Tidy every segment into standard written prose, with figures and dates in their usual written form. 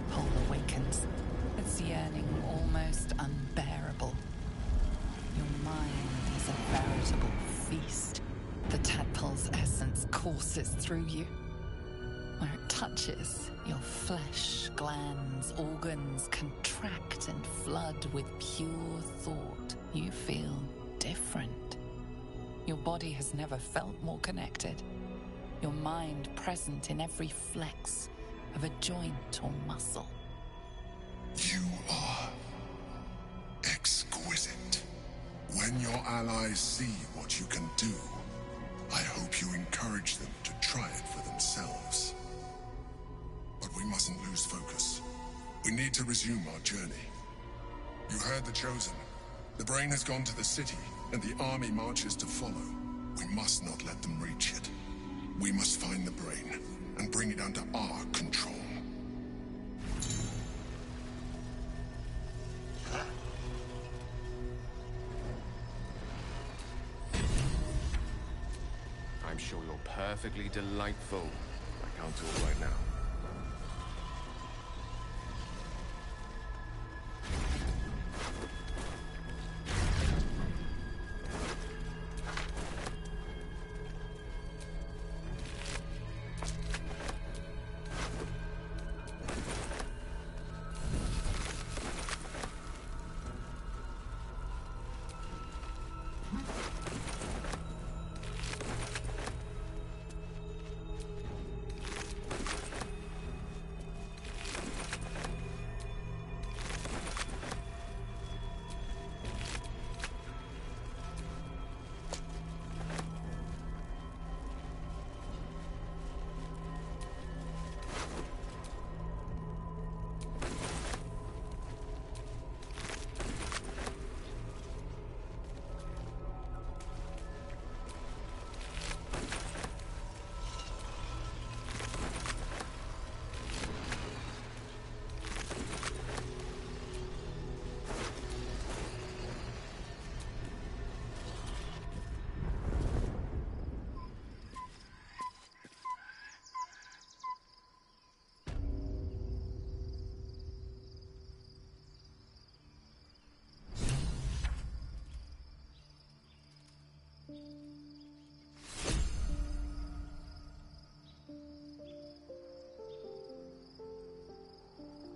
tadpole awakens, its yearning almost unbearable. Your mind is a veritable feast. The tadpole's essence courses through you. Where it touches, your flesh, glands, organs contract and flood with pure thought. You feel different. Your body has never felt more connected. Your mind present in every flex of a joint or muscle. You are exquisite. When your allies see what you can do, I hope you encourage them to try it for themselves. But we mustn't lose focus. We need to resume our journey. You heard the Chosen. The brain has gone to the city, and the army marches to follow. We must not let them reach it. We must find the brain, and bring it under our control. I'm sure you're perfectly delightful. I can't talk right now.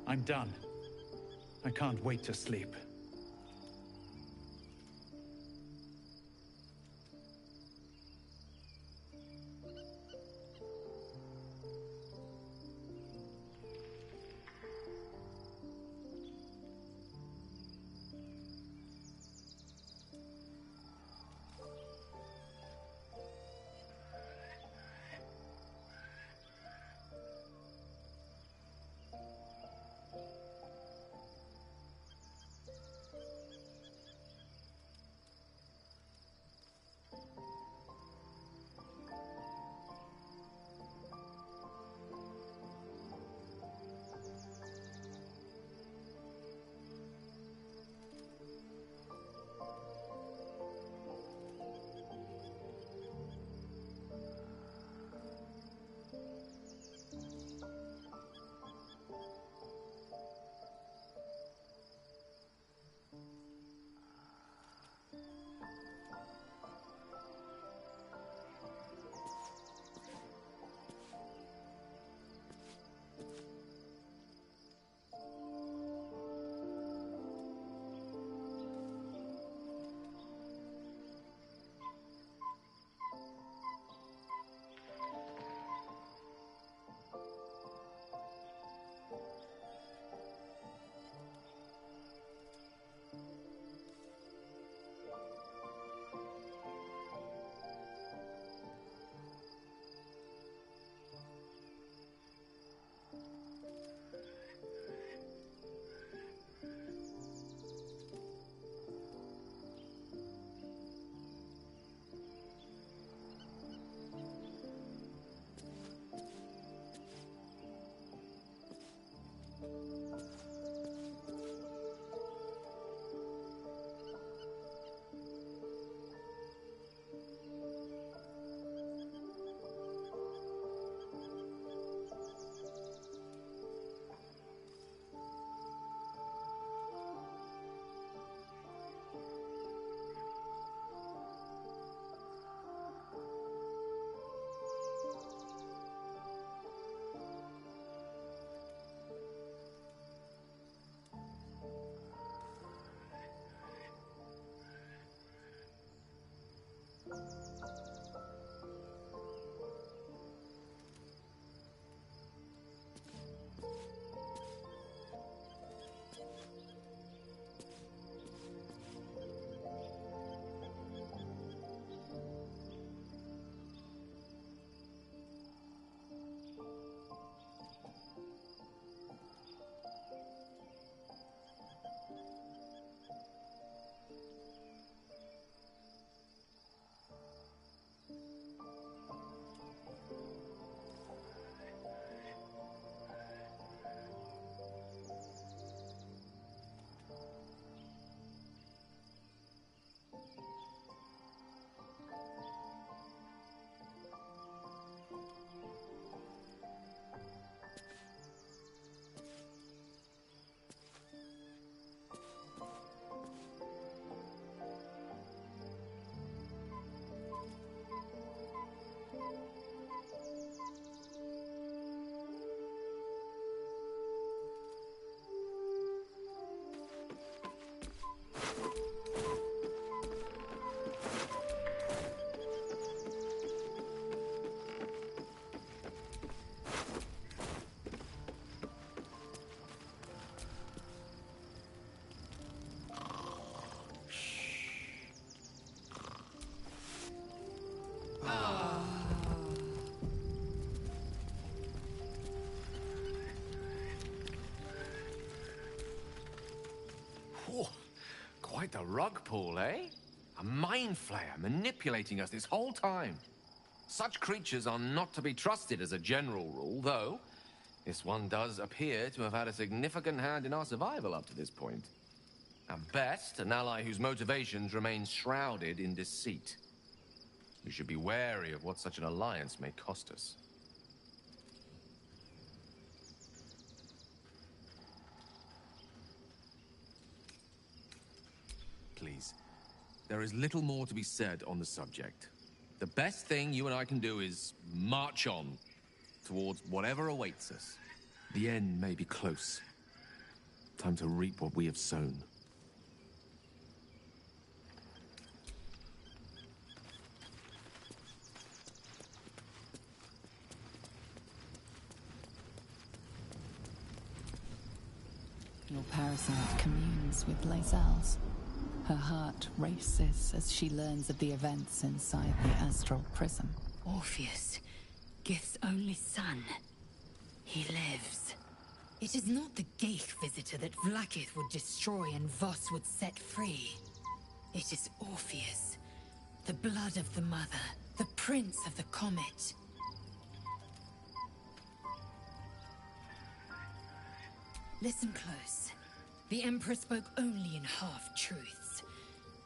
I'm done. I can't wait to sleep. Quite the rug pull, eh? A mind flayer manipulating us this whole time. Such creatures are not to be trusted as a general rule, though this one does appear to have had a significant hand in our survival up to this point. At best, an ally whose motivations remain shrouded in deceit. We should be wary of what such an alliance may cost us. Please, there is little more to be said on the subject. The best thing you and I can do is march on towards whatever awaits us. The end may be close. Time to reap what we have sown. Your parasite communes with Lae'zel's. Her heart races as she learns of the events inside the astral prism. Orpheus, Gith's only son. He lives. It is not the Geich visitor that Vlaakith would destroy and Voss would set free. It is Orpheus, the blood of the mother, the prince of the comet. Listen close. The Emperor spoke only in half-truths.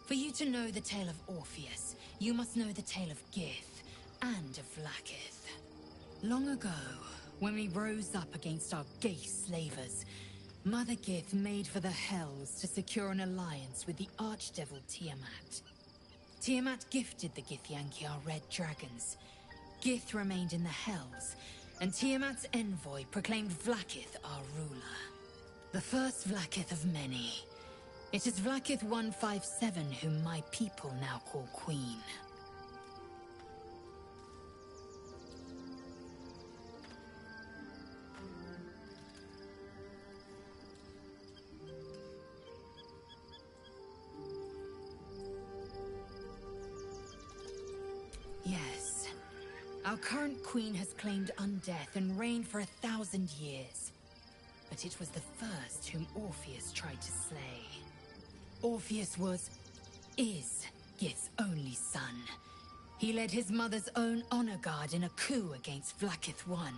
For you to know the tale of Orpheus, you must know the tale of Gith and of Vlaakith. Long ago, when we rose up against our Geich slavers, Mother Gith made for the Hells to secure an alliance with the archdevil Tiamat. Tiamat gifted the Githyanki our red dragons. Gith remained in the Hells, and Tiamat's envoy proclaimed Vlaakith our ruler. The first Vlaakith of many. It is Vlaakith 157 whom my people now call Queen. Yes. Our current queen has claimed undeath and reigned for 1,000 years. But it was the first whom Orpheus tried to slay. Orpheus is Gith's only son. He led his mother's own honor guard in a coup against Vlaakith I.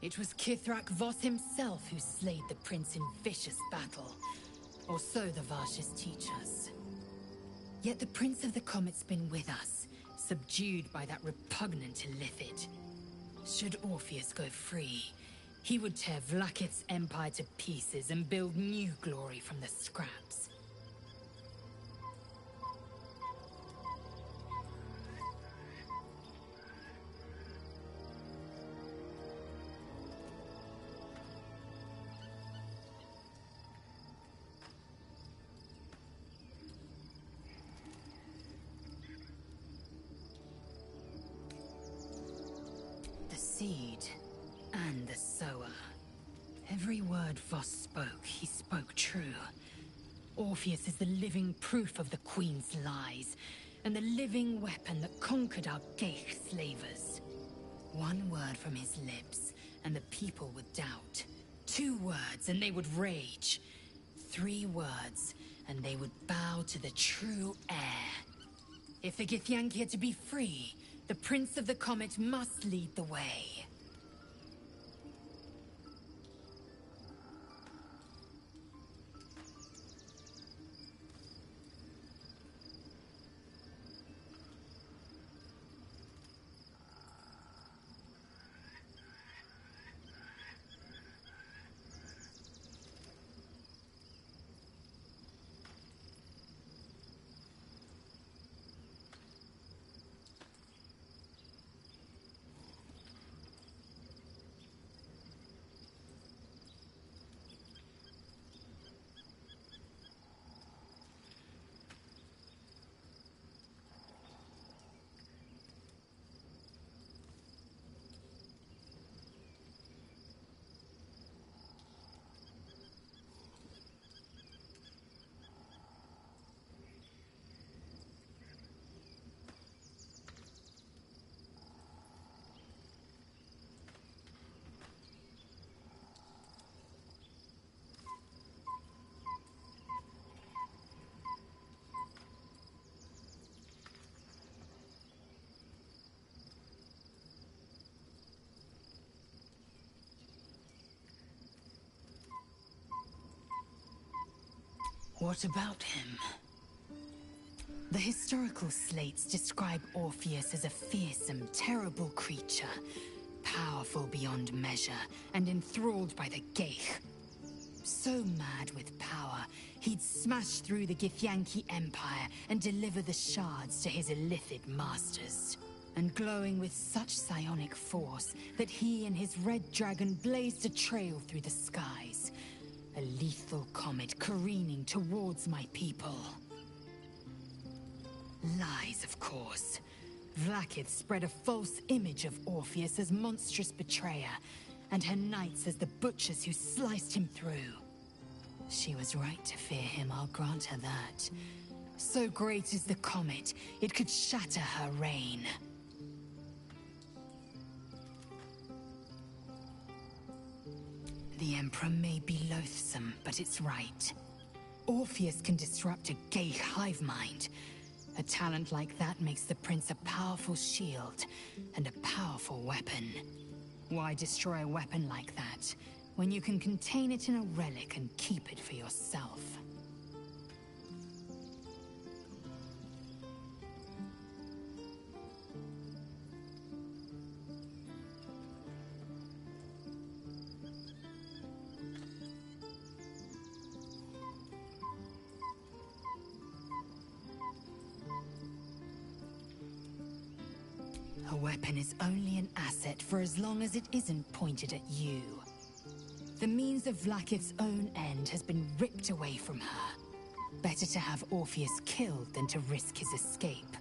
It was Kithrak Voss himself who slayed the prince in vicious battle, or so the Varshas teach us. Yet the Prince of the Comet's been with us, subdued by that repugnant Illithid. Should Orpheus go free, he would tear Vlaakith's empire to pieces and build new glory from the scraps. The seed and the sower. Every word Voss spoke, he spoke true. Orpheus is the living proof of the Queen's lies, and the living weapon that conquered our Geich slavers. One word from his lips, and the people would doubt. 2 words, and they would rage. 3 words, and they would bow to the true heir. If the Githyanki are to be free, the Prince of the Comet must lead the way. What about him? The historical slates describe Orpheus as a fearsome, terrible creature, powerful beyond measure, and enthralled by the Geich. So mad with power, he'd smash through the Githyanki Empire and deliver the shards to his illithid masters. And glowing with such psionic force that he and his red dragon blazed a trail through the skies. A lethal comet careening towards my people. Lies, of course. Vlaakith spread a false image of Orpheus as monstrous betrayer, and her knights as the butchers who sliced him through. She was right to fear him, I'll grant her that. So great is the comet, it could shatter her reign. The Emperor may be loathsome, but it's right. Orpheus can disrupt a Geich hive mind. A talent like that makes the Prince a powerful shield and a powerful weapon. Why destroy a weapon like that, when you can contain it in a relic and keep it for yourself? A weapon is only an asset for as long as it isn't pointed at you. The means of Vlaakith's own end has been ripped away from her. Better to have Orpheus killed than to risk his escape.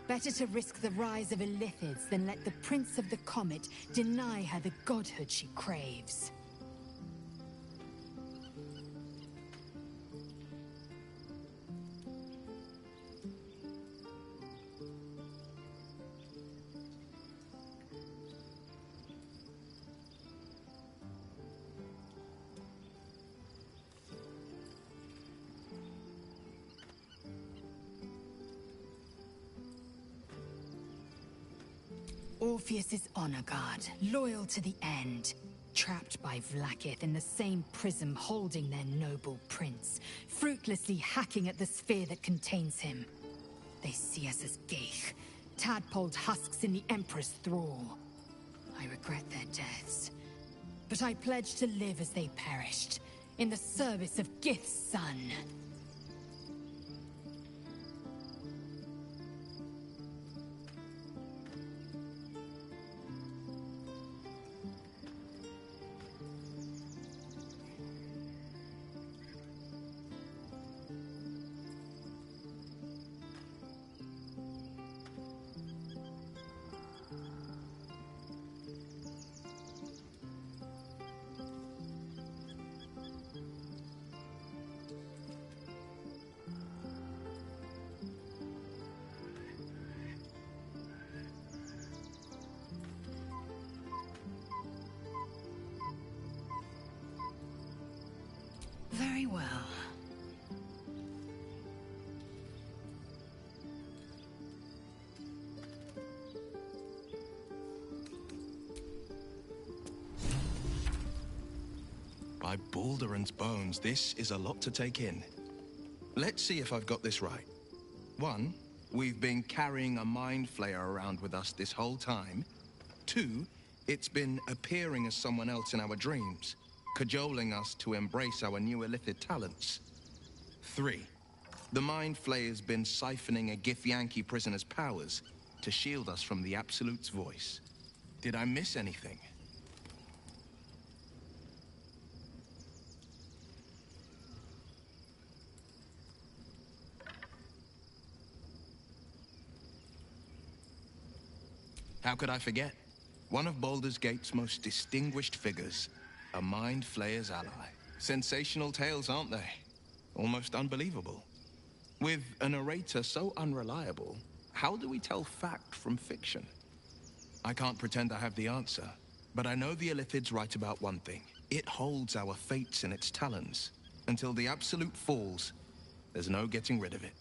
Better to risk the rise of illithids than let the Prince of the Comet deny her the godhood she craves. Orpheus is honor guard, loyal to the end. Trapped by Vlaakith in the same prism holding their noble prince, fruitlessly hacking at the sphere that contains him. They see us as Geich, tadpoled husks in the Emperor's thrall. I regret their deaths, but I pledge to live as they perished, in the service of Gith's son. Very well. By Baldur's bones, this is a lot to take in. Let's see if I've got this right. 1, we've been carrying a mind flayer around with us this whole time. 2, it's been appearing as someone else in our dreams, cajoling us to embrace our new illithid talents. 3, the mind flayer's been siphoning a Githyanki prisoner's powers to shield us from the Absolute's voice. Did I miss anything? How could I forget? One of Baldur's Gate's most distinguished figures, a mind flayer's ally. Sensational tales, aren't they? Almost unbelievable. With a narrator so unreliable, how do we tell fact from fiction? I can't pretend I have the answer, but I know the Illithid's right about one thing. It holds our fates in its talons. Until the Absolute falls, there's no getting rid of it.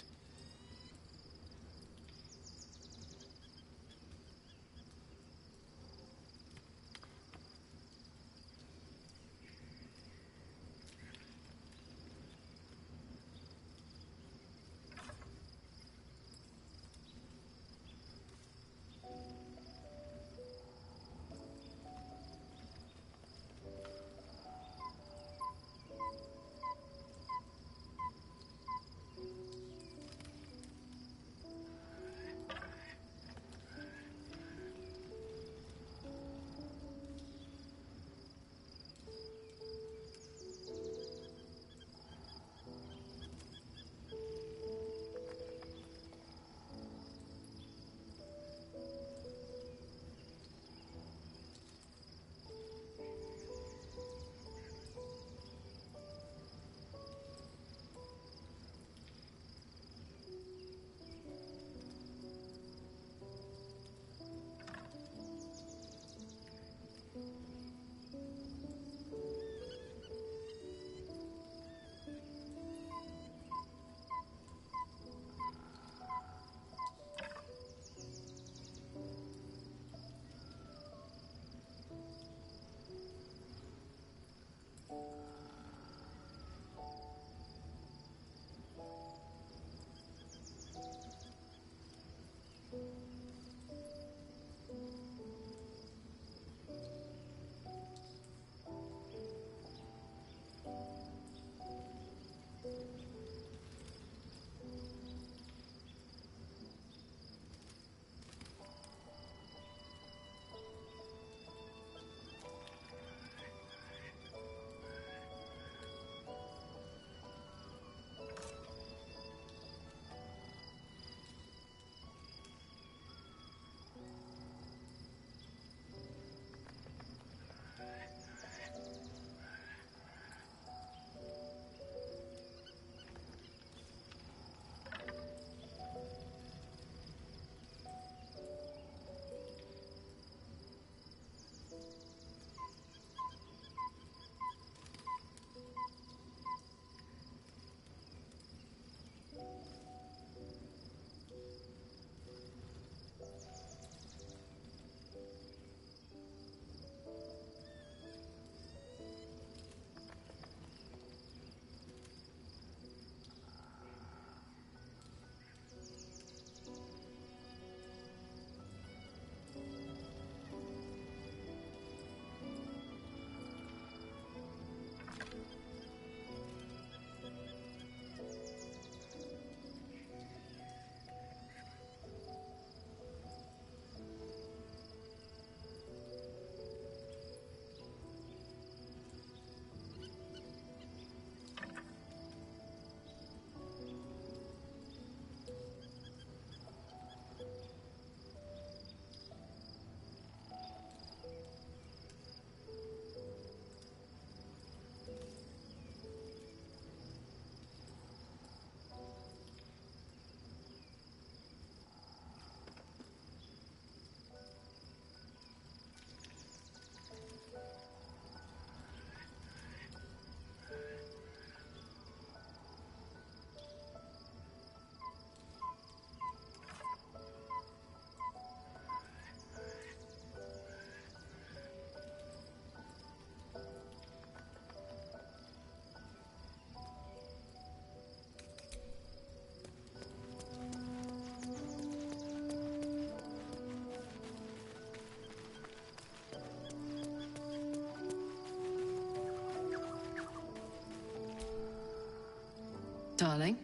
Darling?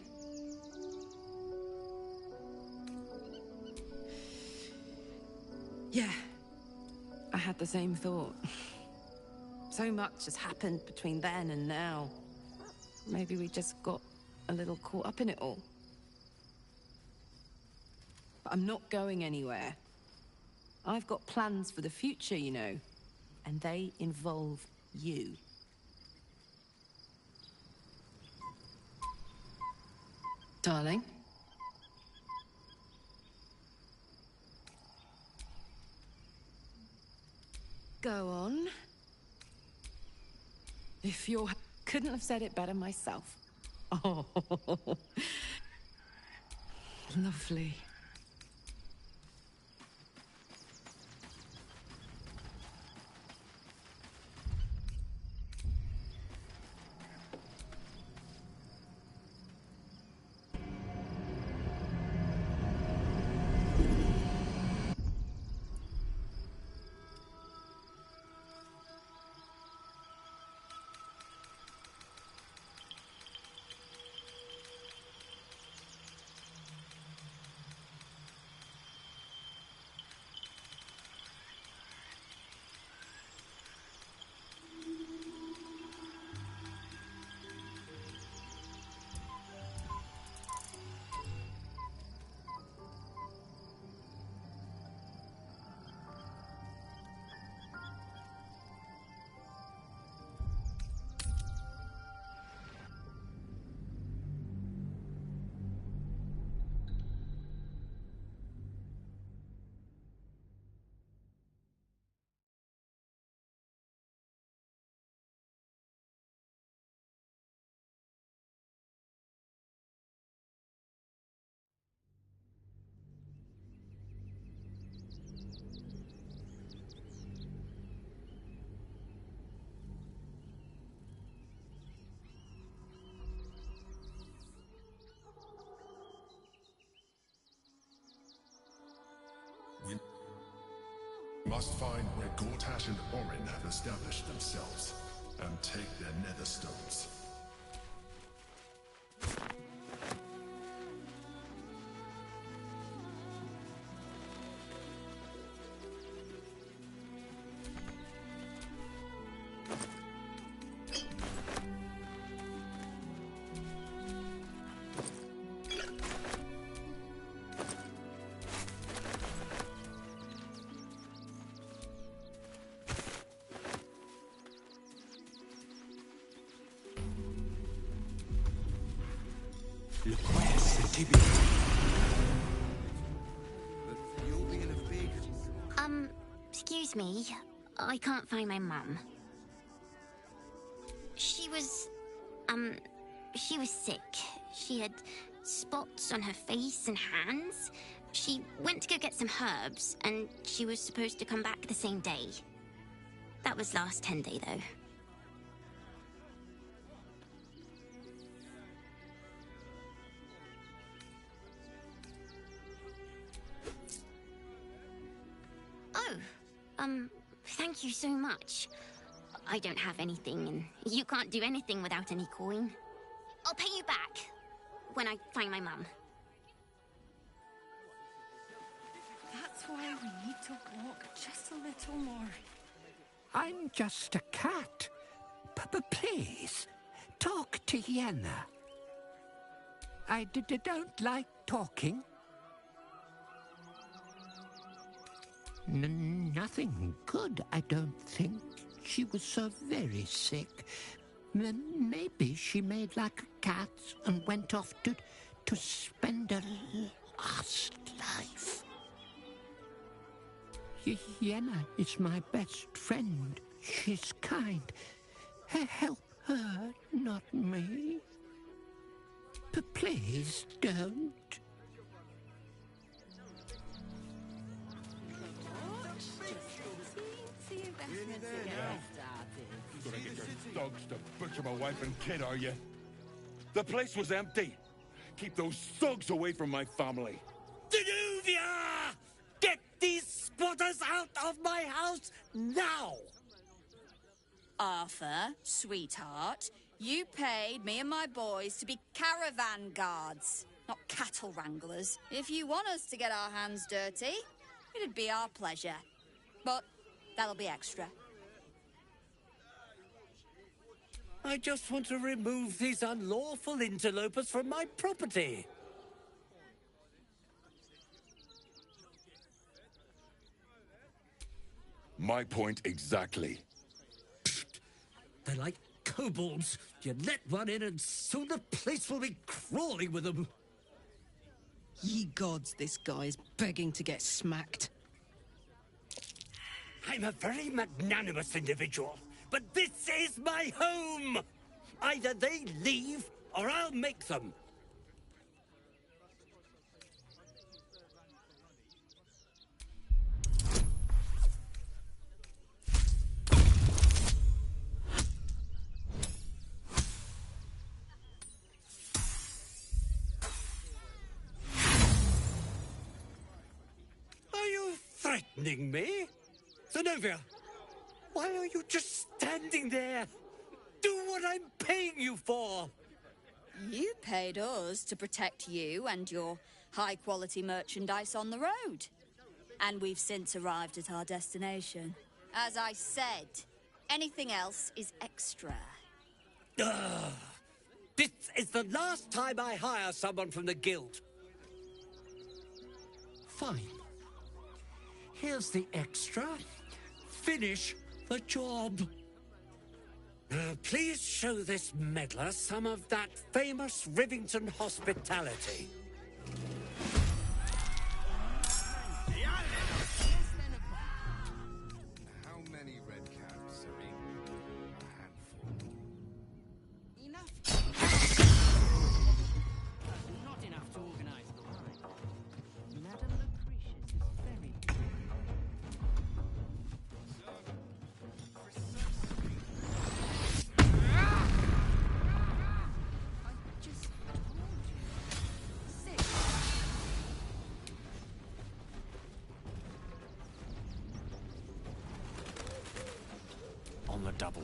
Yeah. I had the same thought. So much has happened between then and now. Maybe we just got a little caught up in it all. But I'm not going anywhere. I've got plans for the future, you know. And they involve you. Darling? Go on. If you're... Couldn't have said it better myself. Oh. Lovely. We must find where Gortash and Orin have established themselves, and take their nether stones. Excuse me, I can't find my mum. She was sick. She had spots on her face and hands. She went to go get some herbs, and she was supposed to come back the same day. That was last 10 day, though. Thank you so much. I don't have anything, and you can't do anything without any coin. I'll pay you back when I find my mum. That's why we need to walk just a little more. I'm just a cat. Please, talk to Yenna. I don't like talking. Nothing good, I don't think. She was so very sick. Maybe she made like a cat and went off to spend a last life. Yenna is my best friend. She's kind. Help her, not me. Please don't. Gonna get your dogs to butcher my wife and kid, are you? The place was empty. Keep those thugs away from my family. Denuvia! Get these squatters out of my house now! Arthur, sweetheart, you paid me and my boys to be caravan guards, not cattle wranglers. If you want us to get our hands dirty, it'd be our pleasure. But that'll be extra. I just want to remove these unlawful interlopers from my property. My point exactly. They're like kobolds. You let one in and soon the place will be crawling with them. Ye gods, this guy's begging to get smacked. I'm a very magnanimous individual, but this is my home! Either they leave, or I'll make them. Are you threatening me? Zenobia, why are you just standing there? Do what I'm paying you for! You paid us to protect you and your high-quality merchandise on the road. And we've since arrived at our destination. As I said, anything else is extra. This is the last time I hire someone from the guild. Fine. Here's the extra. Finish the job. Please show this meddler some of that famous Rivington hospitality. How many red caps? I mean, a handful. Enough. Not enough to organize the line. Madame Lucretius is very good. On the double.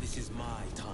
This is my time.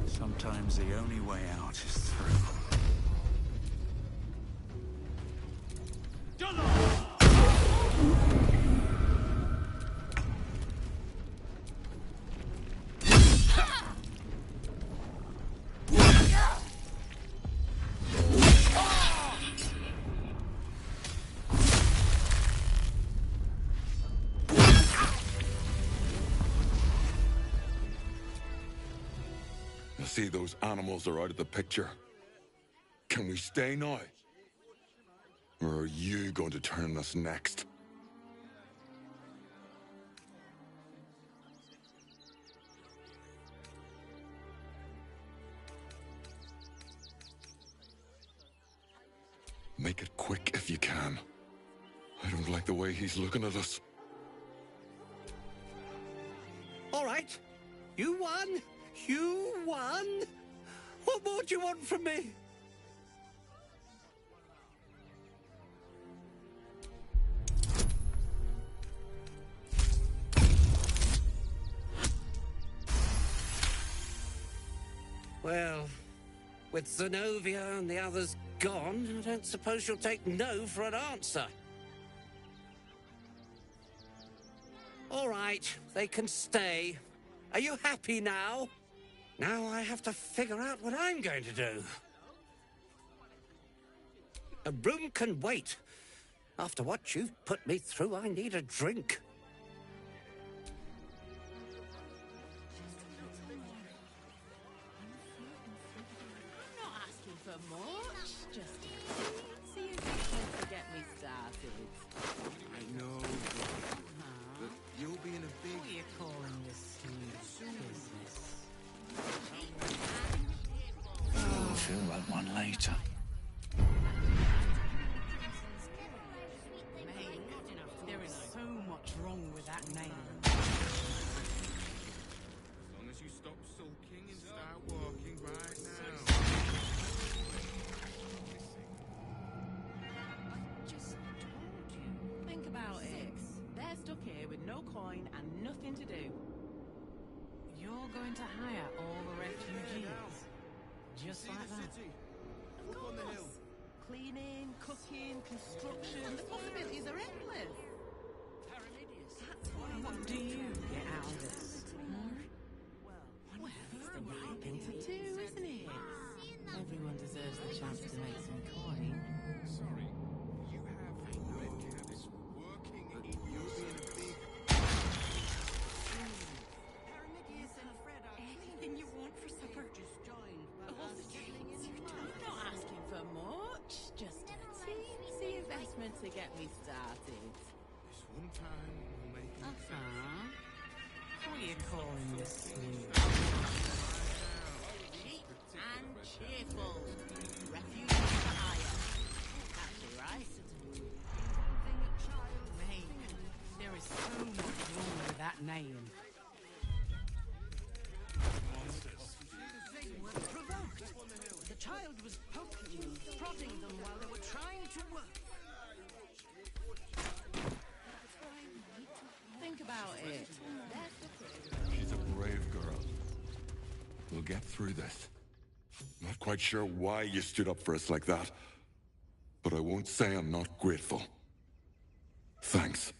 Sometimes the only way out is through. See, those animals are out of the picture. Can we stay now? Or are you going to turn us next? Make it quick if you can. I don't like the way he's looking at us. All right. You won. You won. What more do you want from me? Well, with Zenobia and the others gone, I don't suppose you'll take no for an answer. All right, they can stay. Are you happy now? Now I have to figure out what I'm going to do. A room can wait. After what you've put me through, I need a drink. I'm not asking for much. Just see if you can get me started. I know, but you'll be in a big... What are you calling this business? I'll feel like one later. Mate, there is so much wrong with that name. As long as you stop sulking and start walking right now. I just told you. Think about it. They're stuck here with no coin and nothing to do. You're going to hire all the refugees. Just like that. Of course. Cleaning, cooking, construction. The possibilities are endless. What do you get out of this? Well, it's the right thing to do, isn't it? Everyone deserves the chance to make some coin. Sorry, you have red caps working in you'll be in a big... Anything you want for supper? Just join. I'm not asking for much. Just a teensy investment to get me started. This one time we'll make it What are you calling this new? Cheap and cheerful. Refuge for hire. Catchy, right? Mate, there is so much wrong with that name. Provoked. The child was poking them, prodding them while they were trying to work. Think about it. She's a brave girl. We'll get through this. Not quite sure why you stood up for us like that, but I won't say I'm not grateful. Thanks.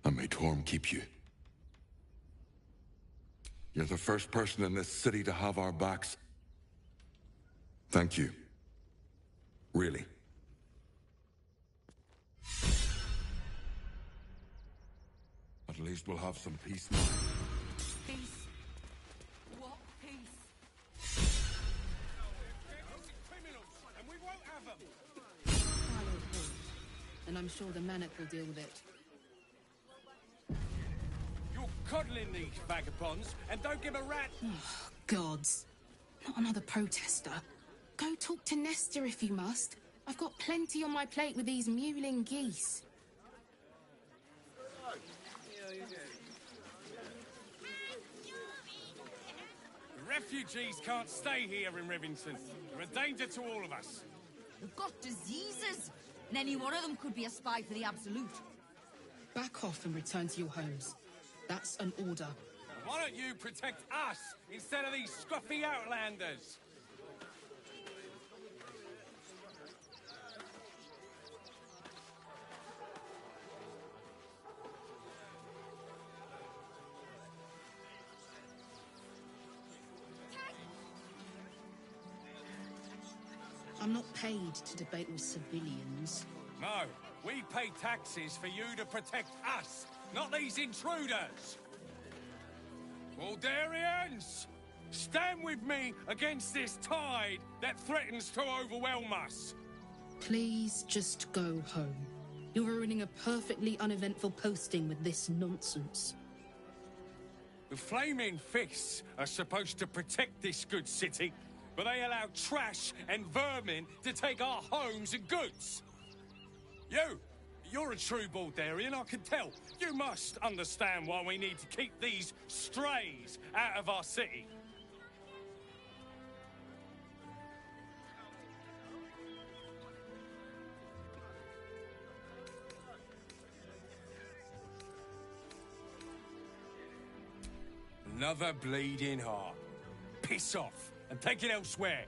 And may Torm keep you. You're the first person in this city to have our backs. Thank you. Really. At least we'll have some peace now. Peace. What peace? criminals, and we won't have them. And I'm sure the Manic will deal with it. You're coddling these vagabonds and don't give a rat. Gods. Not another protester. Go talk to Nestor if you must. I've got plenty on my plate with these mewling geese. Refugees can't stay here in Rivington. They're a danger to all of us. They've got diseases, and any one of them could be a spy for the Absolute. Back off and return to your homes. That's an order. Why don't you protect us instead of these scruffy outlanders? I'm not paid to debate with civilians. No, we pay taxes for you to protect us, not these intruders. Baldurians, stand with me against this tide that threatens to overwhelm us. Please just go home. You're ruining a perfectly uneventful posting with this nonsense. The Flaming Fists are supposed to protect this good city, but they allow trash and vermin to take our homes and goods. You're a true Baldurian, I can tell. You must understand why we need to keep these strays out of our city. Another bleeding heart. Piss off and take it elsewhere.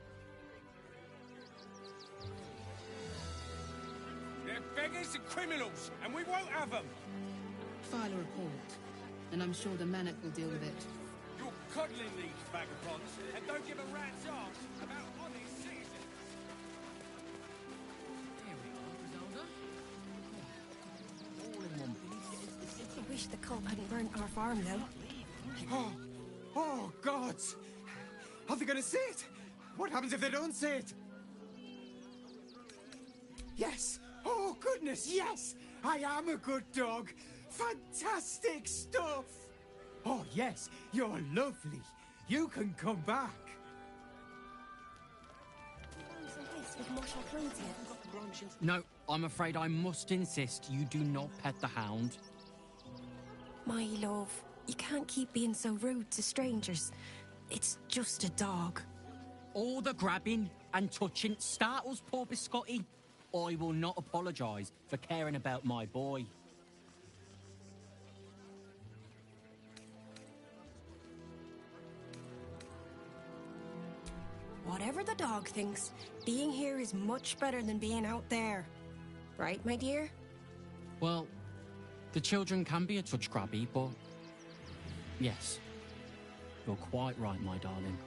They're beggars and criminals, and we won't have them. File a report, and I'm sure the Manic will deal with it. You're coddling these vagabonds, and don't give a rat's ass about honest citizens. I wish the cult hadn't burnt our farm, though. Oh, gods! Are they gonna see it? What happens if they don't see it? Yes! Oh, goodness, yes! I am a good dog! Fantastic stuff! Oh, yes, you're lovely. You can come back. No, I'm afraid I must insist you do not pet the hound. My love, you can't keep being so rude to strangers. It's just a dog. All the grabbing and touching startles poor Biscotti. I will not apologise for caring about my boy. Whatever the dog thinks, being here is much better than being out there. Right, my dear? Well, the children can be a touch grabby, but... yes, you're quite right, my darling.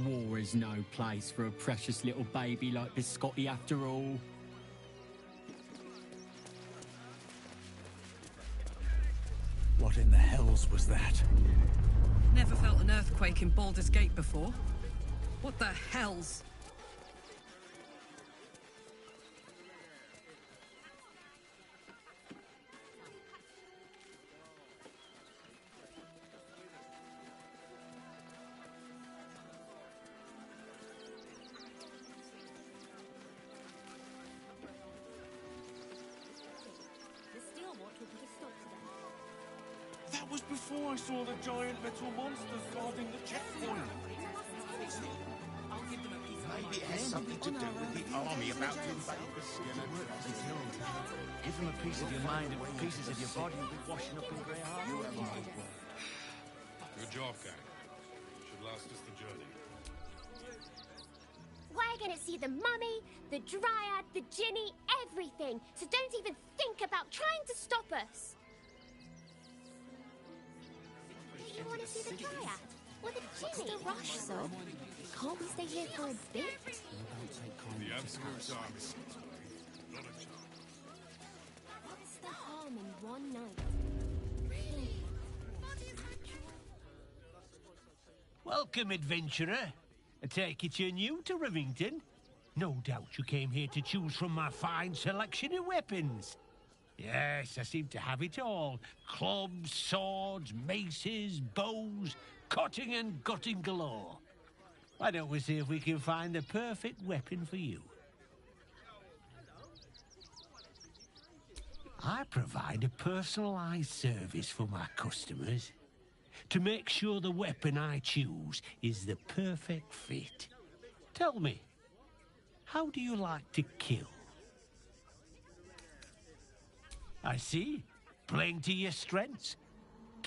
War is no place for a precious little baby like Biscotti after all. What in the hells was that? Never felt an earthquake in Baldur's Gate before. What the hells? That was before I saw the giant metal monsters guarding the checkpoint. Maybe it has something to do with the army about to invade the city. Give them a piece of your mind and pieces of your body will be washing up in grey harbor. You have my word. Good job, gang. Should last us the journey. We're gonna see the mummy, the dryad, the ginny, everything. So don't even think about trying to stop us. Do you want to see the dryad? Or the ginny? What's the rush, son? Can't we stay here for a bit? The Absolute Army. Not a chance. What's the harm in one night? Welcome, adventurer. I take it you're new to Rivington. No doubt you came here to choose from my fine selection of weapons. Yes, I seem to have it all. Clubs, swords, maces, bows, cutting and gutting galore. Why don't we see if we can find the perfect weapon for you? I provide a personalized service for my customers to make sure the weapon I choose is the perfect fit. Tell me, how do you like to kill? I see. Playing to your strengths.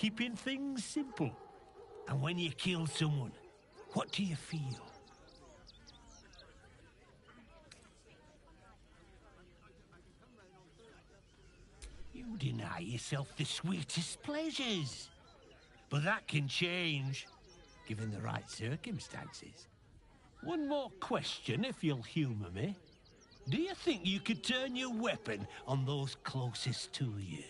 keeping things simple. And when you kill someone, what do you feel? You deny yourself the sweetest pleasures. But that can change, given the right circumstances. One more question, if you'll humour me. Do you think you could turn your weapon on those closest to you?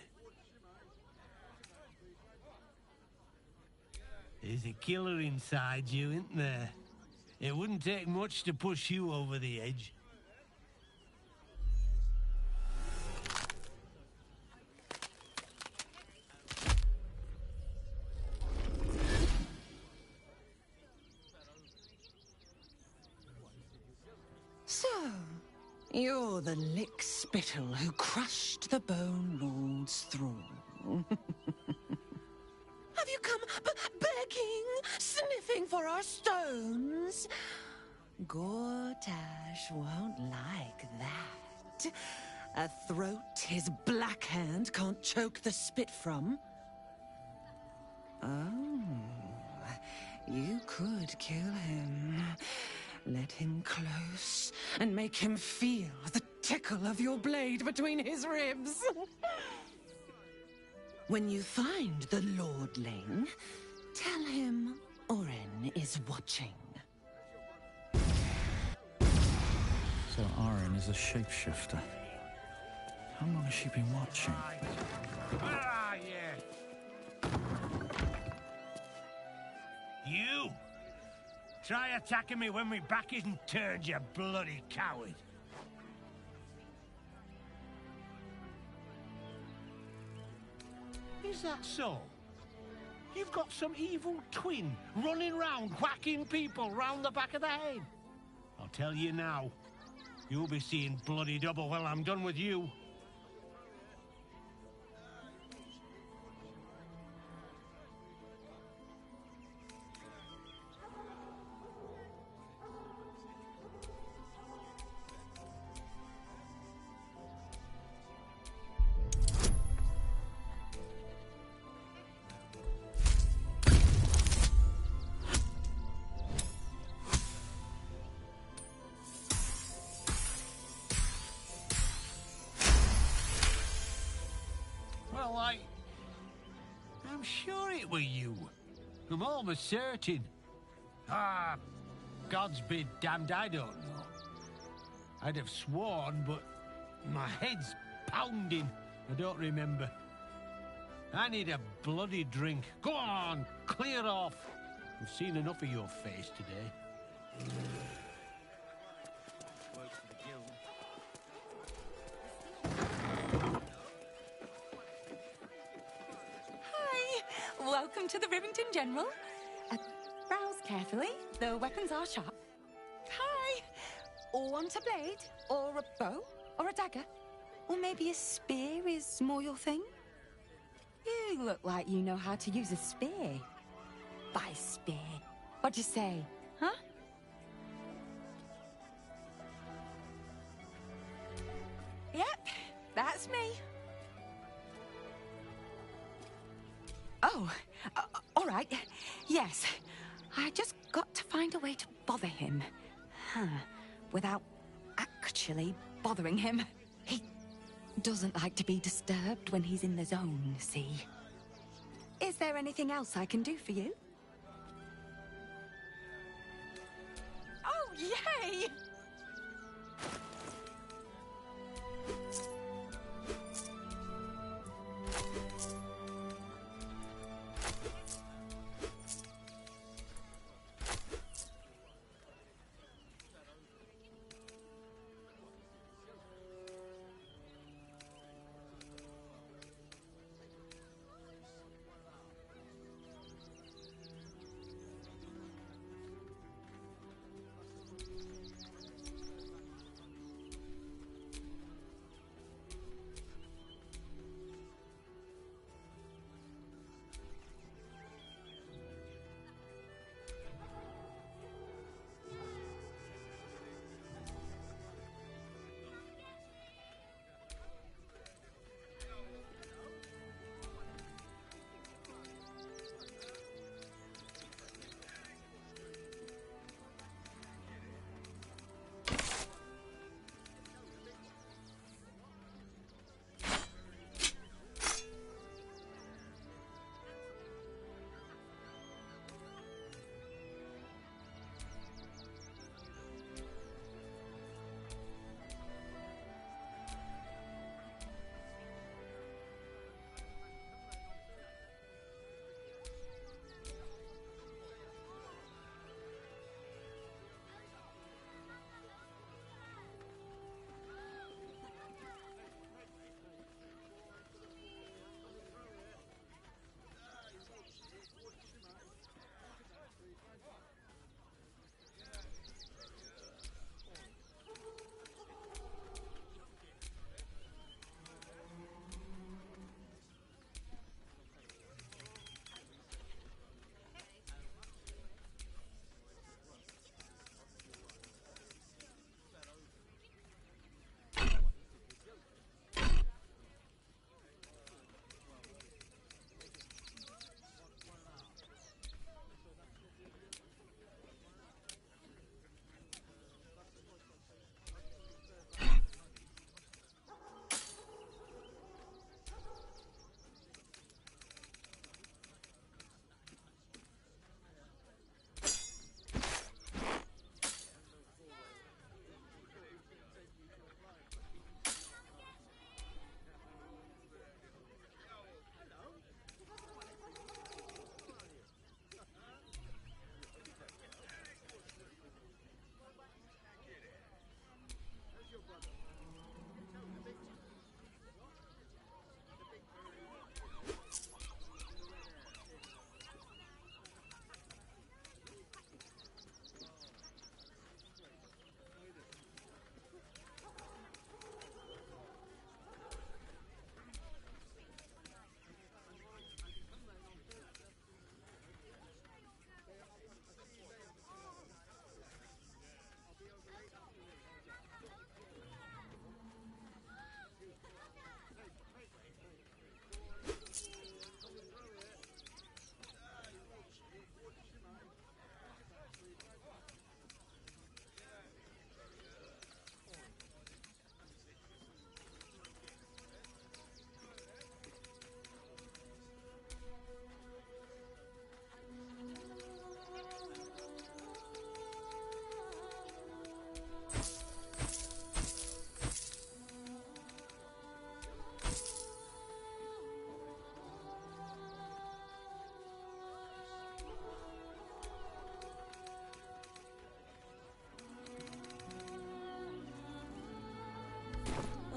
There's a killer inside you, isn't there? It wouldn't take much to push you over the edge. So, you're the lick-spittle who crushed the Bone Lord's thrall. Have you come begging, sniffing for our stones? Gortash won't like that. A throat his black hand can't choke the spit from. Oh, you could kill him. Let him close and make him feel the tickle of your blade between his ribs. When you find the Lordling, tell him Oren is watching. So Oren is a shapeshifter. How long has she been watching? Where are you? You! Try attacking me when my back isn't turned, you bloody coward! Is that so? You've got some evil twin running round whacking people round the back of the head. I'll tell you now, you'll be seeing bloody double when I'm done with you. Well, I'm sure it were you. I'm almost certain. Ah, God's be damned, I don't know. I'd have sworn, but my head's pounding. I don't remember. I need a bloody drink. Go on, clear off. I've seen enough of your face today. Welcome to the Rivington General. Browse carefully. The weapons are sharp. Hi! Want a blade? Or a bow? Or a dagger? Or maybe a spear is more your thing? You look like you know how to use a spear. By spear. What'd you say? Huh? Yep, that's me. Oh, all right. Yes. I just got to find a way to bother him. Without actually bothering him. He doesn't like to be disturbed when he's in the zone, see? Is there anything else I can do for you? Oh, yay!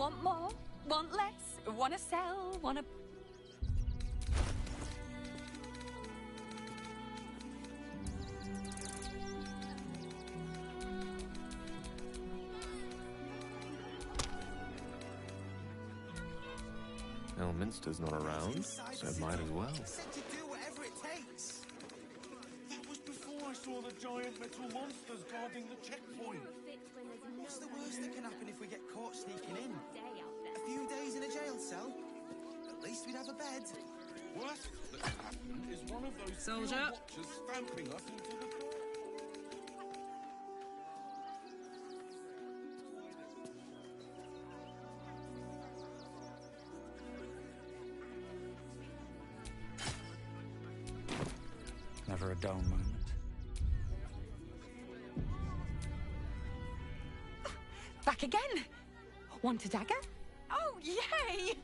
Want more? Want less? Wanna sell? Wanna... Elminster's not around, so might as well. Said to do whatever it takes. That was before I saw the giant metal monsters guarding the checkpoint. What's the worst that can happen if we get caught sneaking in? A few days in a jail cell? At least we'd have a bed. Worst that can happen is one of those Soldier. watchers stamping us into the car. Never a dull moment. Back again! Want a dagger? Oh, yay!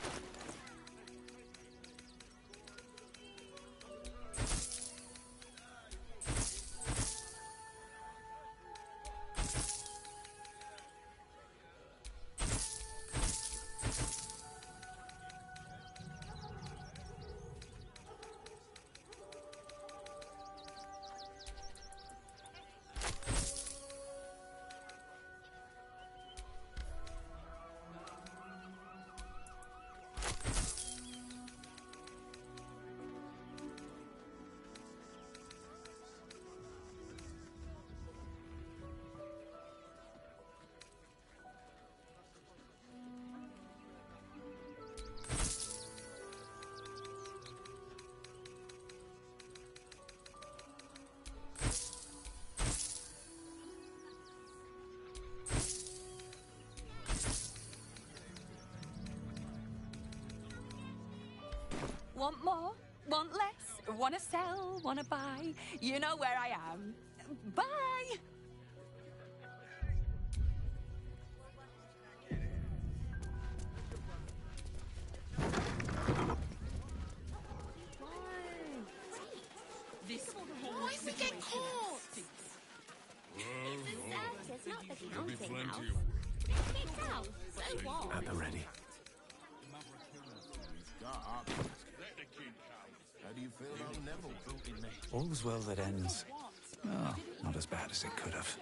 Want more? Want less? Wanna sell? Wanna buy? You know where I am. Bye! Why did we get caught? It's not the There'll be counting plenty house. of... Kicked out. So what? At the ready. How do you feel about Neville booting me? All's well that ends. Oh, not as bad as it could have.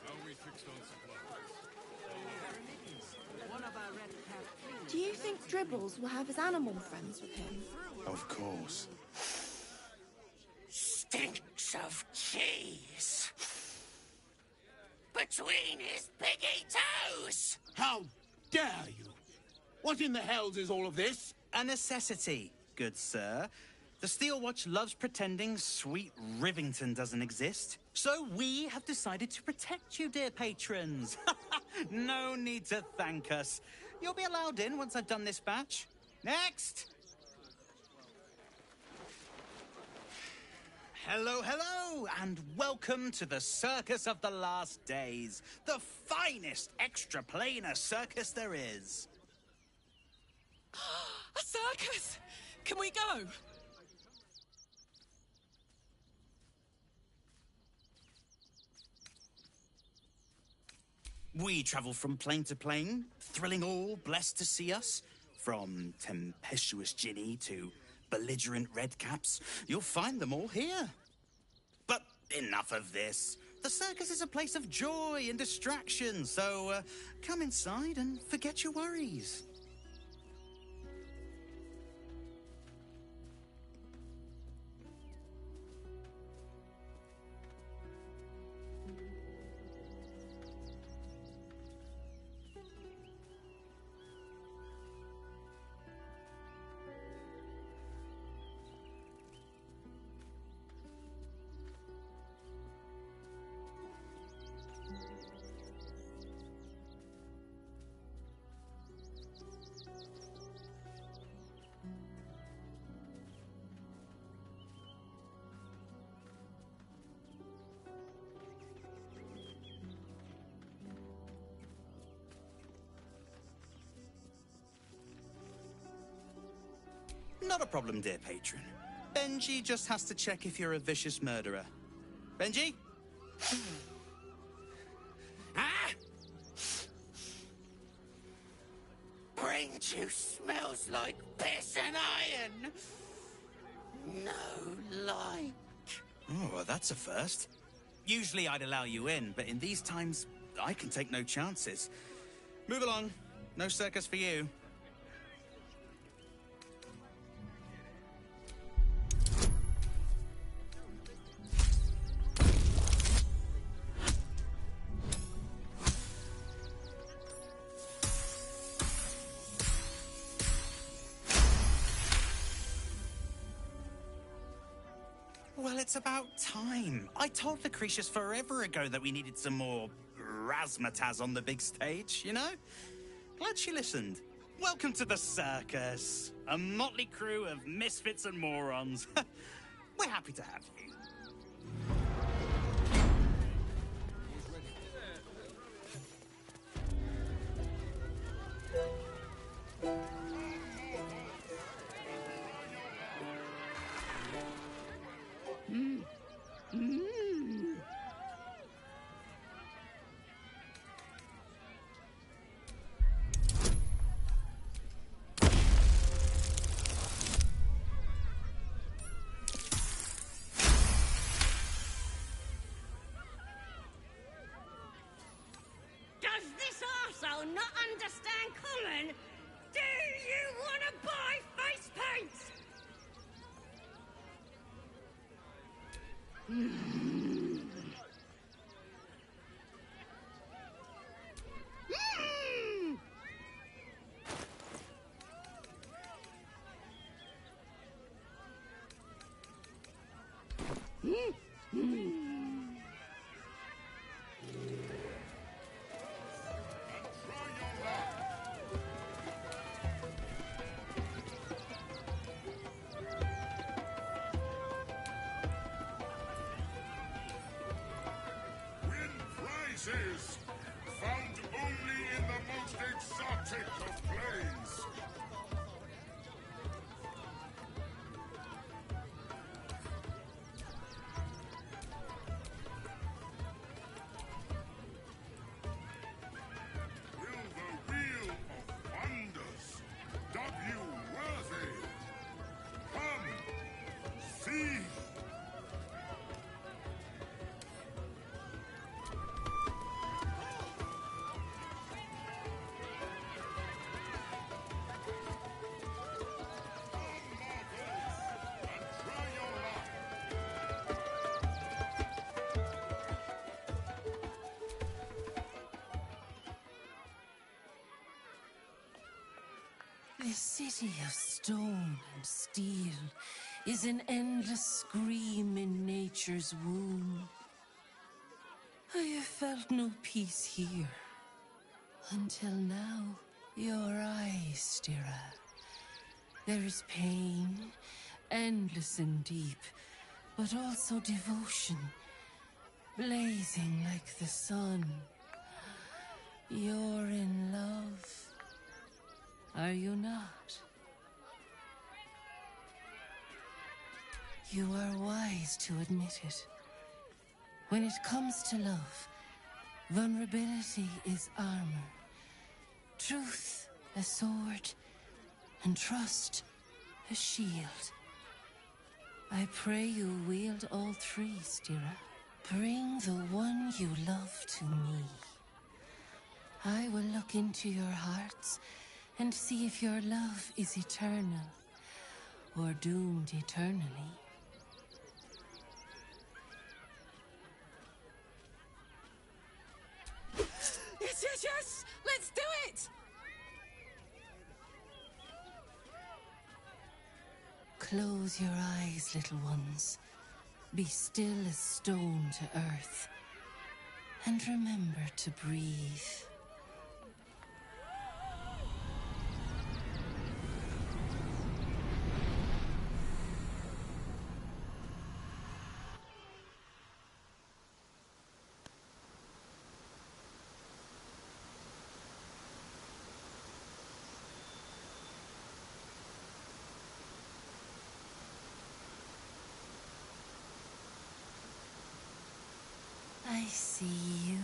How we fixed on supplies? Do you think Dribbles will have his animal friends with him? Of course. Stinks of cheese between his piggy toes. How dare you? What in the hells is all of this? A necessity, good sir. The Steel Watch loves pretending sweet Rivington doesn't exist. So we have decided to protect you, dear patrons. No need to thank us. You'll be allowed in once I've done this batch. Next! Hello, hello, and welcome to the Circus of the Last Days, the finest extra-planar circus there is. A circus! Can we go? We travel from plane to plane, thrilling all blessed to see us. From tempestuous Ginny to belligerent redcaps, you'll find them all here. But enough of this. The circus is a place of joy and distraction, so come inside and forget your worries. Not a problem, dear patron. Benji just has to check if you're a vicious murderer. Benji? Ah! juice smells like piss and iron. No like. Oh, well, that's a first. Usually I'd allow you in, but in these times, I can take no chances. Move along. No circus for you. Well, it's about time. I told Lucretius forever ago that we needed some more razzmatazz on the big stage, you know? Glad she listened. Welcome to the circus. A motley crew of misfits and morons. We're happy to have you. Does this arsehole not understand common? Do you want to buy face paint? Prizes found only in the most exotic of plays. Will the wheel of wonders dub you worthy? Come, see. This city of stone and steel is an endless scream in nature's womb. I have felt no peace here. Until now, your eyes, Stira. There is pain, endless and deep, but also devotion, blazing like the sun. You're in love. Are you not? You are wise to admit it. When it comes to love, vulnerability is armor, truth a sword, and trust a shield. I pray you wield all three, Stira. Bring the one you love to me. I will look into your hearts and see if your love is eternal or doomed eternally. Yes, yes, yes! Let's do it! Close your eyes, little ones. Be still as stone to earth. And remember to breathe. I see you.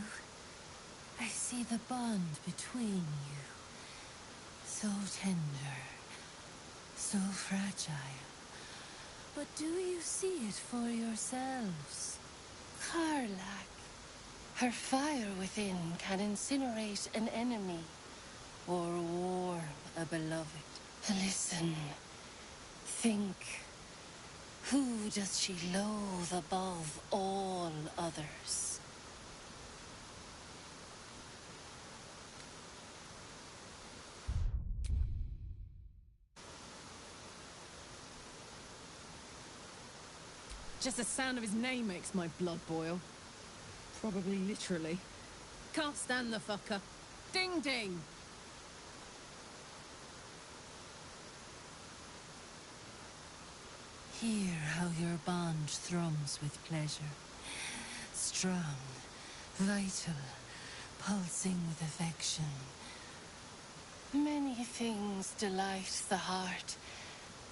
I see the bond between you. So tender, so fragile. But do you see it for yourselves? Karlach. Her fire within can incinerate an enemy or warm a beloved. Listen. Think. Who does she loathe above all others? Just the sound of his name makes my blood boil. Probably literally. Can't stand the fucker. Ding ding! Hear how your bond thrums with pleasure. Strong, vital, pulsing with affection. Many things delight the heart,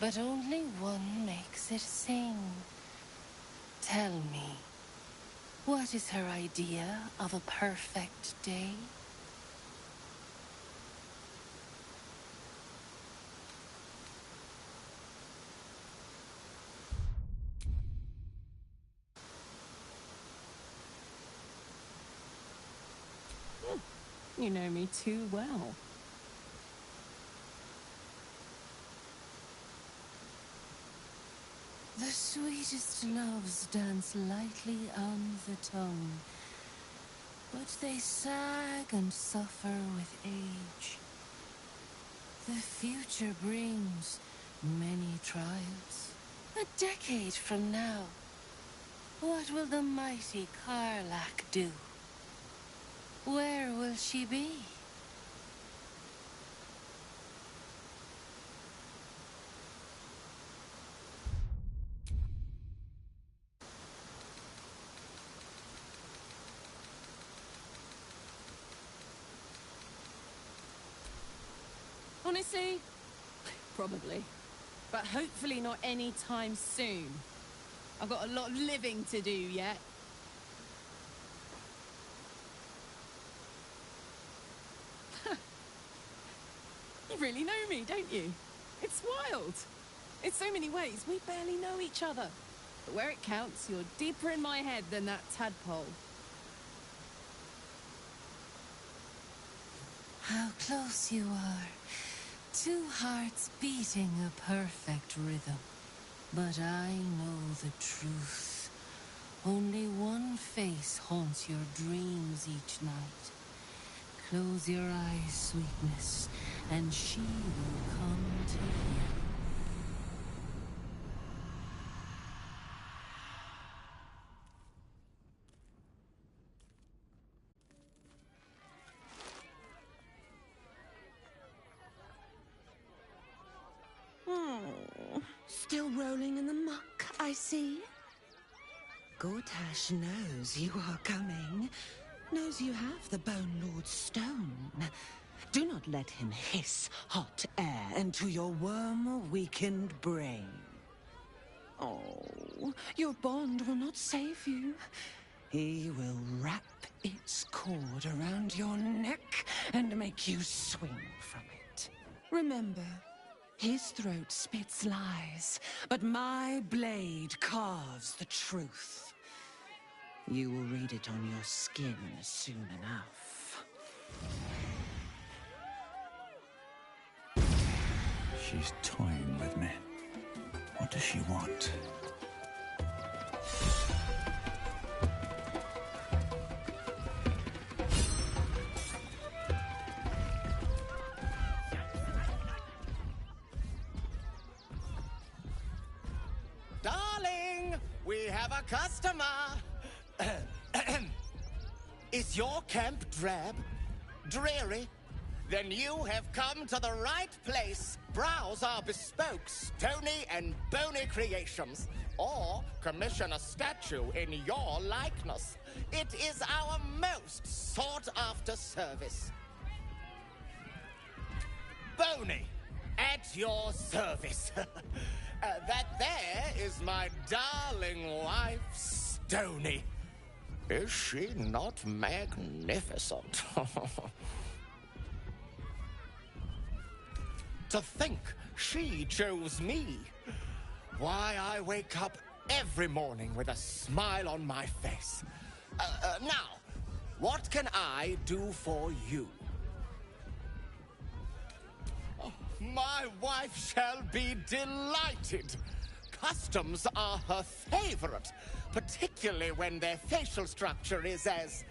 but only one makes it sing. Tell me, what is her idea of a perfect day? You know me too well. The sweetest loves dance lightly on the tongue, but they sag and suffer with age. The future brings many trials. A decade from now, what will the mighty Karlach do? Where will she be? Honestly, probably. But hopefully not any time soon. I've got a lot of living to do yet. You really know me, don't you? It's wild. In so many ways, we barely know each other. But where it counts, you're deeper in my head than that tadpole. How close you are. Two hearts beating a perfect rhythm. But I know the truth. Only one face haunts your dreams each night. Close your eyes, sweetness, and she will come to you. Still rolling in the muck, I see. Gortash knows you are coming. Knows you have the Bone Lord's stone. Do not let him hiss hot air into your worm-weakened brain. Oh, your bond will not save you. He will wrap its cord around your neck and make you swing from it. Remember, his throat spits lies, but my blade carves the truth. You will read it on your skin soon enough. She's toying with me. What does she want? Darling, we have a customer. Is your camp drab? Dreary? Then you have come to the right place. Browse our bespoke, stony and bony creations. Or commission a statue in your likeness. It is our most sought-after service. Bony, at your service. That there is my darling wife, Stony. Is she not magnificent? To think she chose me. Why, I wake up every morning with a smile on my face. Now, what can I do for you? Oh, my wife shall be delighted. Customs are her favorite, particularly when their facial structure is as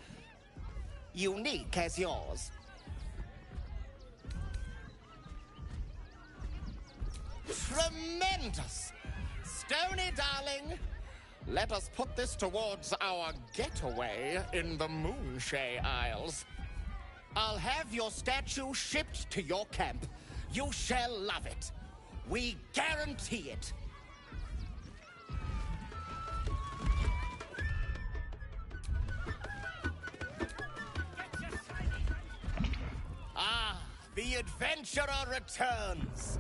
unique as yours. Tremendous! Stony, darling, let us put this towards our getaway in the Moonshay Isles. I'll have your statue shipped to your camp. You shall love it. We guarantee it. Ah, the adventurer returns.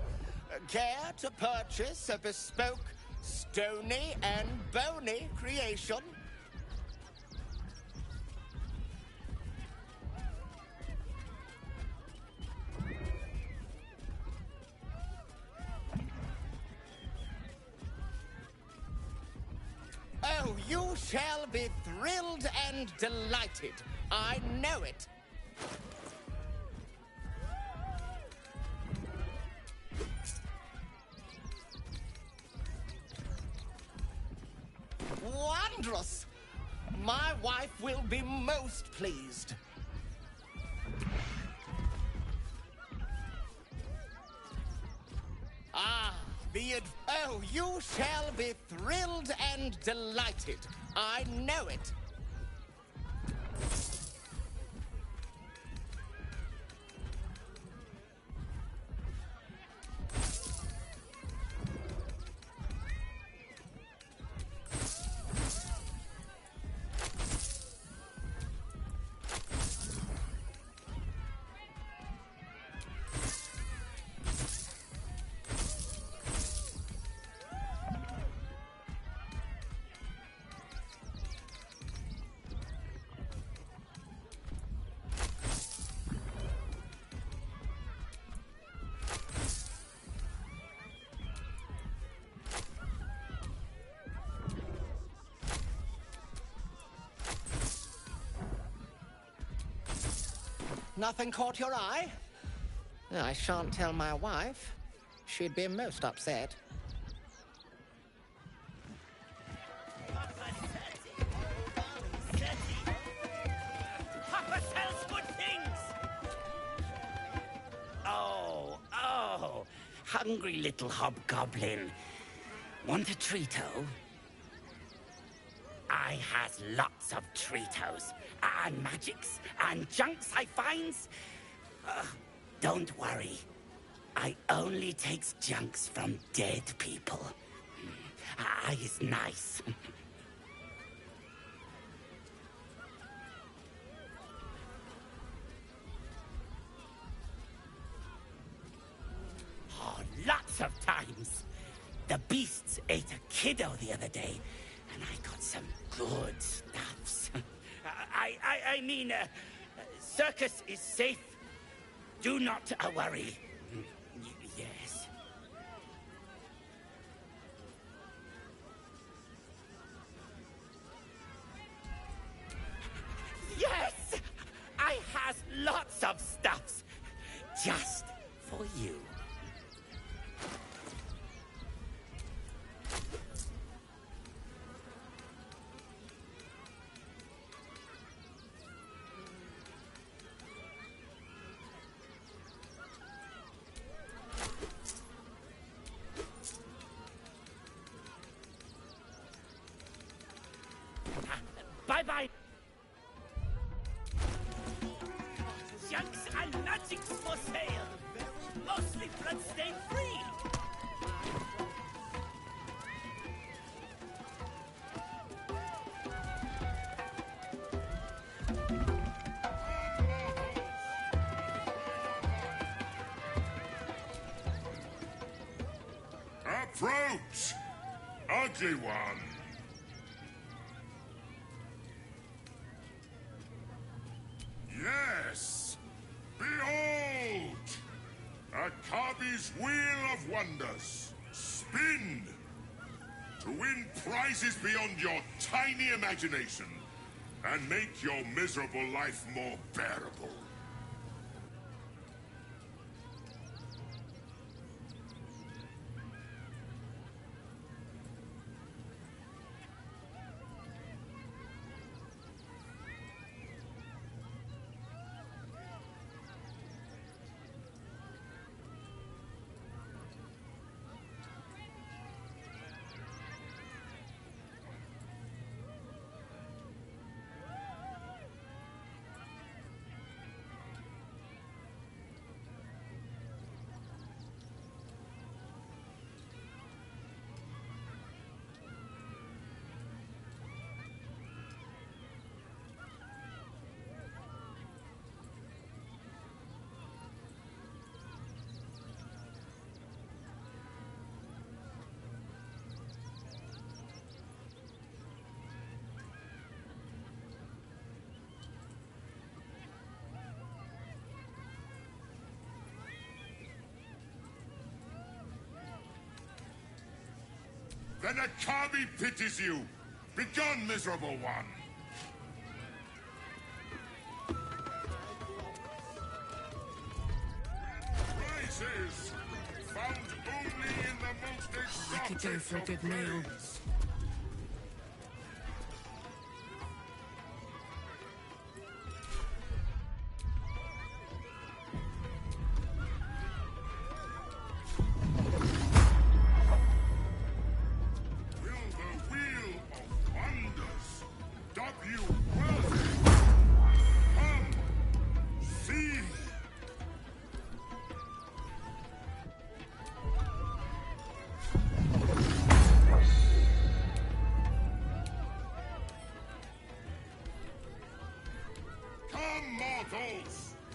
Care to purchase a bespoke stony and bony creation? Oh, you shall be thrilled and delighted. I know it. Wondrous! My wife will be most pleased. Ah, oh, you shall be thrilled and delighted. I know it. Nothing caught your eye? I shan't tell my wife. She'd be most upset. Papa sells good things! Oh, hungry little hobgoblin. Want a treato? I has lots of treatos, and magics, and junks I finds. Don't worry. I only takes junks from dead people. I is nice. Oh, lots of times. The beasts ate a kiddo the other day, and I got some good stuffs. I mean, circus is safe. Do not worry. Yes. Yes! I has lots of stuffs. Just for you. Bye-bye. Junks and magics for sale. Mostly bloodstain free. Approach! Ugly one! Yes! Behold! A Kabi's Wheel of Wonders. Spin! To win prizes beyond your tiny imagination and make your miserable life more bearable. Then a Kabi pities you. Begone, miserable one. Prizes found only in the most exotic I could go for a good meal.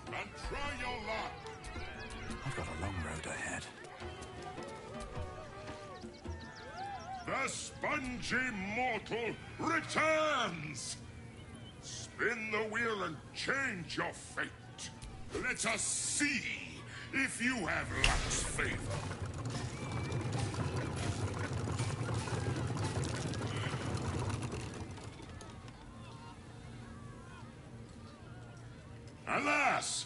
And try your luck. I've got a long road ahead. The spongy mortal returns! Spin the wheel and change your fate. Let us see if you have luck's favor. Alas!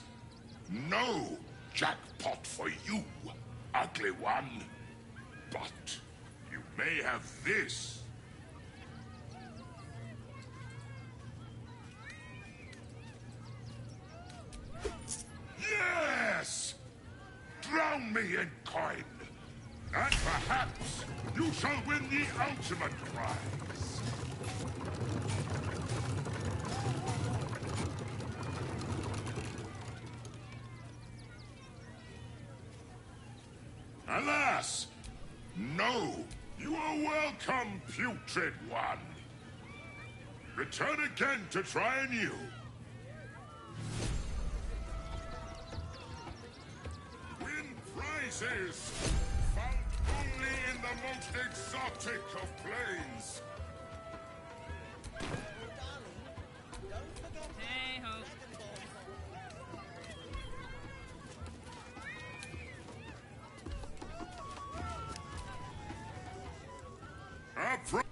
No jackpot for you, ugly one. But you may have this. Yes! Drown me in coin. And perhaps you shall win the ultimate prize. Alas! No! You are welcome, putrid one! Return again to try anew. Win prizes found only in the most exotic of plains. Hey-ho.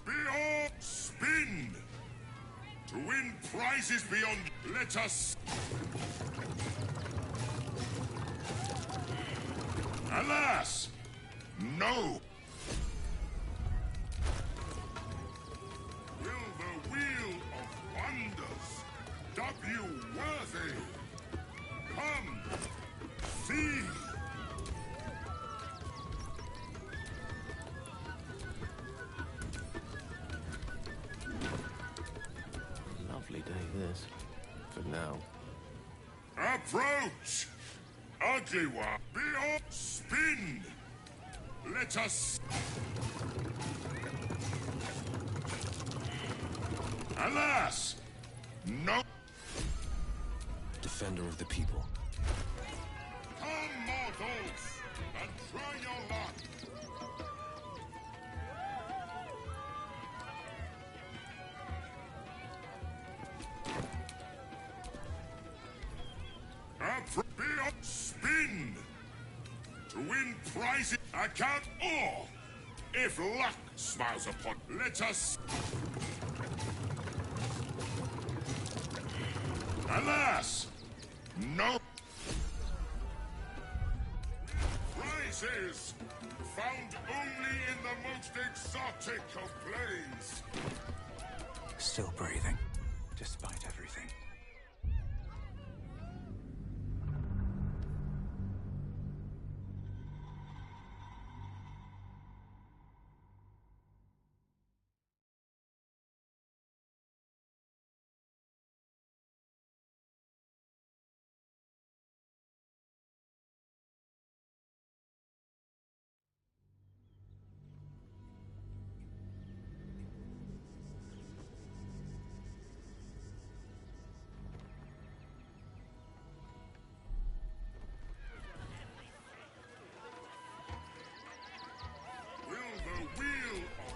Beyond spin! To win prizes beyond, let us... Alas! No! Will the Wheel of Wonders dub you worthy? Come, see! Lovely day, this. For now. Approach! Ugly one! Beyond spin! Let us... Alas! No... Defender of the people. Come, mortals! And try your luck! Beyond spin! To To win prizes, I can't. Or, if luck smiles upon, let us. Alas, no. Prizes found only in the most exotic of planes. Still breathing, despite everything.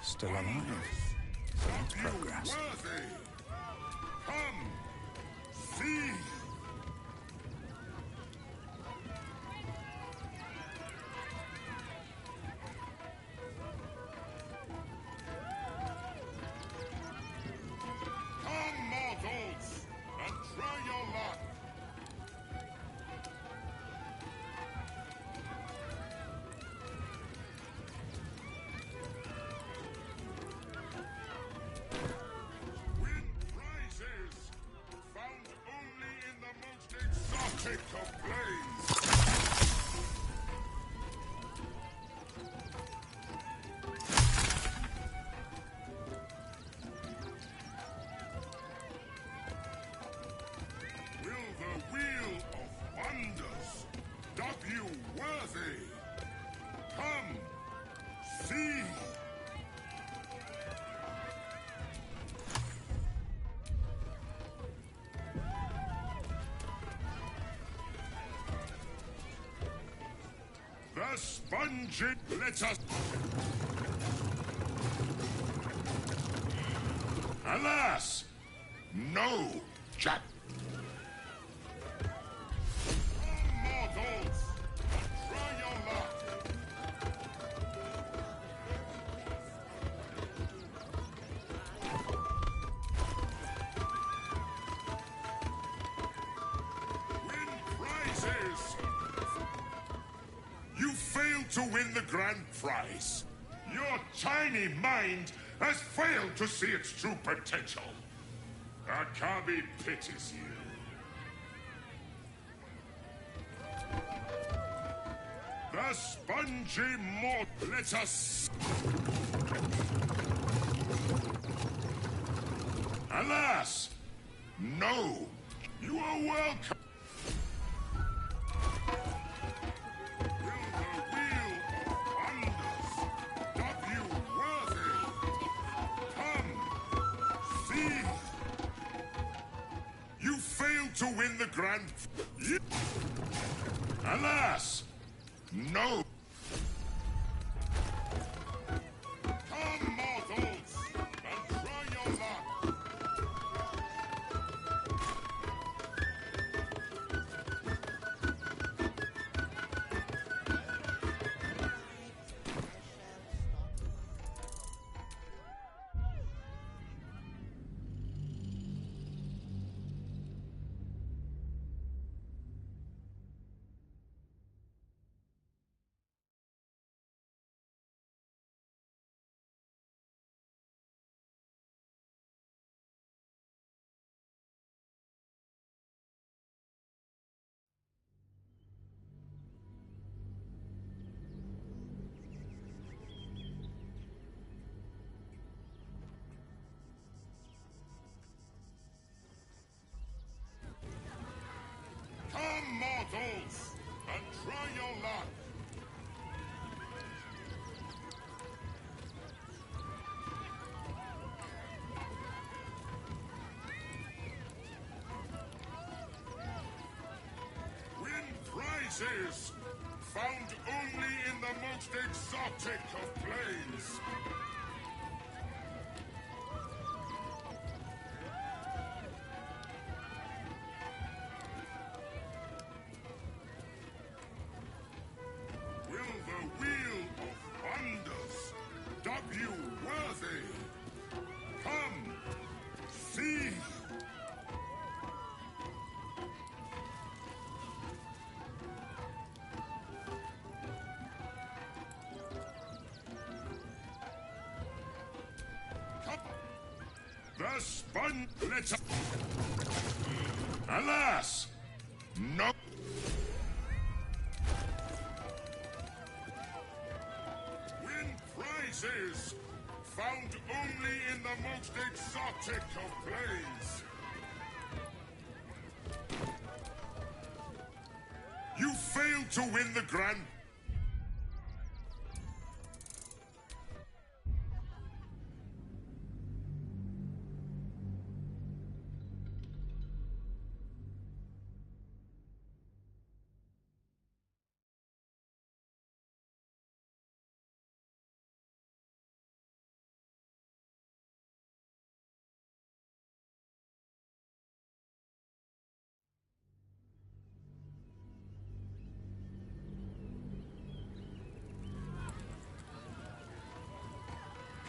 Still alive. Progress. Come, see. Come, mortals, and try your luck. Win prizes found only in the most exotic of planes. Will the wheel of wonders dub you worthy? Come, see. The sponge let us. Alas, no, Jack. Mortals, try your luck. Win prizes. You failed to win the grand prize. Your tiny mind has failed to see its true potential. Akabi pities you. The spongy mort. Let us. Alas, no. You are welcome. Will the wheel of wonders dub you worthy? Come, see. You failed to win the grand. Alas, no. Come, mortals, and try your luck. Come, mortals, and try your luck. Win prizes found only in the most exotic of planes. Will you worthy. Come, see. The spun letter. Alas, no. Win prizes found only in the most exotic of plays. You failed to win the grand.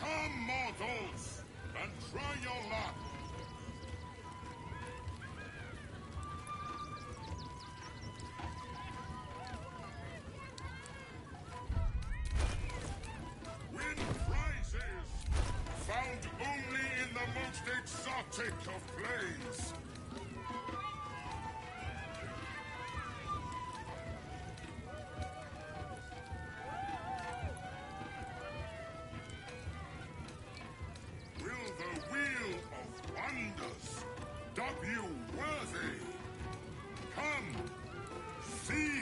Come, mortals, and try your luck. Win prizes found only in the most exotic of plays. Will the wheel of wonders dub you worthy? Come, see.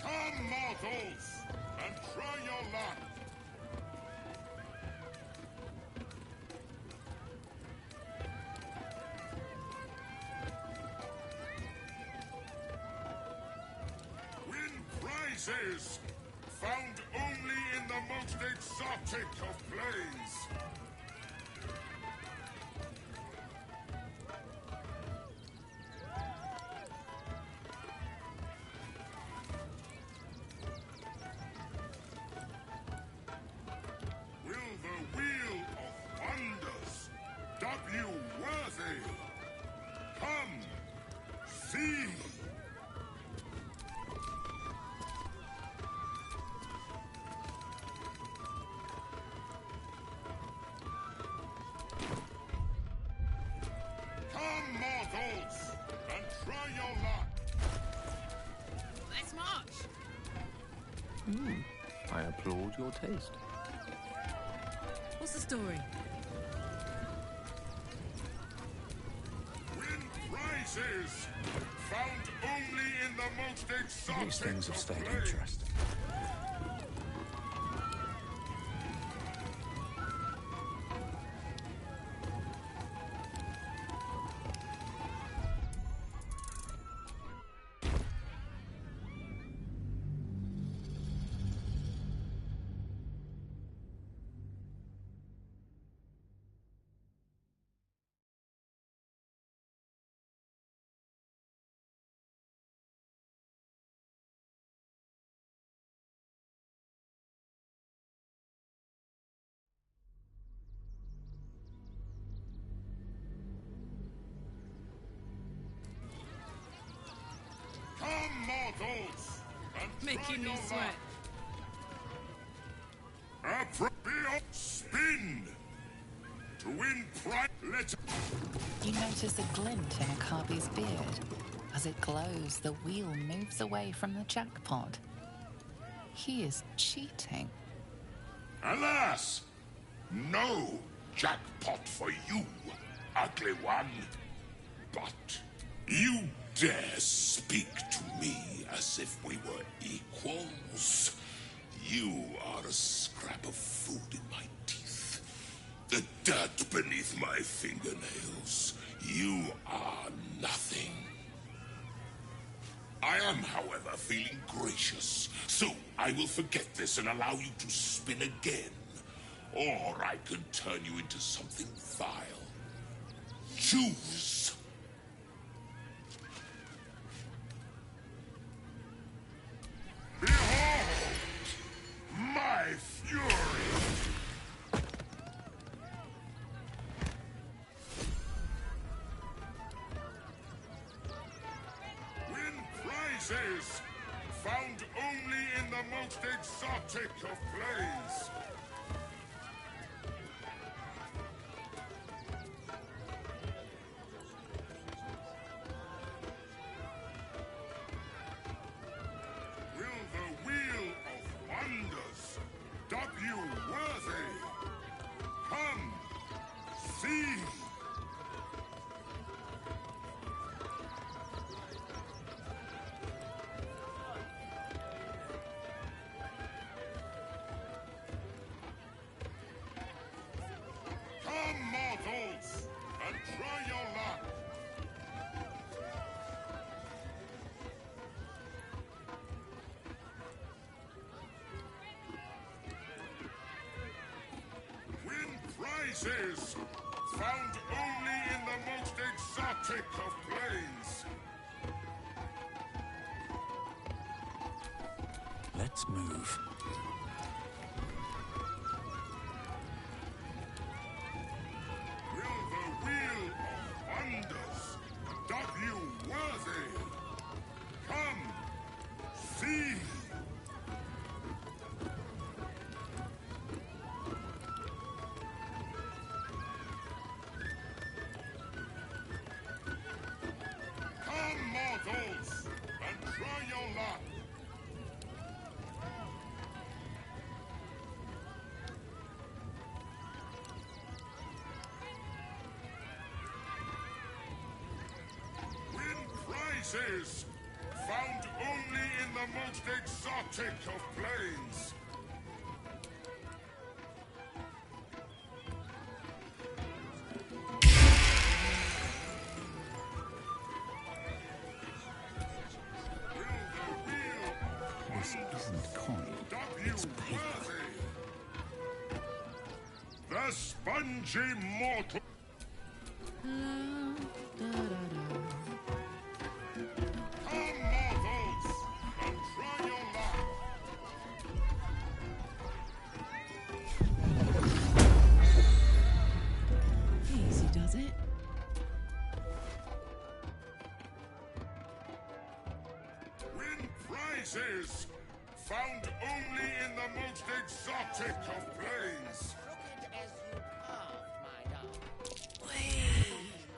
Come, mortals, and try your luck. Win prizes found only in the most exotic of plays. Will the wheel of wonders dub you worthy? Come, see. Come, mortals, and try your luck. Let's march. I applaud your taste. What's the story? Win prizes found only in the most exotic These things have of stayed plays. interesting. Come, mortals, and Making me try your sweat. luck. Appropriate spin to win prize. Let You notice a glint in Akabi's beard. As it glows, the wheel moves away from the jackpot. He is cheating. Alas, no jackpot for you, ugly one. But you dare speak to me as if we were equals. You are a scrap of food in my teeth. The dirt beneath my fingernails. You are nothing. I am, however, feeling gracious, so I will forget this and allow you to spin again. Or I can turn you into something vile. Choose. Behold my fury. Win prizes found only in the most exotic of plays. Will the wheel of wonders dub you worthy? Come, see. Come, mortals, and try your luck. Win prizes found only in the most exotic of planes. Let's move. Will the wheel of wonders dub you worthy? Come, see. Come, mortals, and try your luck. Win prizes found only in the most exotic of planes. This isn't coin, it's paper. The spongy mortal. Come, mortals, and try your luck. Easy does it. Win prizes found only in the most exotic of planes.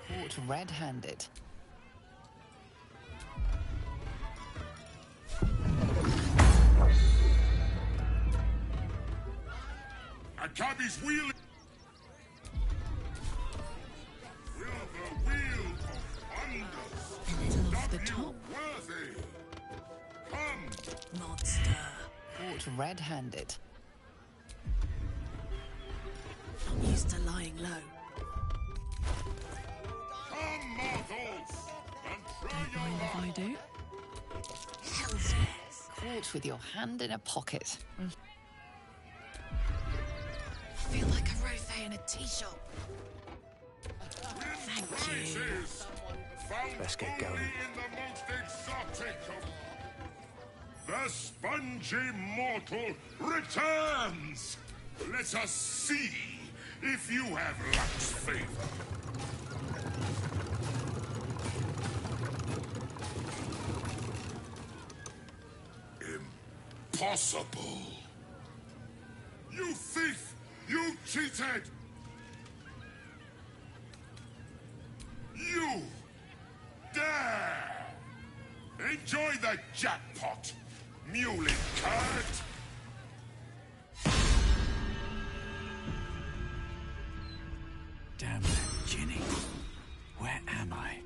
Caught red-handed. A cabbie's wheel. Will the wheel of wonders little off the dub you top. worthy? Come, Monster. Caught red-handed. I'm used to lying low. come, mortals, and try Don't your mind if luck. I do. Hells yes. Caught with your hand in a pocket. I feel like a rosé in a tea shop. Thank you. Prizes found Let's get only going. in the most exotic of. The spongy mortal returns. Let us see if you have luck's favor. Impossible. You thief! You cheated! You dare! Enjoy the jackpot, muley curt! Damn that Ginny. Where am I?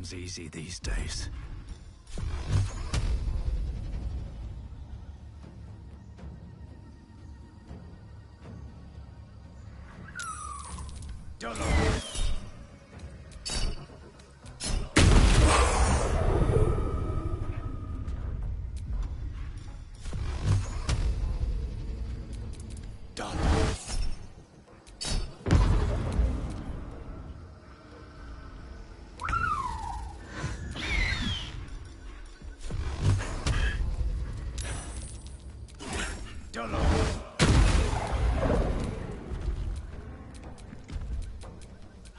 comes easy these days.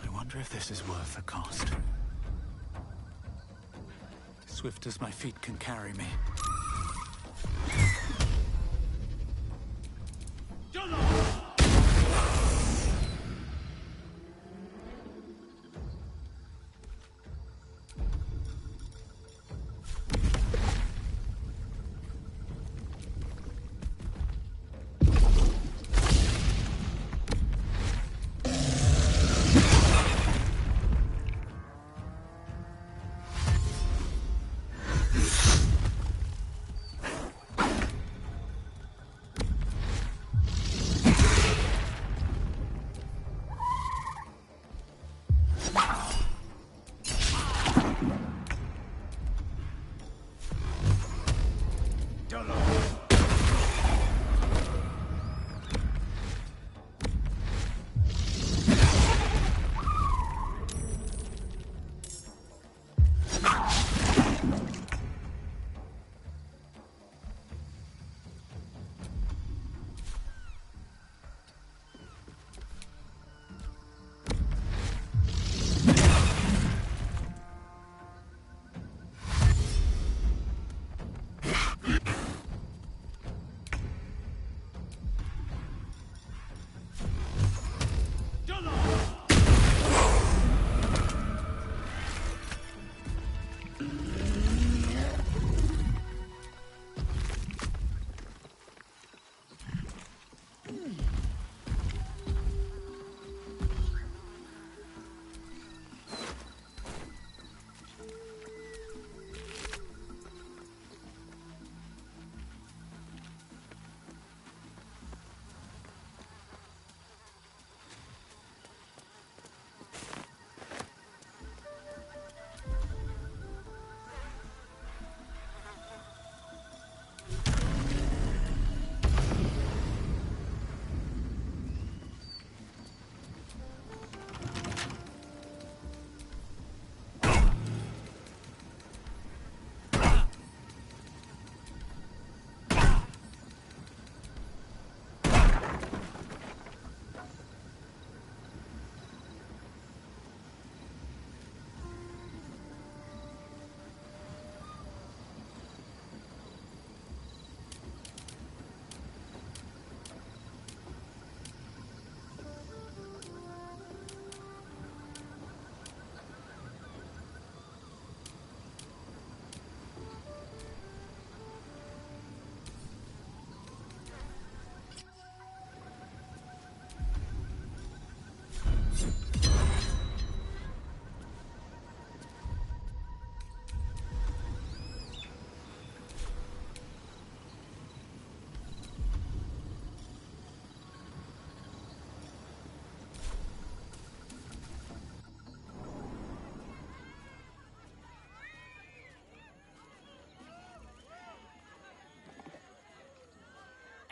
I wonder if this is worth the cost. Swift as my feet can carry me.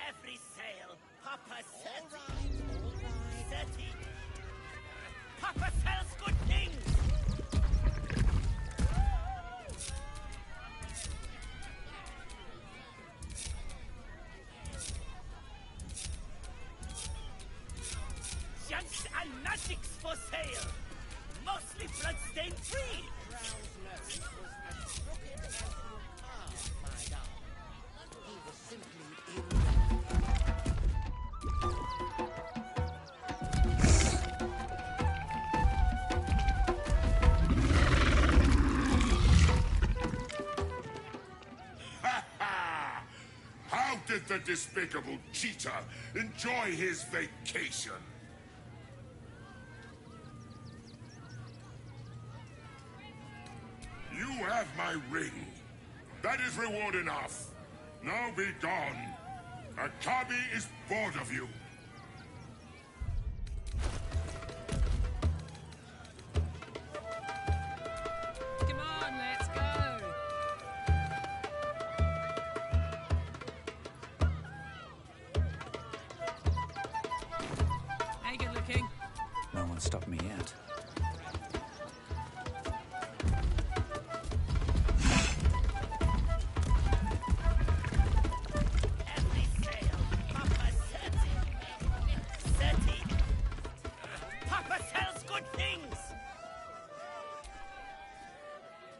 Every sail, Papa set. Set it. Papa sells good things. Junks and magics for sale. Mostly bloodstain free. Brown's nose was as crooked as your car, my darling. He was simply in. How did the despicable cheater enjoy his vacation? have my ring. That is reward enough. Now be gone. Akabi is bored of you. Come on, let's go. Hey, good looking. No one stopped me yet.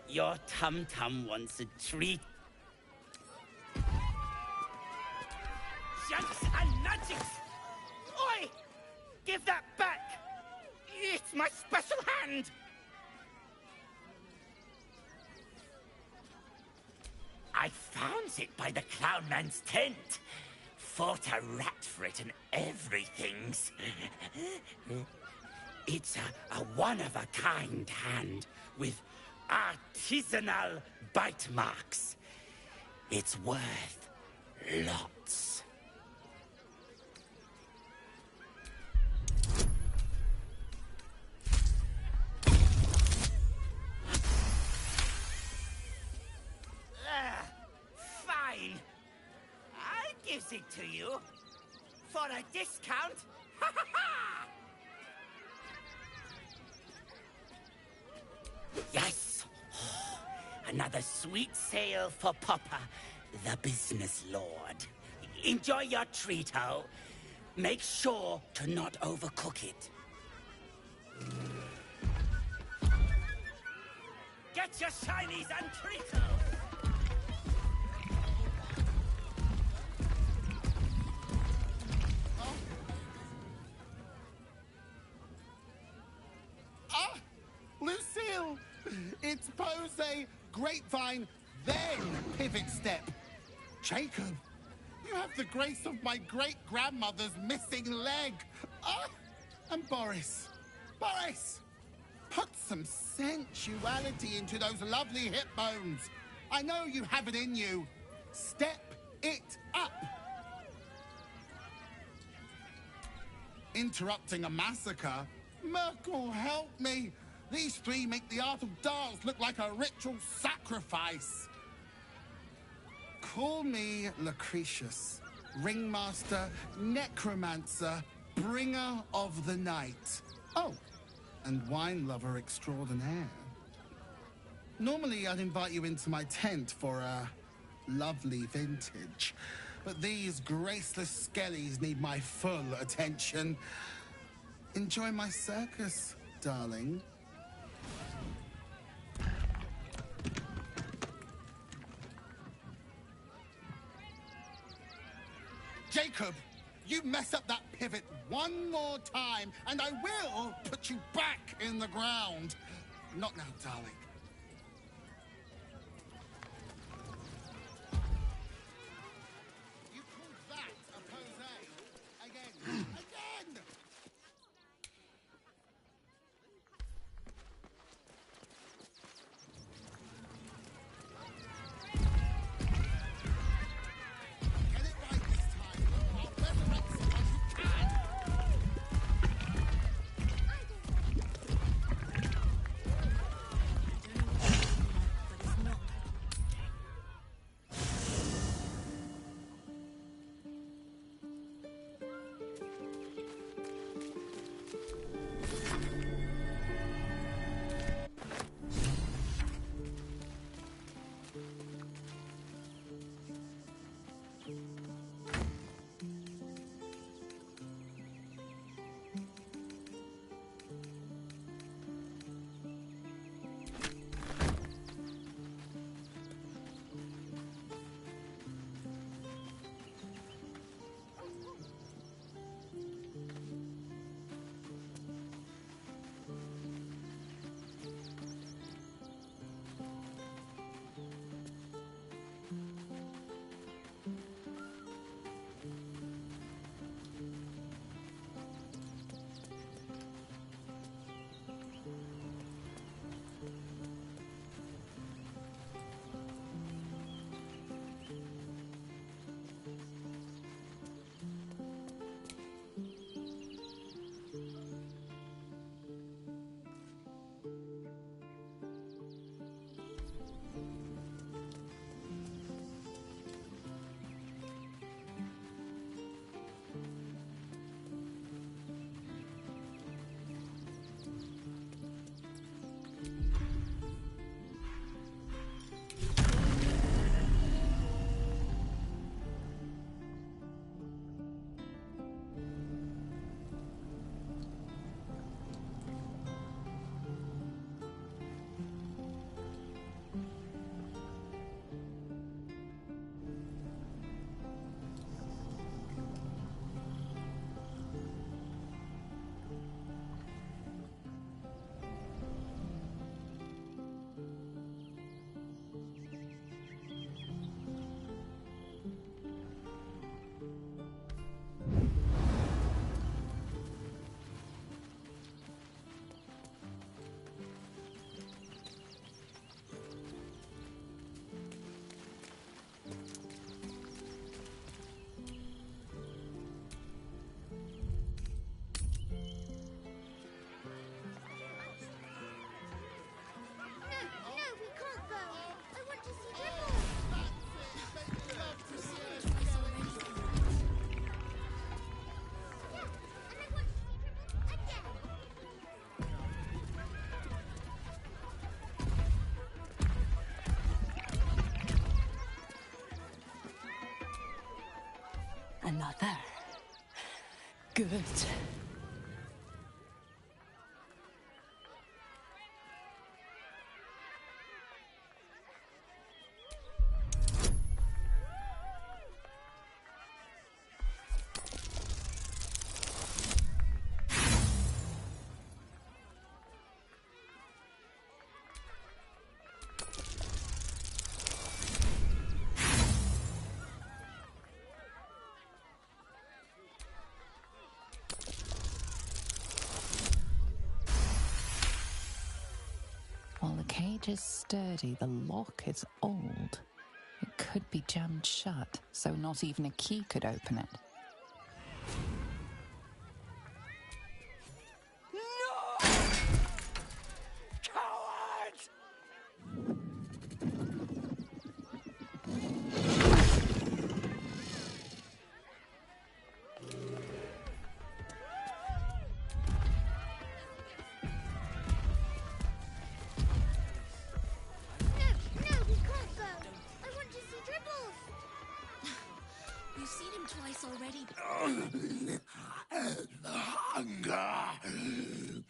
Your tum-tum wants a treat. Shanks and nudgings! Oi! Give that back! It's my special hand! I found it by the clown man's tent. Fought a rat for it and everything's. It's a one-of-a-kind hand with artisanal bite marks. It's worth lots. Fine. I gives it to you. For a discount. Ha ha ha! Yes! Another sweet sale for Papa, the business lord. Enjoy your treat, ho. Make sure to not overcook it. Get your shinies and treato! Ah! Lucille! It's pose, grapevine, then pivot step. Jacob, you have the grace of my great-grandmother's missing leg. Ah! And Boris. Boris! Put some sensuality into those lovely hip bones. I know you have it in you. Step it up. Interrupting a massacre? Merkel, help me. These three make the art of dance look like a ritual sacrifice. Call me Lucretius, ringmaster, necromancer, bringer of the night. Oh, and wine lover extraordinaire. Normally, I'd invite you into my tent for a lovely vintage, but these graceless skellies need my full attention. Enjoy my circus, darling. Jacob, you mess up that pivot one more time, and I will put you back in the ground. Not now, darling. You call that a pose? Again. Again! Another. Good. While the cage is sturdy, the lock is old. It could be jammed shut, so not even a key could open it.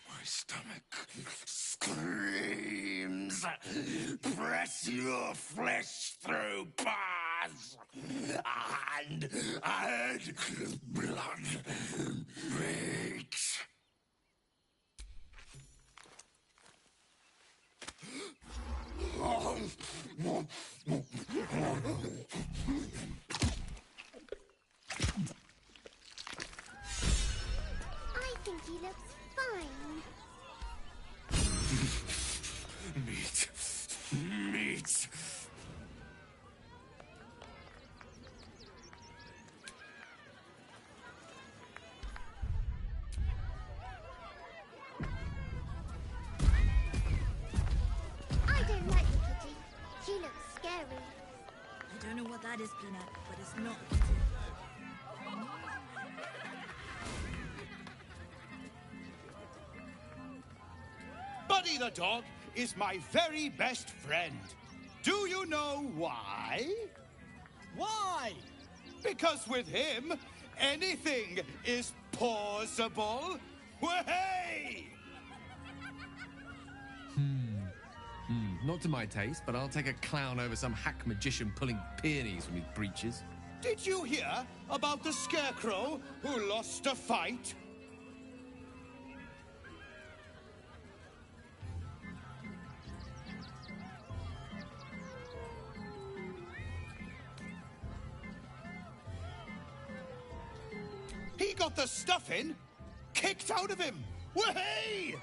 My stomach screams. Press your flesh through bars. And add blood breaks. I think he looks fine. Meat. Meat. I don't like the kitty. She looks scary. I don't know what that is, Peanut, but it's not. Buddy the dog is my very best friend. Do you know why? Why? Because with him, anything is possible. Way! Not to my taste, but I'll take a clown over some hack magician pulling peonies from his breeches. Did you hear about the scarecrow who lost a fight? He got the stuffing kicked out of him. Way!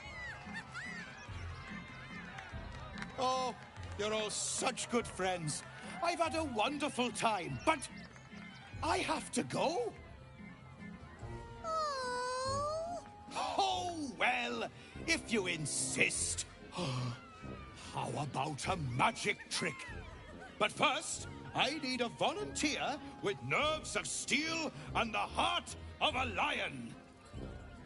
Oh, you're all such good friends. I've had a wonderful time, but I have to go. Oh, well, if you insist. How about a magic trick? But first, I need a volunteer with nerves of steel and the heart of a lion.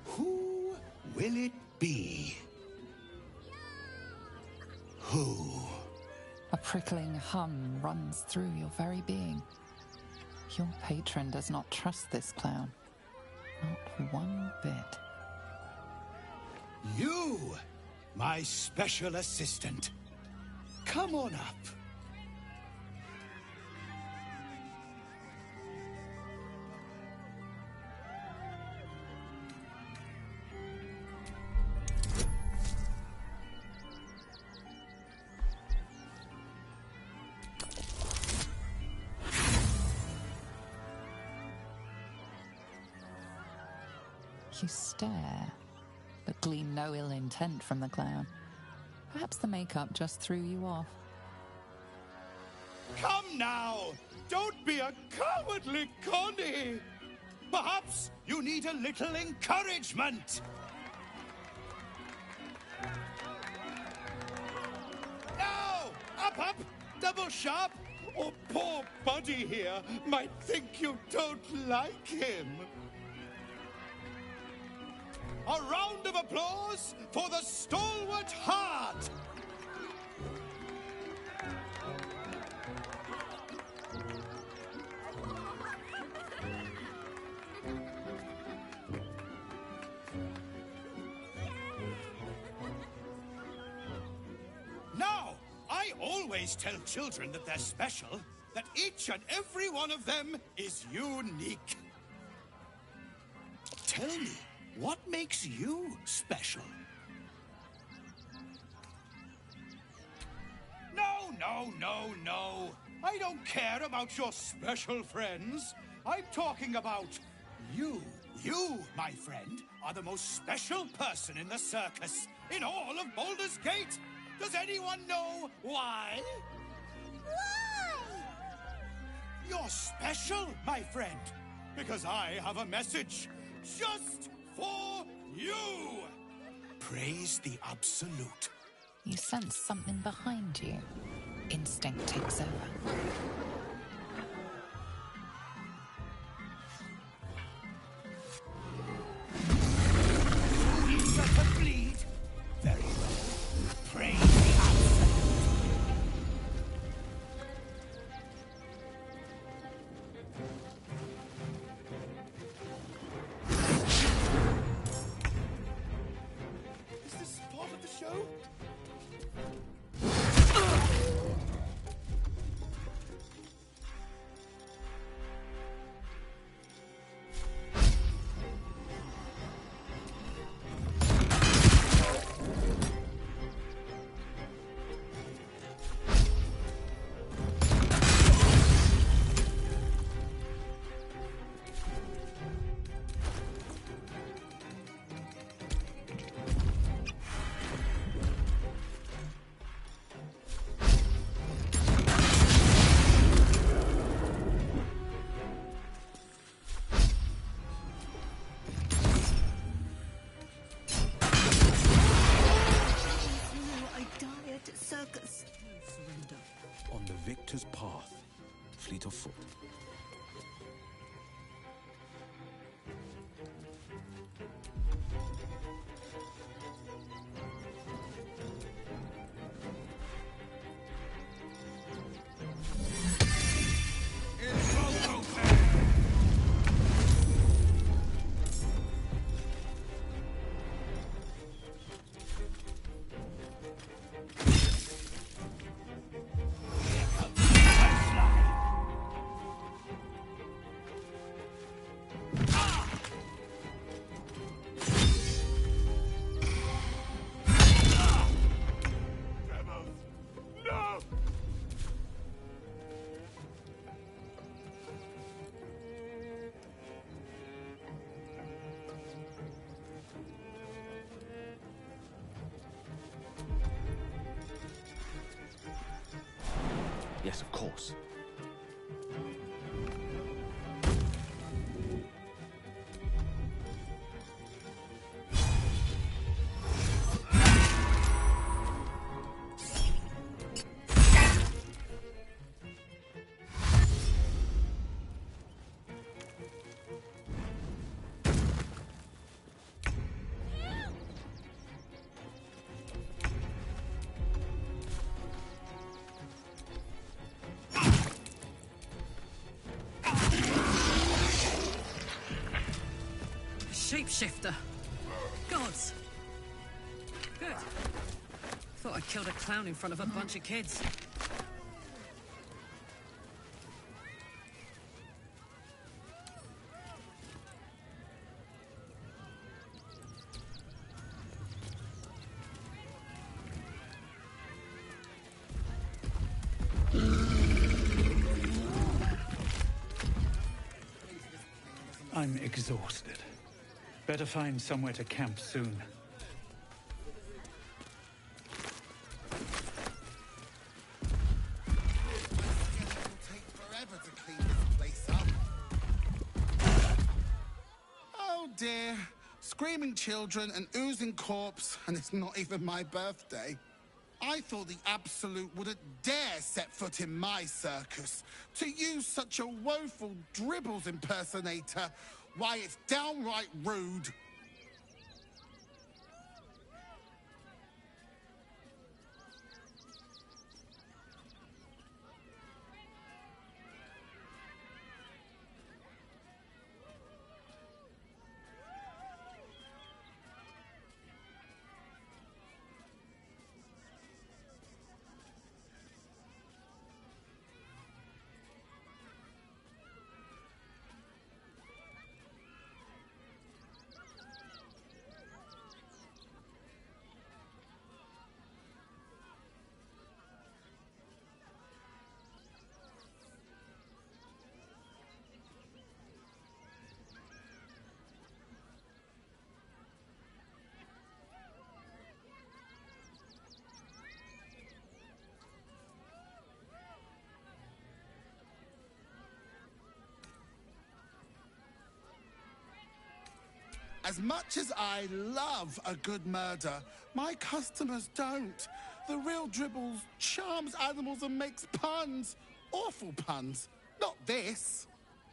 Who will it be? Who? A prickling hum runs through your very being. Your patron does not trust this clown. Not one bit. You, my special assistant. Come on up. You stare, but glean no ill intent from the clown. Perhaps the makeup just threw you off. Come now! Don't be a cowardly Connie! Perhaps you need a little encouragement! Now! Up! Double sharp! Or poor Buddy here might think you don't like him. A round of applause for the stalwart heart! always tell children that they're special, that each and every one of them is unique. Tell me, what makes you special? No. I don't care about your special friends. I'm talking about you. You, my friend, are the most special person in the circus, in all of Baldur's Gate. Does anyone know why? Why? You're special, my friend, because I have a message just for you. Praise the Absolute. You sense something behind you. Instinct takes over. Eager to bleed? Very well. Praise the Absolute. Is this part of the show? On the victor's path, fleet of foot. Yes, of course. Shapeshifter. Gods. Good. Thought I killed a clown in front of a bunch of kids. I'm exhausted. Better find somewhere to camp soon. Oh dear. Screaming children, an oozing corpse, and it's not even my birthday. I thought the Absolute wouldn't dare set foot in my circus. To use such a woeful Dribbles impersonator, why, it's downright rude. As much as I love a good murder, my customers don't. The real Dribbles charms animals and makes puns. Awful puns. Not this.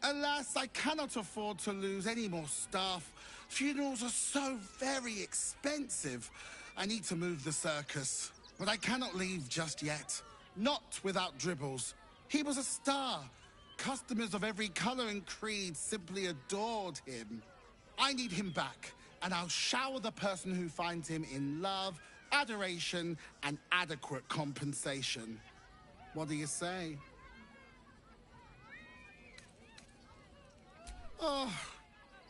Alas, I cannot afford to lose any more staff. Funerals are so very expensive. I need to move the circus. But I cannot leave just yet. Not without Dribbles. He was a star. Customers of every color and creed simply adored him. I need him back, and I'll shower the person who finds him in love, adoration, and adequate compensation. What do you say? Oh,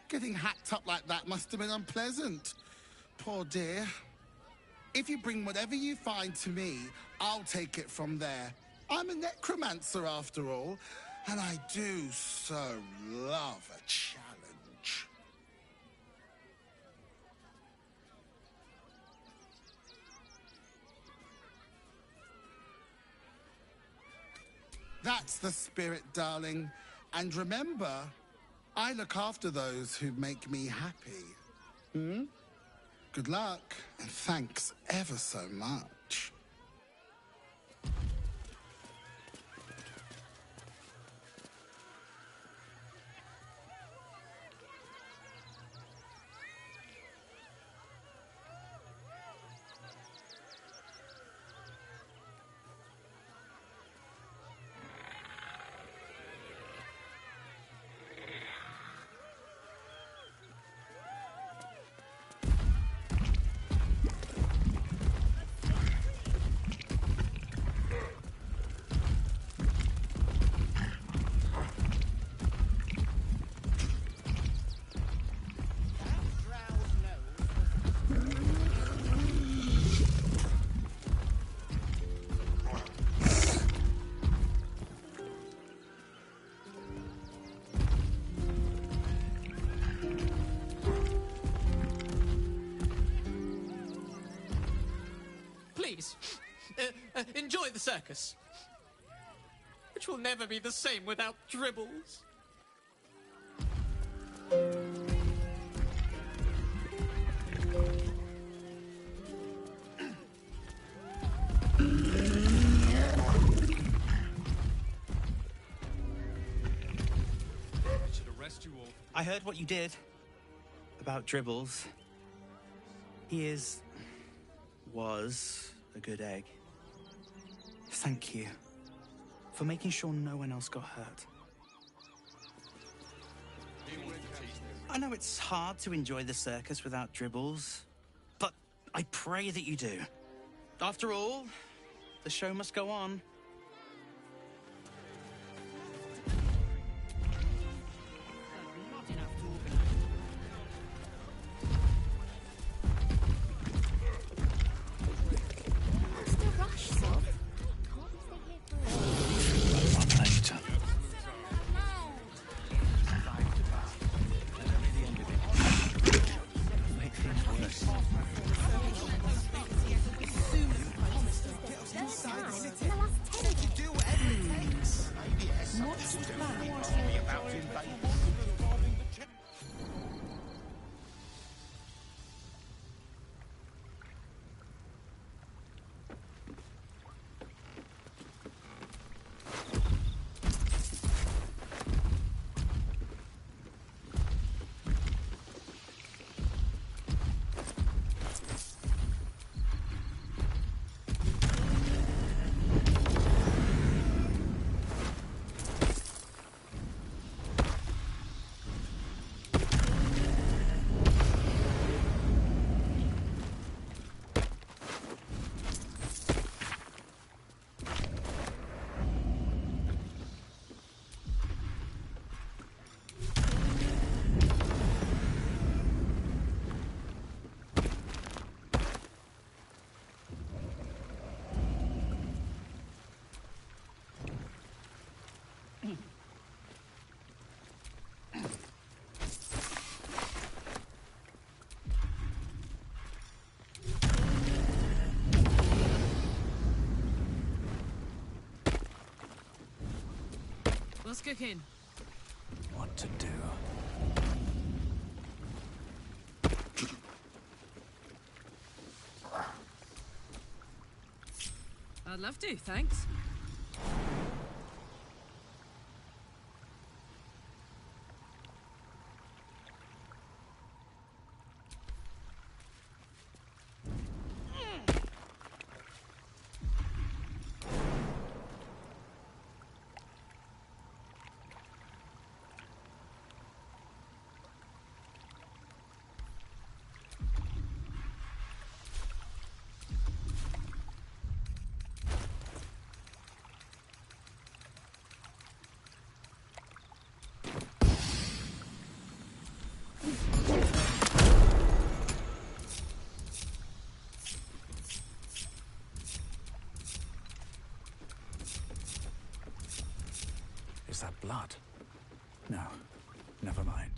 getting hacked up like that must have been unpleasant. Poor dear. If you bring whatever you find to me, I'll take it from there. I'm a necromancer after all, and I do so love a challenge. That's the spirit, darling. And remember, I look after those who make me happy. Good luck, and thanks ever so much. Please, enjoy the circus, which will never be the same without Dribbles. I heard what you did about Dribbles. He was a good egg. Thank you for making sure no one else got hurt. I know it's hard to enjoy the circus without Dribbles, but I pray that you do. After all, the show must go on. What's cooking? What to do? love to, thanks. Is that blood? No, never mind.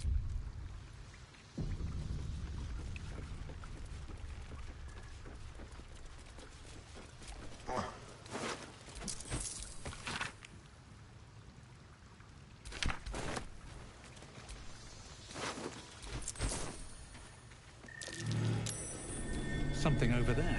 Something over there.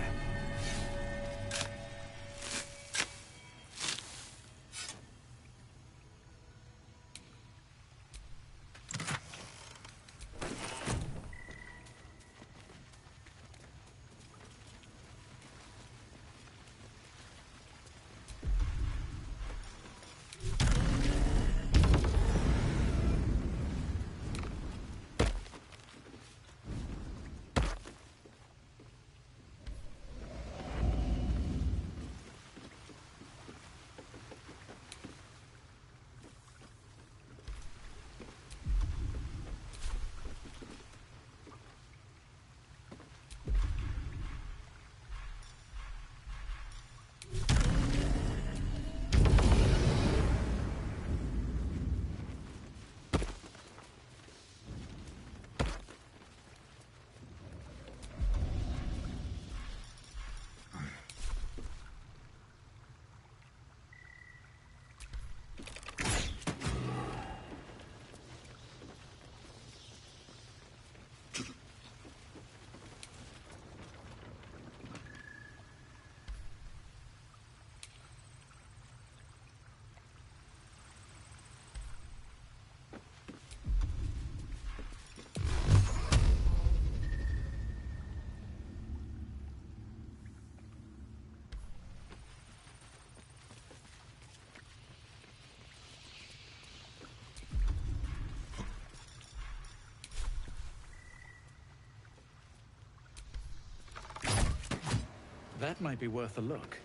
That might be worth a look.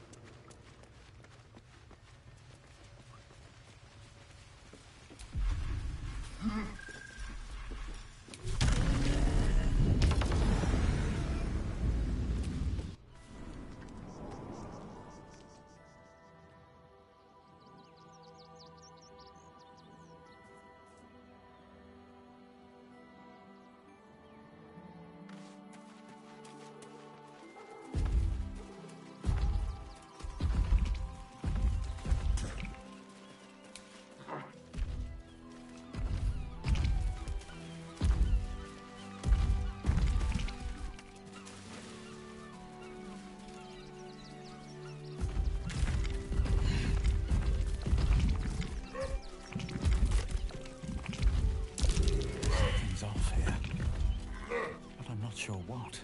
Sure what.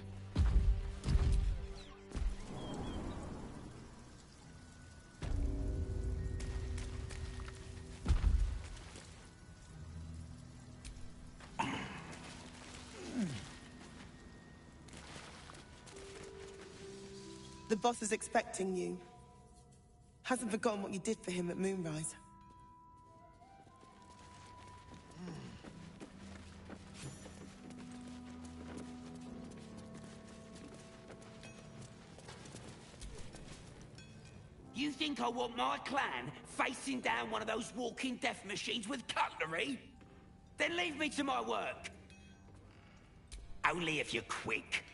The boss is expecting you. Hasn't forgotten what you did for him at Moonrise. You think I want my clan facing down one of those walking death machines with cutlery? Then leave me to my work. Only if you're quick.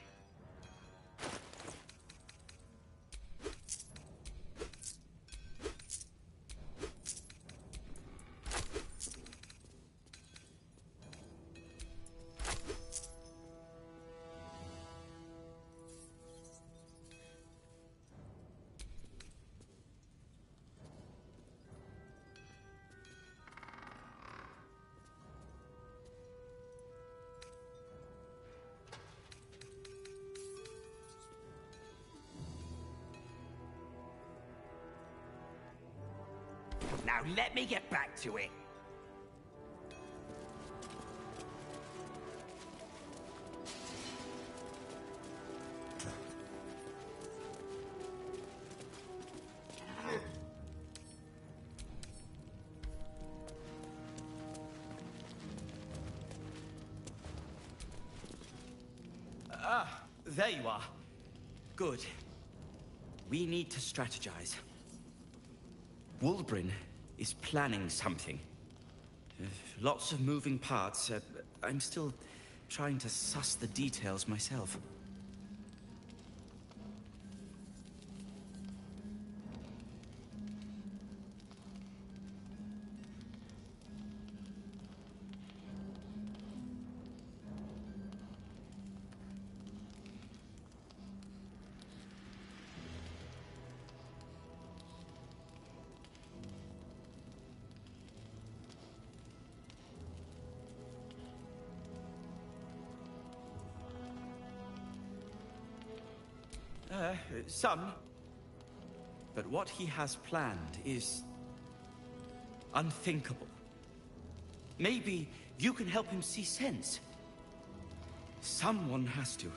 Now let me get back to it. Ah, there you are. Good. We need to strategize. Wulbrin is planning something. Lots of moving parts. I'm still trying to suss the details myself. Some. But what he has planned is unthinkable. Maybe you can help him see sense. Someone has to.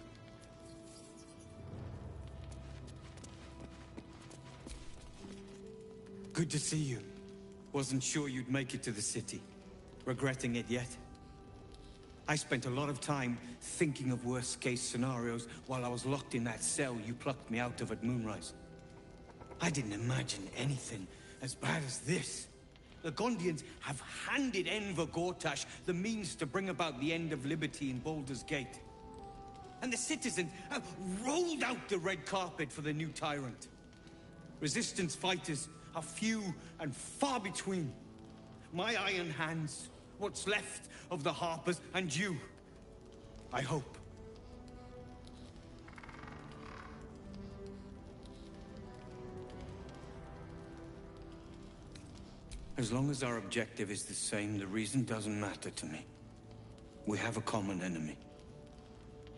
Good to see you. Wasn't sure you'd make it to the city. Regretting it yet? I spent a lot of time thinking of worst-case scenarios while I was locked in that cell you plucked me out of at Moonrise. I didn't imagine anything as bad as this. The Gondians have handed Enver Gortash the means to bring about the end of liberty in Baldur's Gate. And the citizens have rolled out the red carpet for the new tyrant. Resistance fighters are few and far between. My iron hands, what's left of the Harpers, and you, I hope. As long as our objective is the same, the reason doesn't matter to me. We have a common enemy.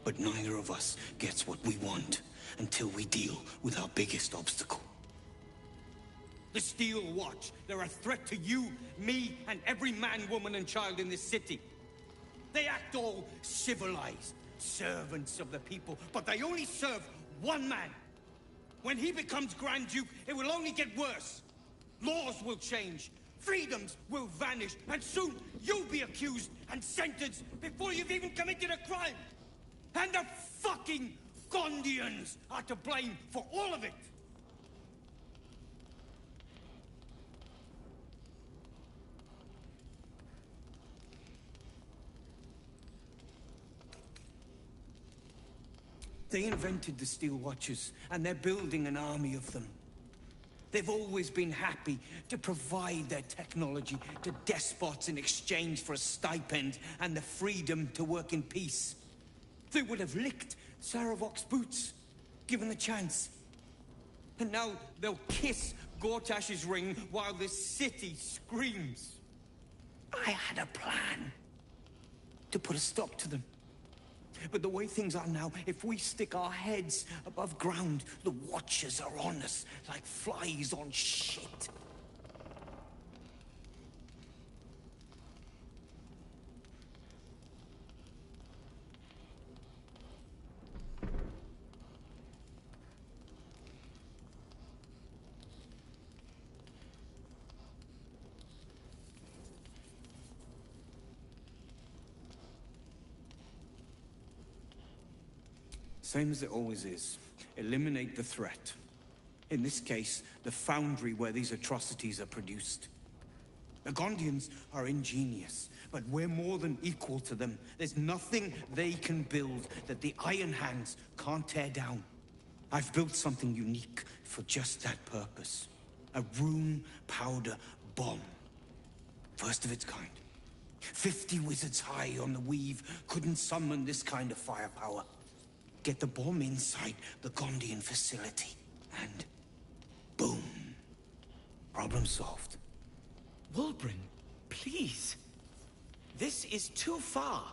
But neither of us gets what we want until we deal with our biggest obstacle. The Steel Watch. They're a threat to you, me, and every man, woman, and child in this city. They act all civilized, servants of the people, but they only serve one man. When he becomes Grand Duke, it will only get worse. Laws will change, freedoms will vanish, and soon you'll be accused and sentenced before you've even committed a crime. And the fucking Gondians are to blame for all of it. They invented the Steel Watchers, and they're building an army of them. They've always been happy to provide their technology to despots in exchange for a stipend and the freedom to work in peace. They would have licked Saravok's boots, given the chance. And now they'll kiss Gortash's ring while the city screams. I had a plan to put a stop to them. But the way things are now, if we stick our heads above ground, the Watchers are on us like flies on shit. Same as it always is. Eliminate the threat. In this case, the foundry where these atrocities are produced. The Gondians are ingenious, but we're more than equal to them. There's nothing they can build that the Iron Hands can't tear down. I've built something unique for just that purpose. A rune powder bomb. First of its kind. 50 wizards high on the weave couldn't summon this kind of firepower. Get the bomb inside the Gondian facility, and boom. Problem solved. Wulbrin, please. This is too far.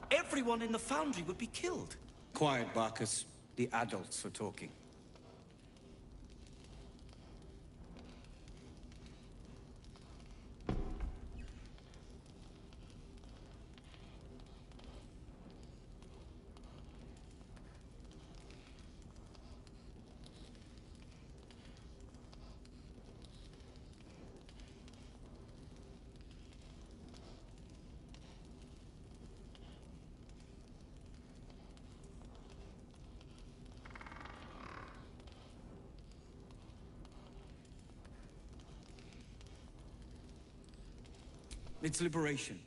Everyone in the foundry would be killed. Quiet, Barkus. The adults are talking. It's liberation.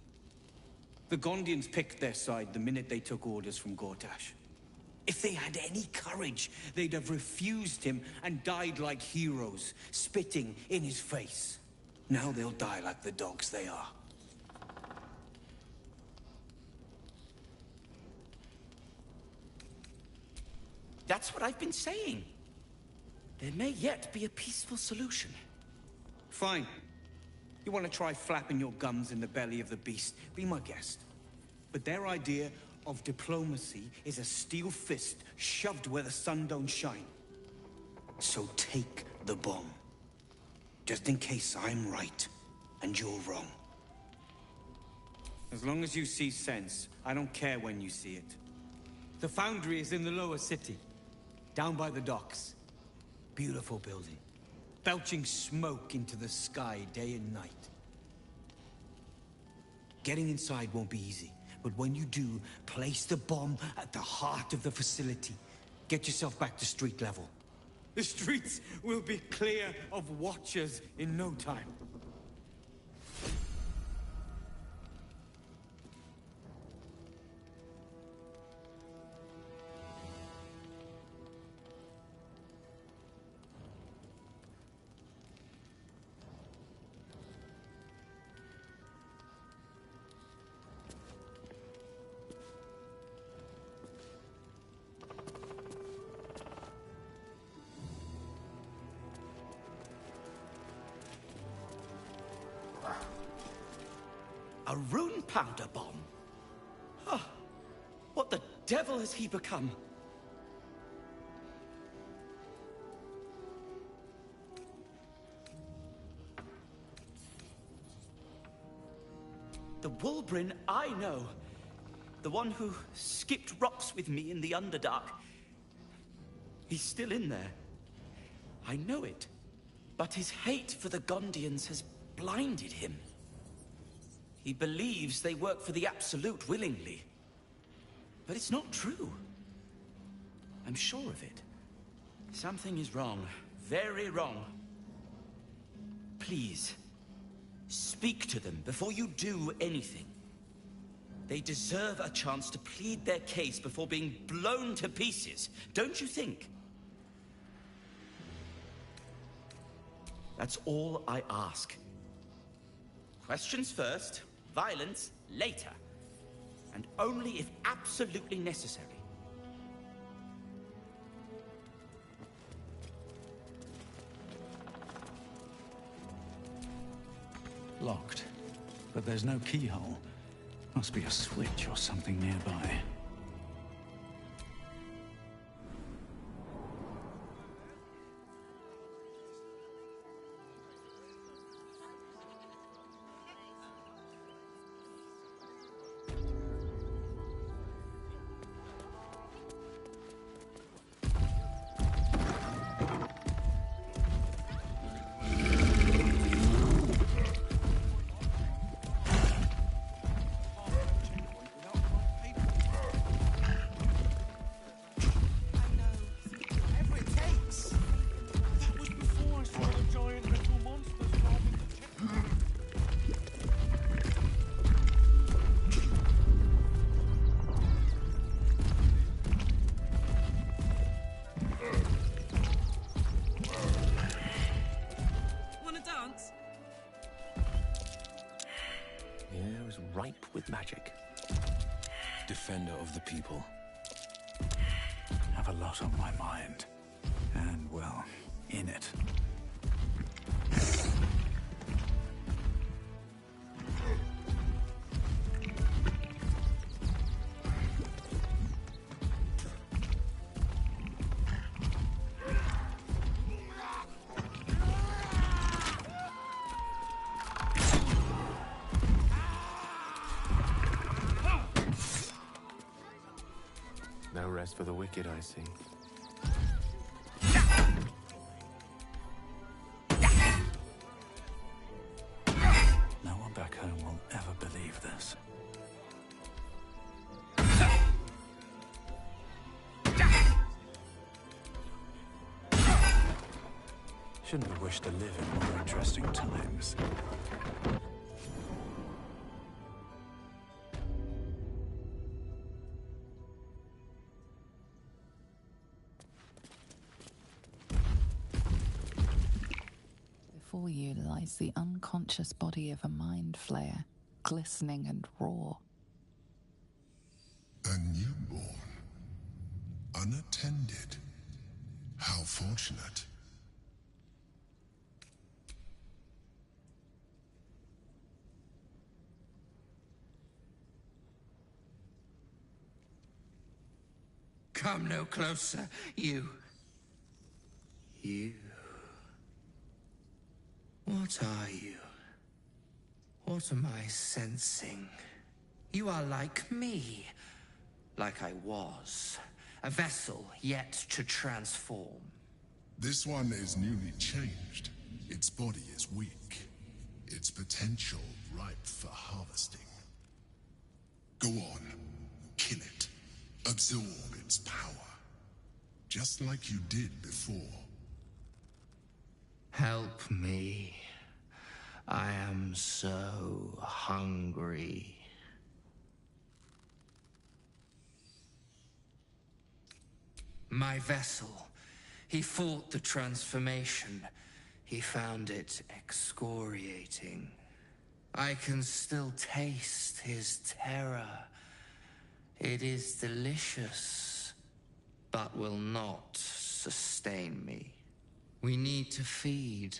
The Gondians picked their side the minute they took orders from Gortash. If they had any courage, they'd have refused him and died like heroes, spitting in his face. Now they'll die like the dogs they are. That's what I've been saying. There may yet be a peaceful solution. Fine. You want to try flapping your gums in the belly of the beast? Be my guest. But their idea of diplomacy is a steel fist shoved where the sun don't shine. So take the bomb. Just in case I'm right and you're wrong. As long as you see sense, I don't care when you see it. The foundry is in the lower city, down by the docks. Beautiful building, belching smoke into the sky day and night. Getting inside won't be easy, but when you do, place the bomb at the heart of the facility. Get yourself back to street level. The streets will be clear of watchers in no time. A rune powder bomb? Huh. What the devil has he become? The Wolverine I know. The one who skipped rocks with me in the Underdark. He's still in there. I know it. But his hate for the Gondians has blinded him. He believes they work for the Absolute willingly. But it's not true. I'm sure of it. Something is wrong. Very wrong. Please, speak to them before you do anything. They deserve a chance to plead their case before being blown to pieces, don't you think? That's all I ask. Questions first. Violence later, and only if absolutely necessary. Locked, but there's no keyhole. Must be a switch or something nearby. Ripe with magic. Defender of the people. Have a lot on my mind. And, well, in it. No rest for the wicked, I see. No one back home will ever believe this. Shouldn't have wished to live in more interesting times. before you lies the unconscious body of a mind flayer, glistening and raw. A newborn. Unattended. How fortunate. Come no closer, you. You. What are you? What am I sensing? You are like me. Like I was. A vessel yet to transform. This one is newly changed. Its body is weak. Its potential ripe for harvesting. Go on. Kill it. Absorb its power. Just like you did before. Help me. I am so hungry. My vessel. He fought the transformation. He found it excoriating. I can still taste his terror. It is delicious, but will not sustain me. We need to feed.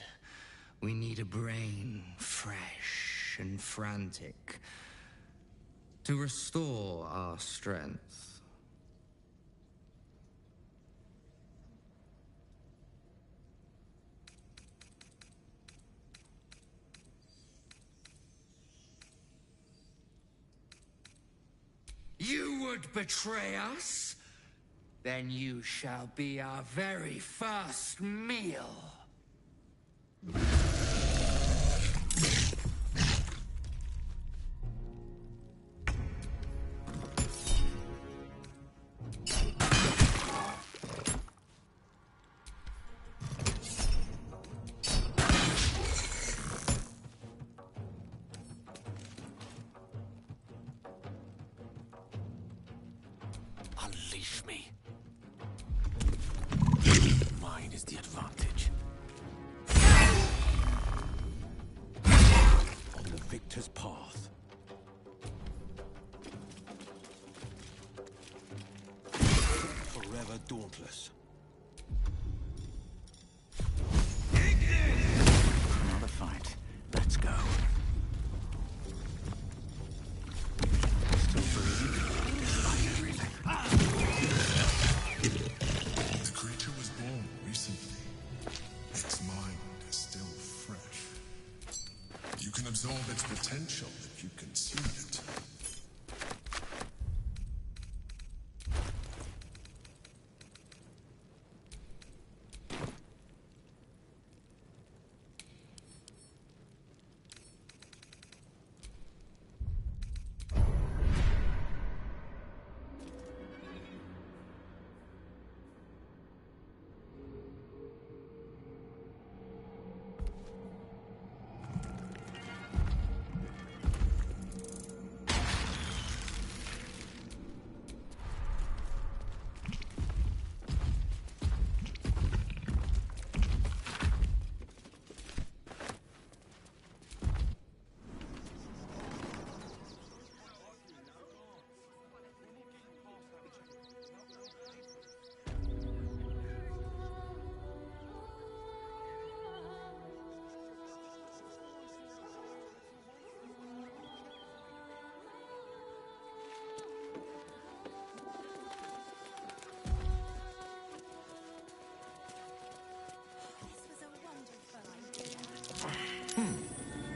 We need a brain fresh and frantic to restore our strength. You would betray us? Then you shall be our very first meal. Unleash me. Mine is the advantage. On the victor's path. Forever dauntless. Another fight. Let's go. Still breathing, despite everything. The creature was born recently. Its mind is still fresh. You can absorb its potential if you consume it.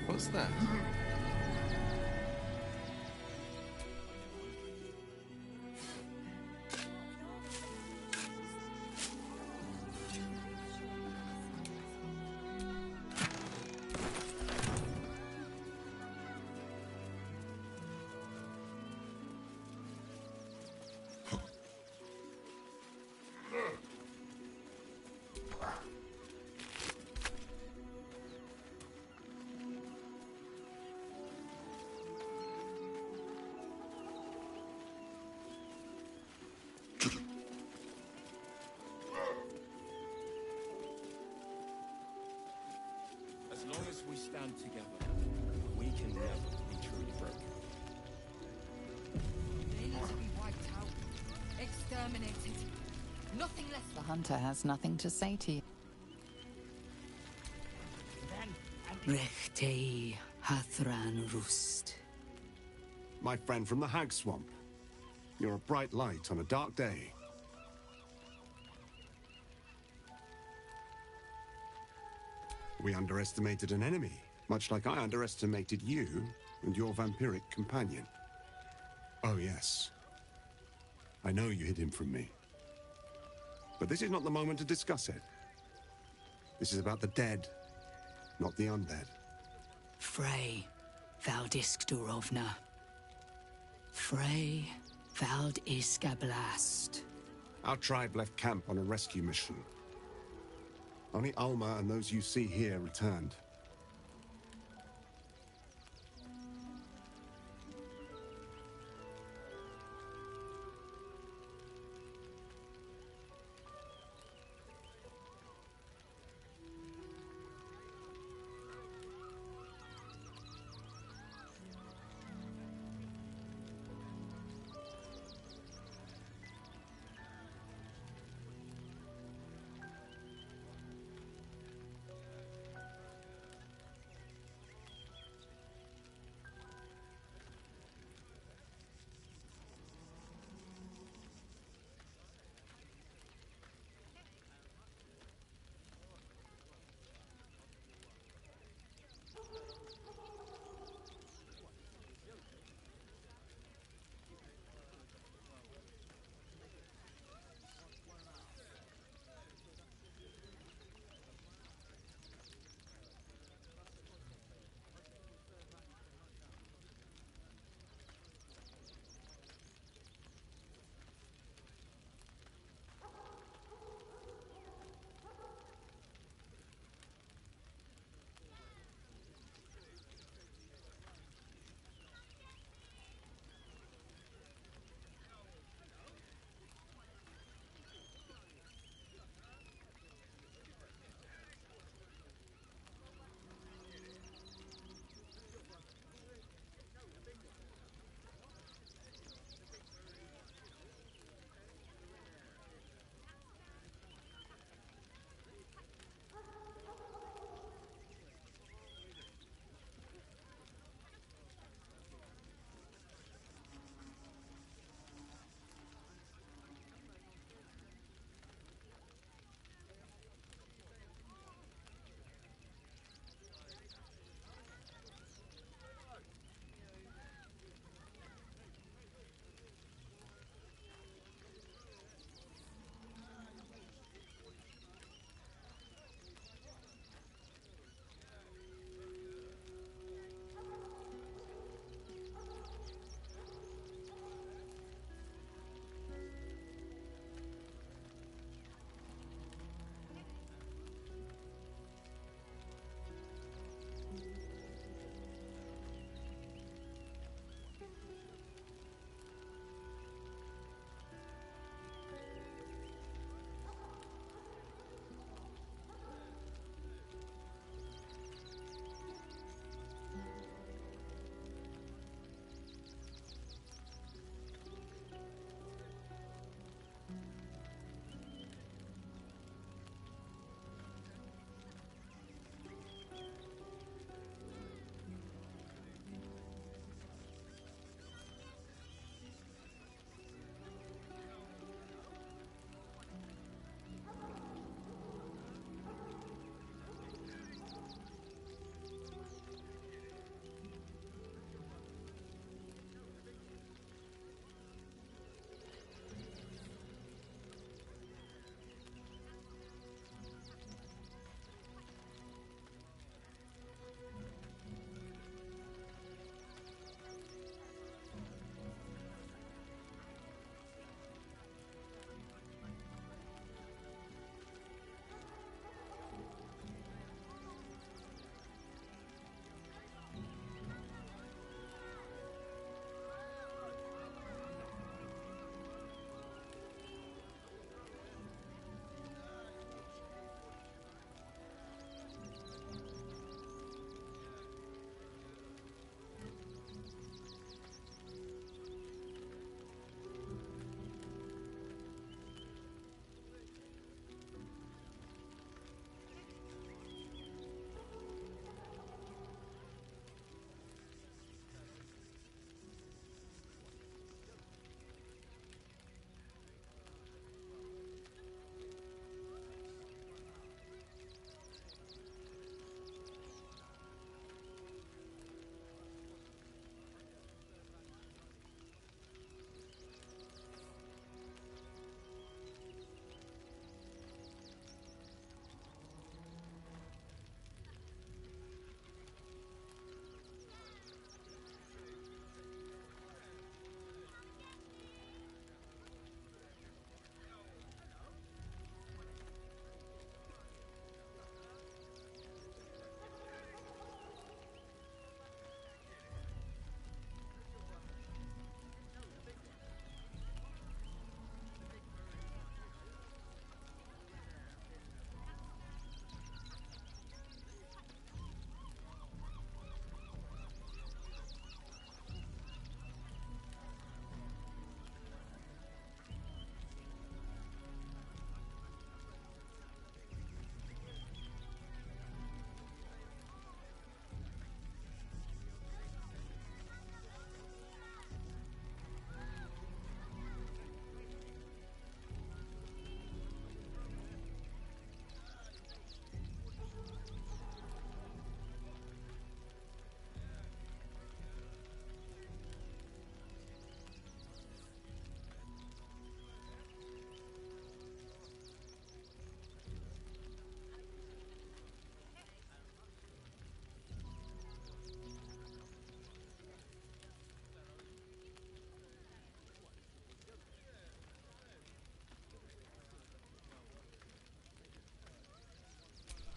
What's that? as we stand together, we can never be truly broken. They need to be wiped out. Exterminated. Nothing less. The hunter has nothing to say to you. Rechtei Hathran Rust. My friend from the Hag Swamp. You're a bright light on a dark day. We underestimated an enemy, much like I underestimated you and your vampiric companion. Oh, yes. I know you hid him from me. But this is not the moment to discuss it. This is about the dead, not the undead. Frey, Valdisk Durovna. Frey, Vald Iskablast. Our tribe left camp on a rescue mission. Only Alma and those you see here returned.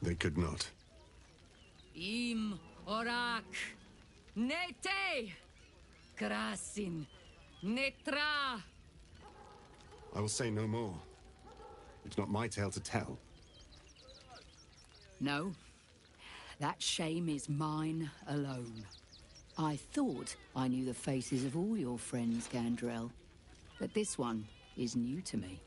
They could not. Im orak. Nete. Krasin. Netra. I will say no more. It's not my tale to tell. No. That shame is mine alone. I thought I knew the faces of all your friends, Gandrel. But this one is new to me.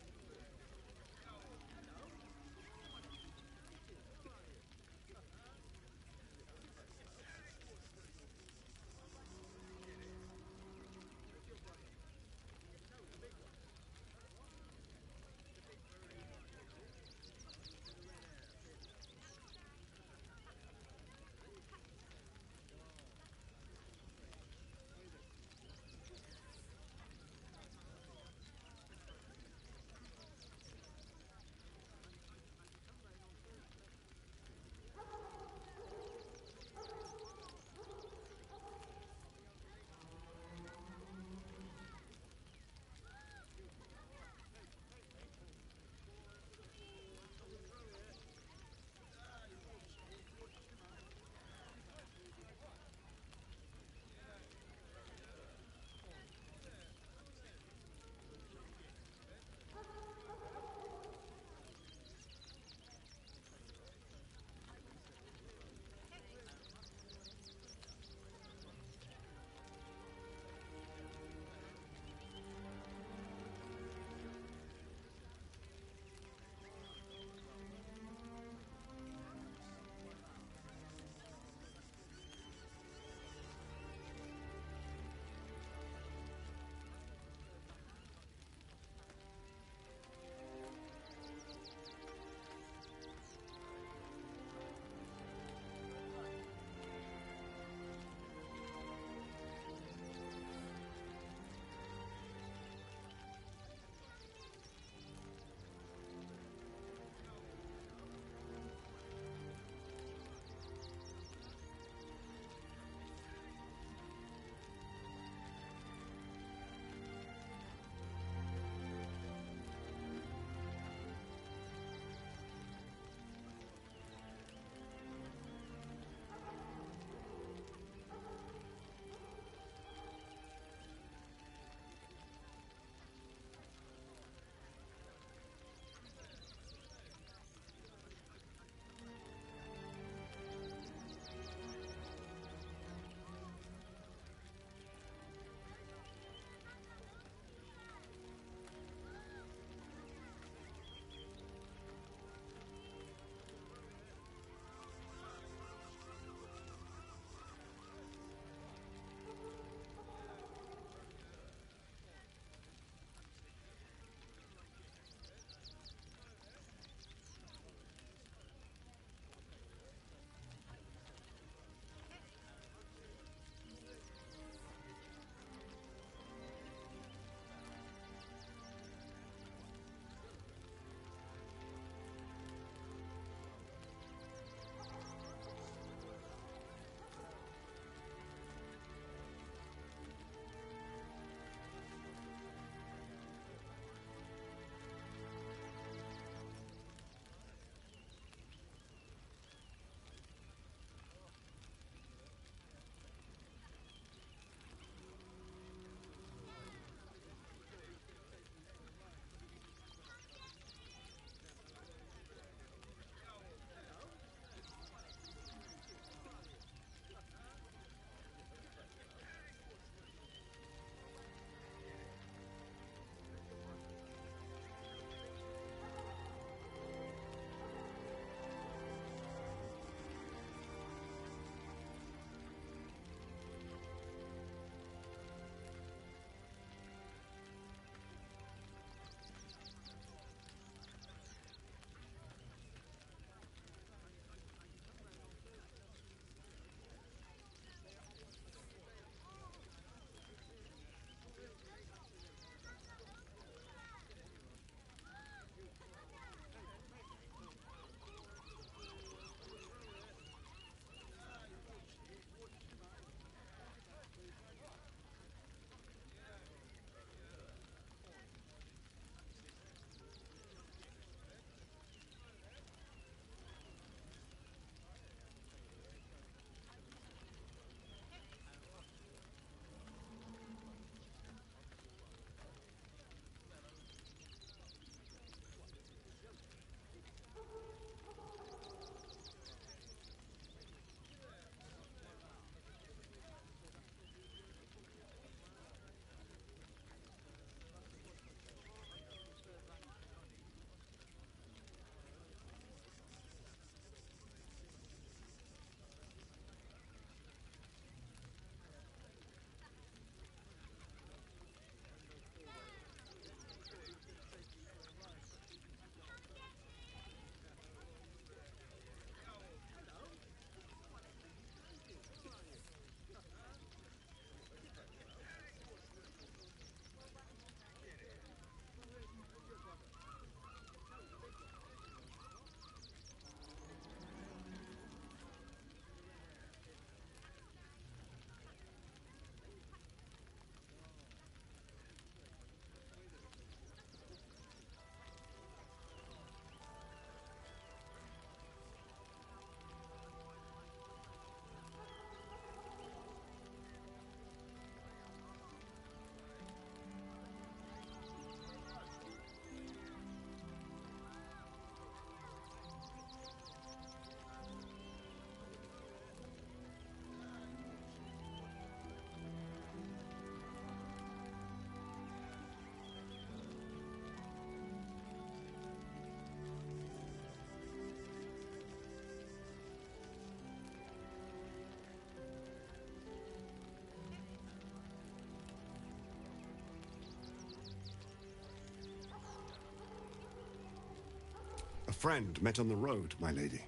friend met on the road, my lady.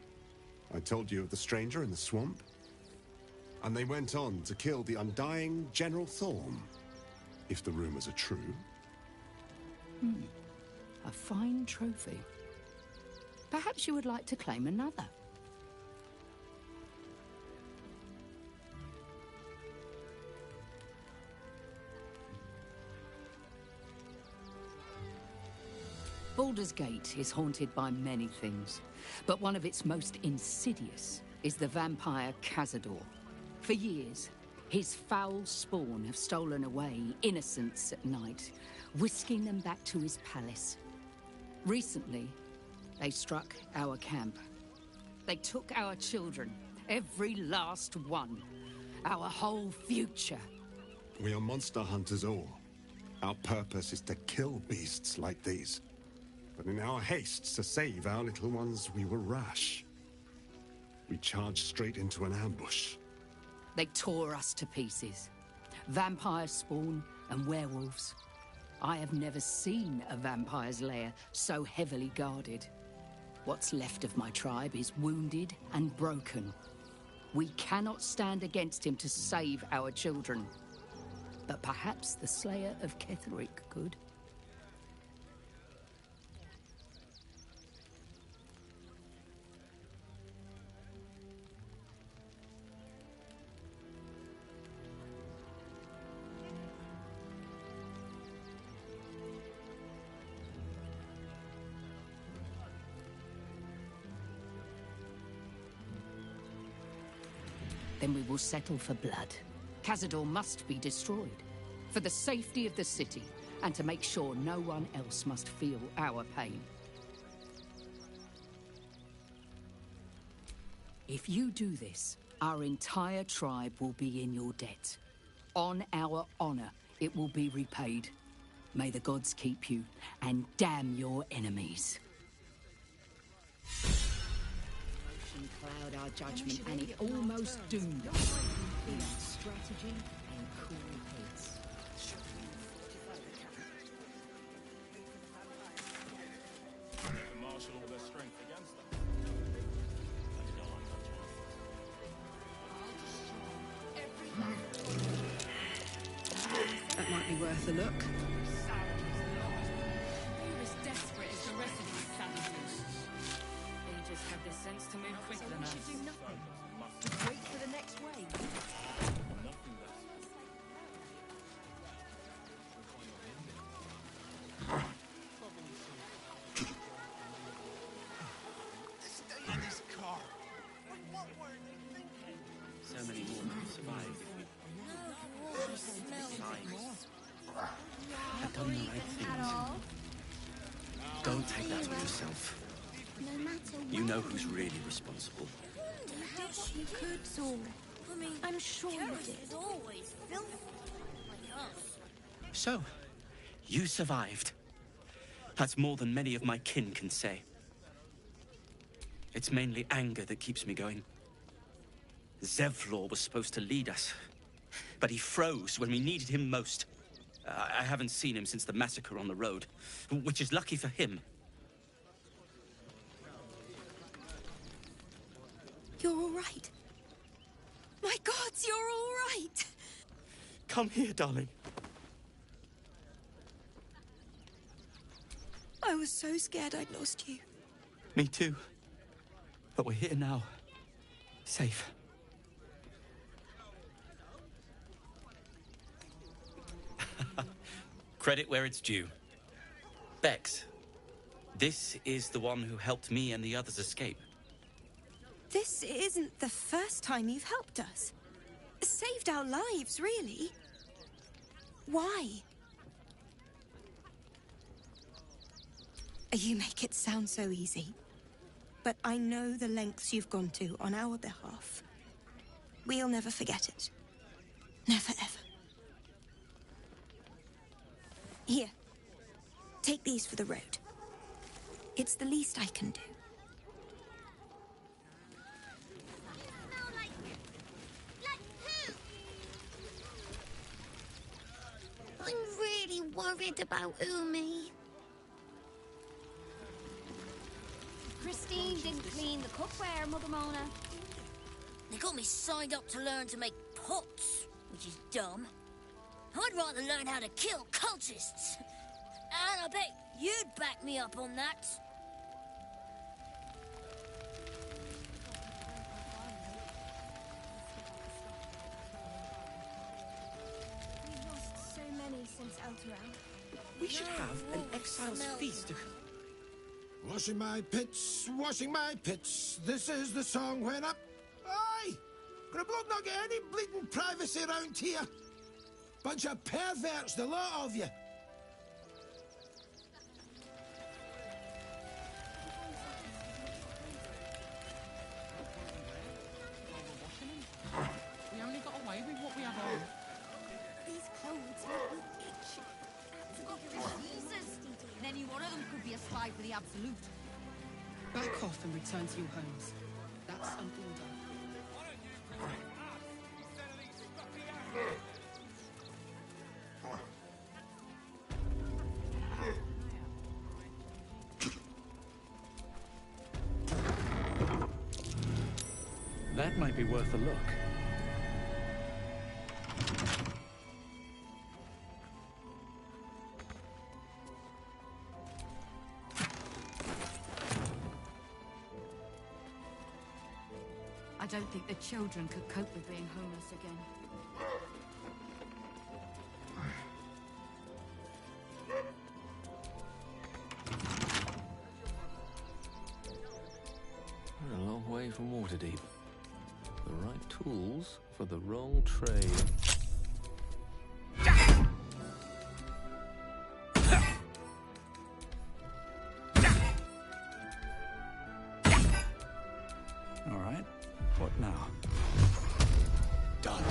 I told you of the stranger in the swamp. And they went on to kill the undying General Thorm, if the rumors are true. A fine trophy. Perhaps you would like to claim another. Baldur's Gate is haunted by many things, but one of its most insidious is the vampire Cazador. For years, his foul spawn have stolen away innocents at night, whisking them back to his palace. Recently, they struck our camp. They took our children, every last one, our whole future. We are monster hunters all. Our purpose is to kill beasts like these. But in our haste to save our little ones, we were rash. We charged straight into an ambush. They tore us to pieces. Vampire spawn and werewolves. I have never seen a vampire's lair so heavily guarded. What's left of my tribe is wounded and broken. We cannot stand against him to save our children. But perhaps the Slayer of Ketheric could. Then we will settle for blood. Cazador must be destroyed. For the safety of the city, and to make sure no one else must feel our pain. If you do this, our entire tribe will be in your debt. On our honor, it will be repaid. May the gods keep you, and damn your enemies. Cloud our judgment, and it almost doomed us. In strategy and cool heads. Marshal all their strength against them. That might be worth a look. You're as desperate as the rest of these savages. They just have the sense to move quicker than us. We should do nothing. Just wait for the next wave. Stay in this car. What were they thinking? So many more will survive if we... Besides, I've done the right things. Don't take that on yourself. No matter You know who's really responsible. you could, Saul. I'm sure you did. Always filthy like us. So, you survived. That's more than many of my kin can say. It's mainly anger that keeps me going. Zevlor was supposed to lead us, but he froze when we needed him most. I haven't seen him since the massacre on the road, which is lucky for him. You're all right. My gods, you're all right. Come here, darling. I was so scared I'd lost you. Me too. But we're here now. Safe. Credit where it's due. Bex, this is the one who helped me and the others escape. This isn't the first time you've helped us. Saved our lives, really. Why? You make it sound so easy. But I know the lengths you've gone to on our behalf. We'll never forget it. Never, ever. Here. Take these for the road. It's the least I can do. I'm really worried about Umi. Christine didn't clean the cookware, Mother Mona. They got me signed up to learn to make pots, which is dumb. I'd rather learn how to kill cultists. And I bet you'd back me up on that. We've lost so many since Elturel. We should have an exile's feast. Washing my pits, this is the song when up. Aye! Could a bloke not get any bleeding privacy around here? Bunch of perverts, the lot of you. We only got away with what we have on. These clothes make me itch. Jesus! Then any one of them could be a spy for the Absolute. Back off and return to your homes. That's an order. That might be worth a look. I don't think the children could cope with being homeless again. We're a long way from Waterdeep. The right tools for the wrong trade. All right. What now? Done.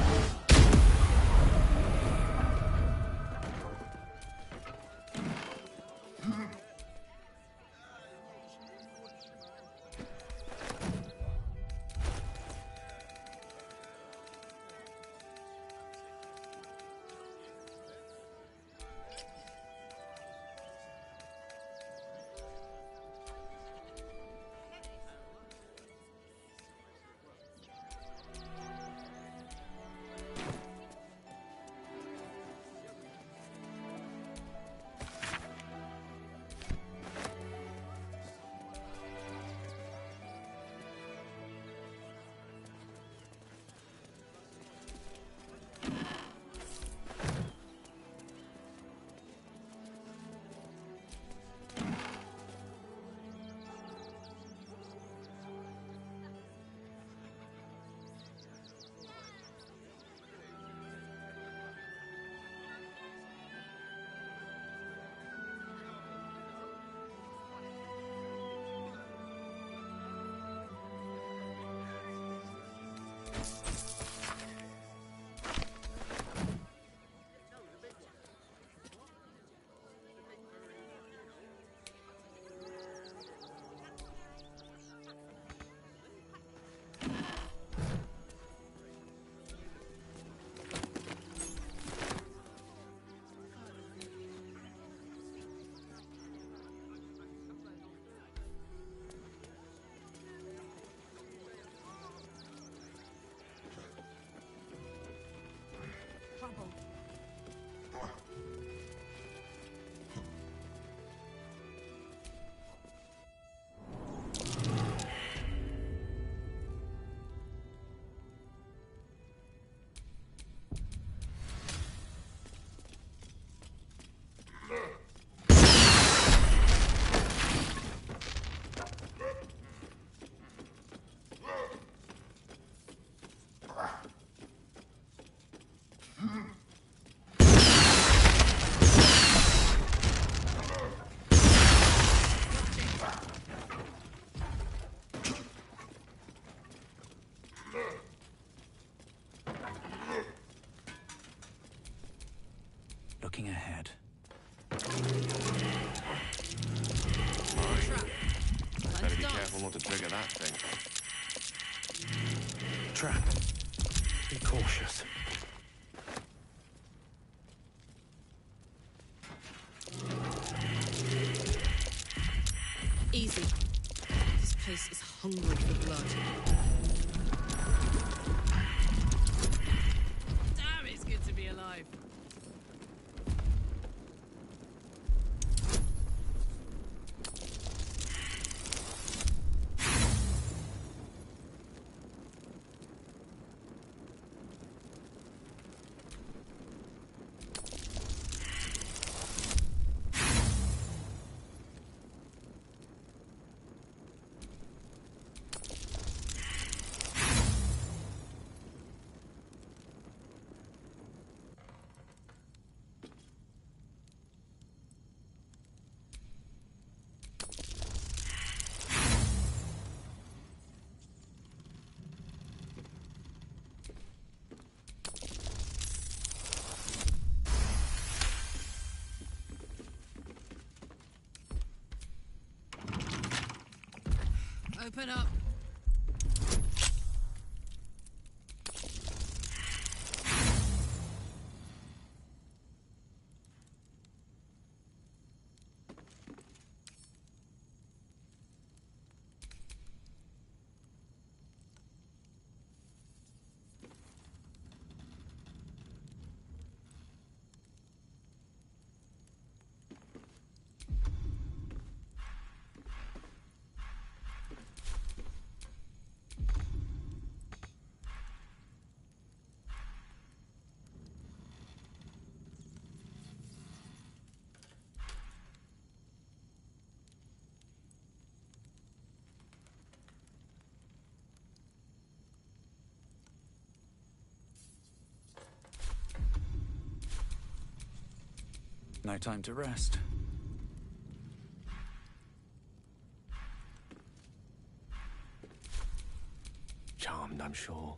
Looking ahead. Better be careful not to trigger that thing. Trap. Be cautious. Easy. Just Baldurs is hungry for blood. Damn, it's good to be alive. Open up. No time to rest. Charmed, I'm sure.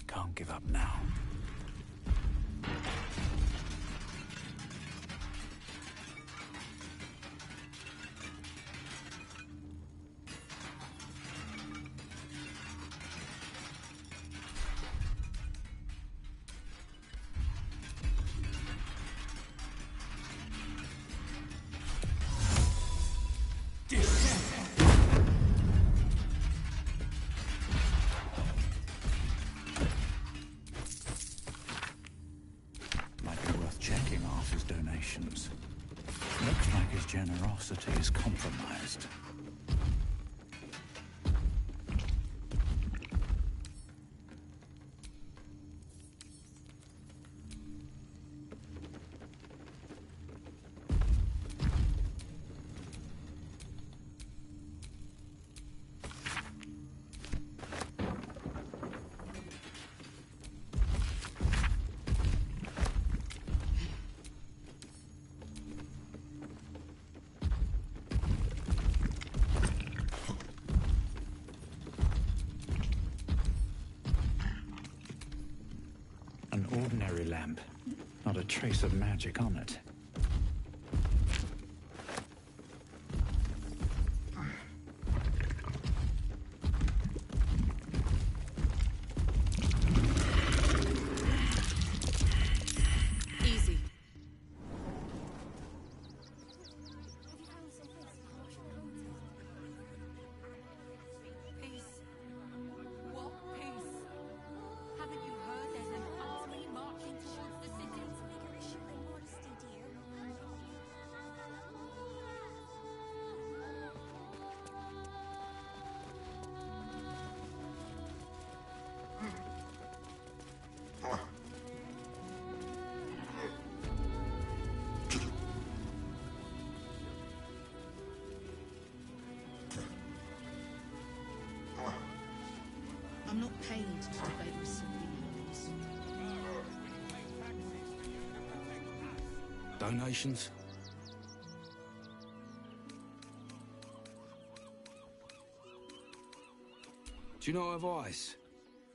Can't give up now. Donations. Looks like his generosity is compromised. An ordinary lamp, not a trace of magic on it. paid to debate civilians. Donations? Do you know advice?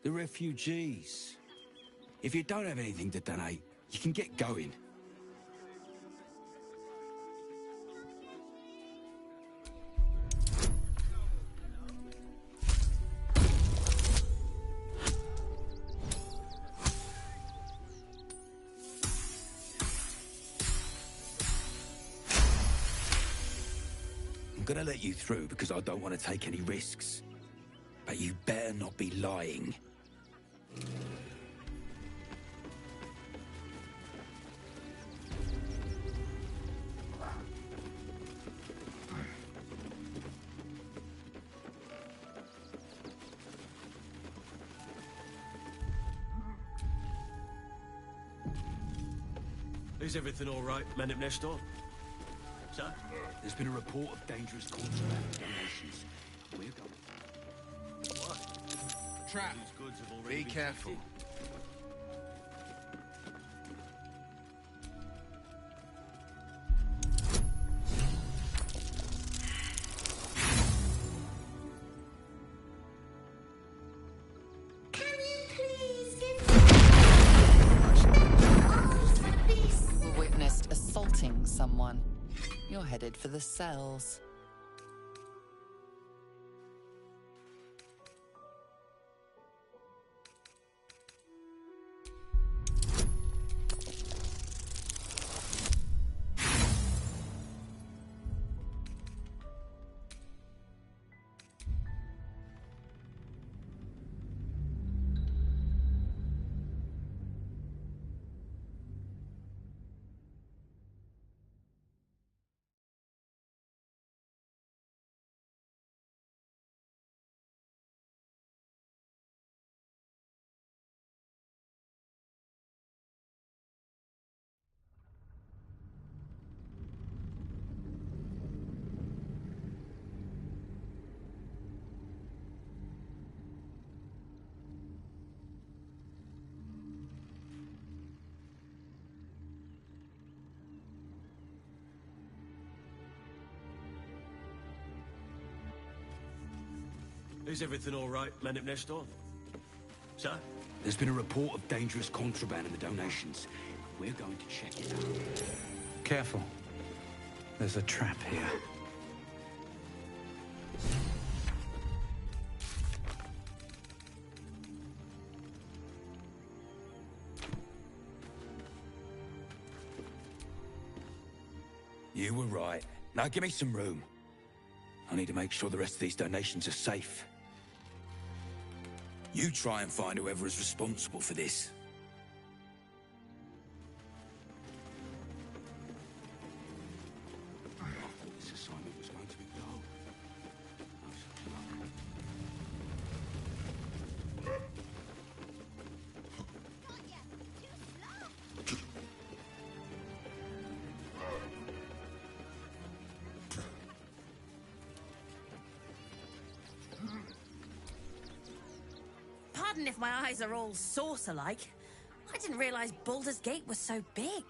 The refugees. If you don't have anything to donate, you can get going. I'm gonna let you through because I don't want to take any risks. But you better not be lying. Is everything all right, men at Nestor? Sir? There's been a report of dangerous contraband donations. We're going. Trap. These goods have already Be been careful. taken. Witnessed assaulting someone. You're headed for the cells. Is everything all right, men at Nestor? Sir? There's been a report of dangerous contraband in the donations. We're going to check it out. Careful. There's a trap here. You were right. Now give me some room. I need to make sure the rest of these donations are safe. You try and find whoever is responsible for this. I thought this assignment was going to be dull. No such luck. Pardon if my eyes are all saucer-like. I didn't realize Baldur's Gate was so big.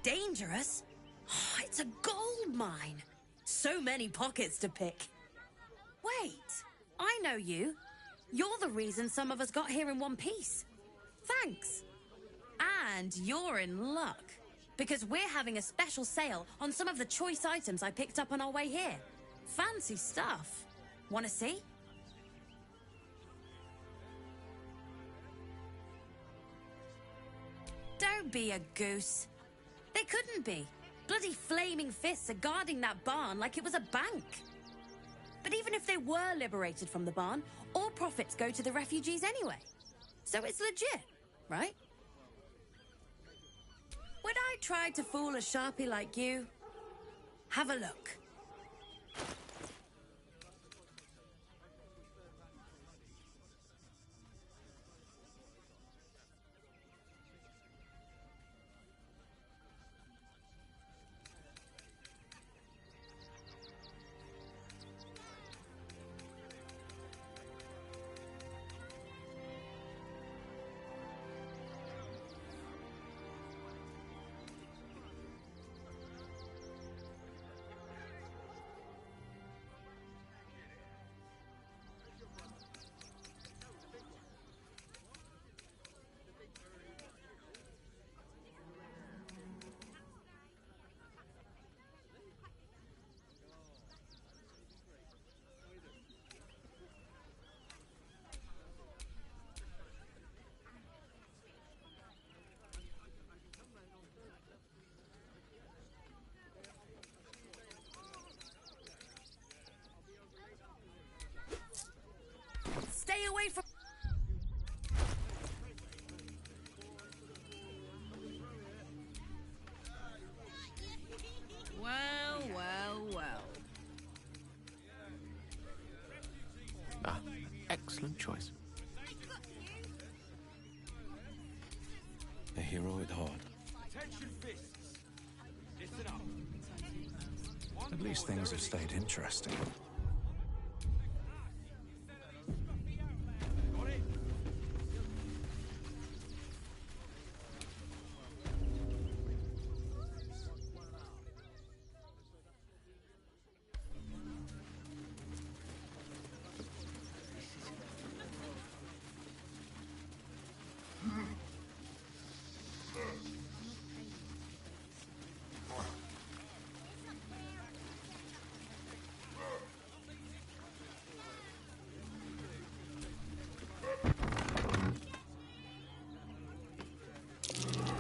Dangerous? Oh, it's a gold mine. So many pockets to pick. Wait, I know you. You're the reason some of us got here in one piece. Thanks. And you're in luck. Because we're having a special sale on some of the choice items I picked up on our way here. Fancy stuff. Wanna see? Don't be a goose. They couldn't be. Bloody flaming fists are guarding that barn like it was a bank. But even if they were liberated from the barn, all profits go to the refugees anyway. So it's legit, right? Would I try to fool a sharpie like you? Have a look. choice. A hero at heart. Attention fists. Listen up. At least things have stayed interesting.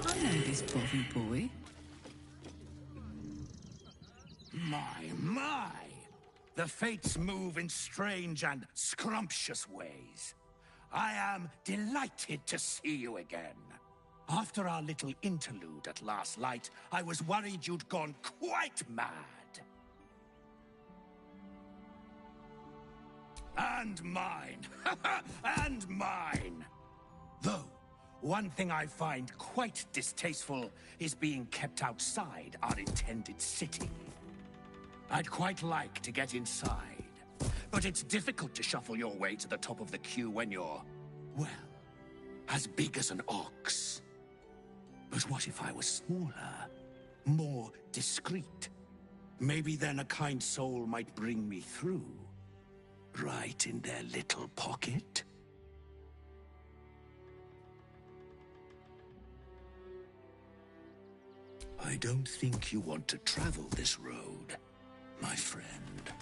I know this Bobby boy. My! The fates move in strange and scrumptious ways. I am delighted to see you again. After our little interlude at last light, I was worried you'd gone quite mad. And mine. And mine. Though, one thing I find quite distasteful is being kept outside our intended city. I'd quite like to get inside, but it's difficult to shuffle your way to the top of the queue when you're, well, as big as an ox. But what if I was smaller, more discreet? Maybe then a kind soul might bring me through, right in their little pocket. I don't think you want to travel this road, my friend.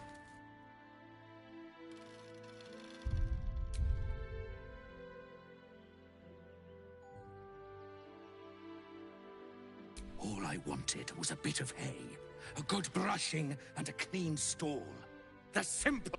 All I wanted was a bit of hay, a good brushing, and a clean stall. The simple...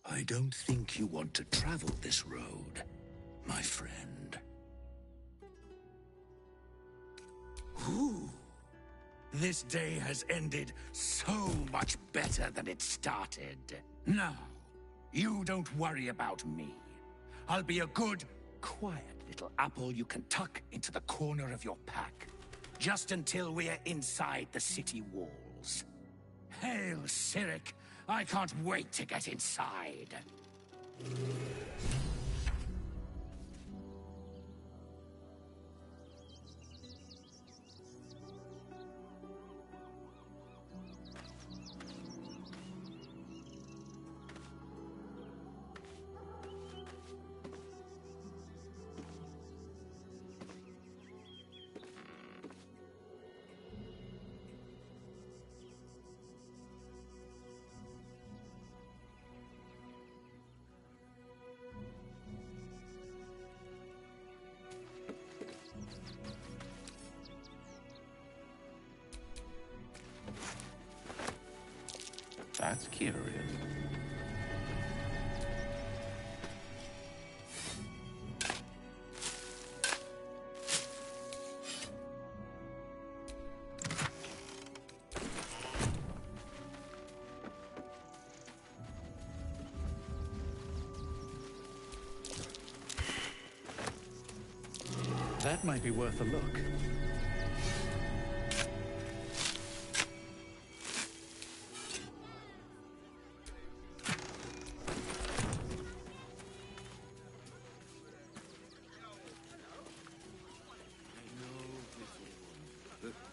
I don't think you want to travel this road, my friend. Ooh. This day has ended so much better than it started. Now, you don't worry about me. I'll be a good, quiet little apple you can tuck into the corner of your pack, just until we're inside the city walls. Hail, Cyric! I can't wait to get inside. That's curious. That might be worth a look.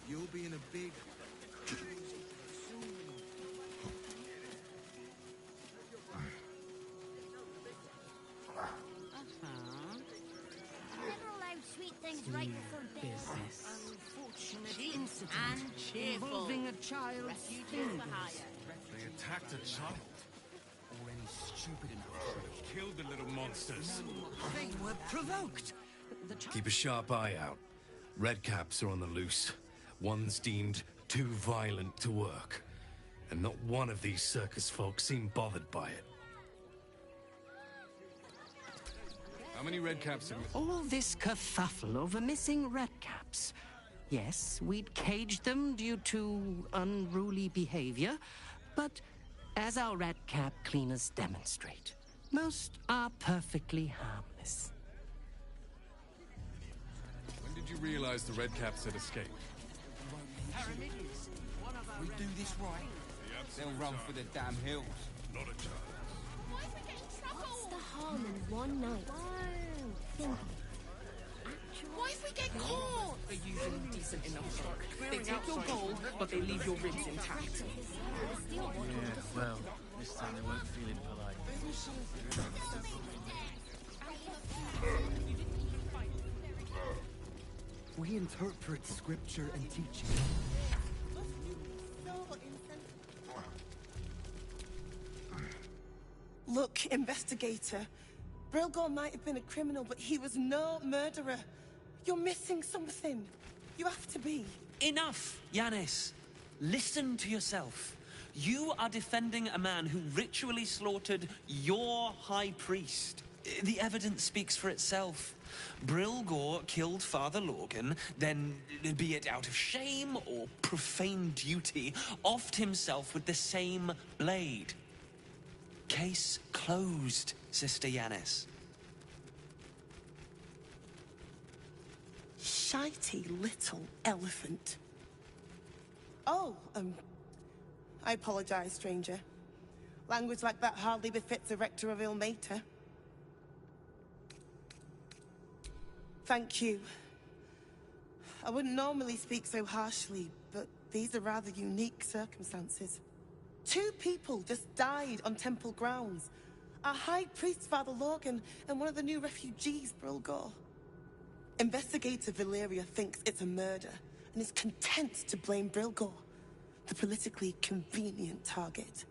You'll be in a big... things right in front of business. Unfortunate incident. And cheerful. Involving a child's Refugees fingers. for hire. They attacked a child. Or any stupid enough could have killed the little monsters. They were provoked. Keep a sharp eye out. Redcaps are on the loose. One's deemed too violent to work. And not one of these circus folk seemed bothered by it. How many redcaps have... All this kerfuffle over missing redcaps. Yes, we'd caged them due to unruly behavior, but as our redcap cleaners demonstrate, most are perfectly harmless. When did you realize the redcaps had escaped? We do this right, they'll run for the damn hills. Not a chance. What's the harm in one night? Think. What if we get caught? They're usually decent enough folk. They take your gold, but they leave your ribs intact. Yeah, well, this time they weren't feeling polite. We interpret scripture and teaching. Look, investigator. Brilgor might have been a criminal, but he was no murderer. You're missing something. You have to be. Enough, Yanis. Listen to yourself. You are defending a man who ritually slaughtered your high priest. The evidence speaks for itself. Brilgor killed Father Lorgan, then, be it out of shame or profane duty, offed himself with the same blade. Case closed, Sister Yanis. Shitey little elephant. Oh, I apologize, stranger. Language like that hardly befits a rector of Ilmater. Thank you. I wouldn't normally speak so harshly, but these are rather unique circumstances. 2 people just died on temple grounds. Our High Priest, Father Lorgan, and one of the new refugees, Brilgor. Investigator Valeria thinks it's a murder, and is content to blame Brilgor, the politically convenient target.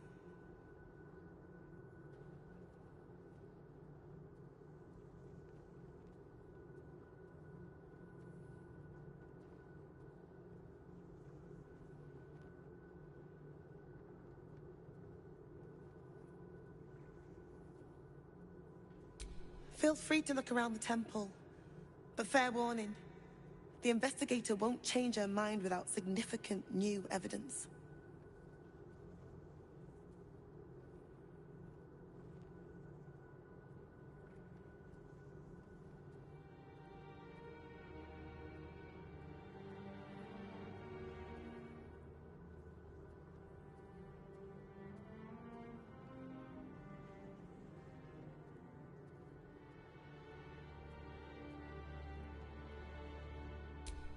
Feel free to look around the temple. But fair warning, the investigator won't change her mind without significant new evidence.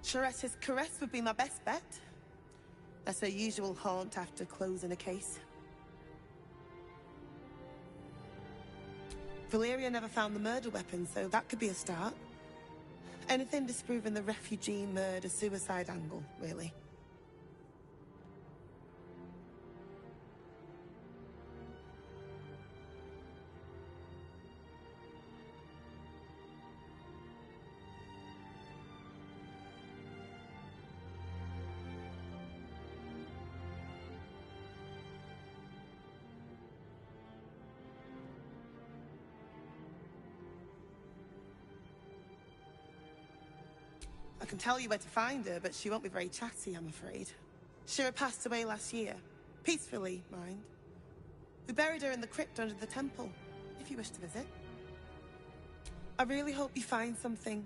Charetta's caress would be my best bet. That's her usual haunt after closing a case. Valeria never found the murder weapon, so that could be a start. Anything disproving the refugee murder-suicide angle, really. I can tell you where to find her, but she won't be very chatty, I'm afraid. Shira passed away last year. Peacefully, mind. We buried her in the crypt under the temple, if you wish to visit. I really hope you find something.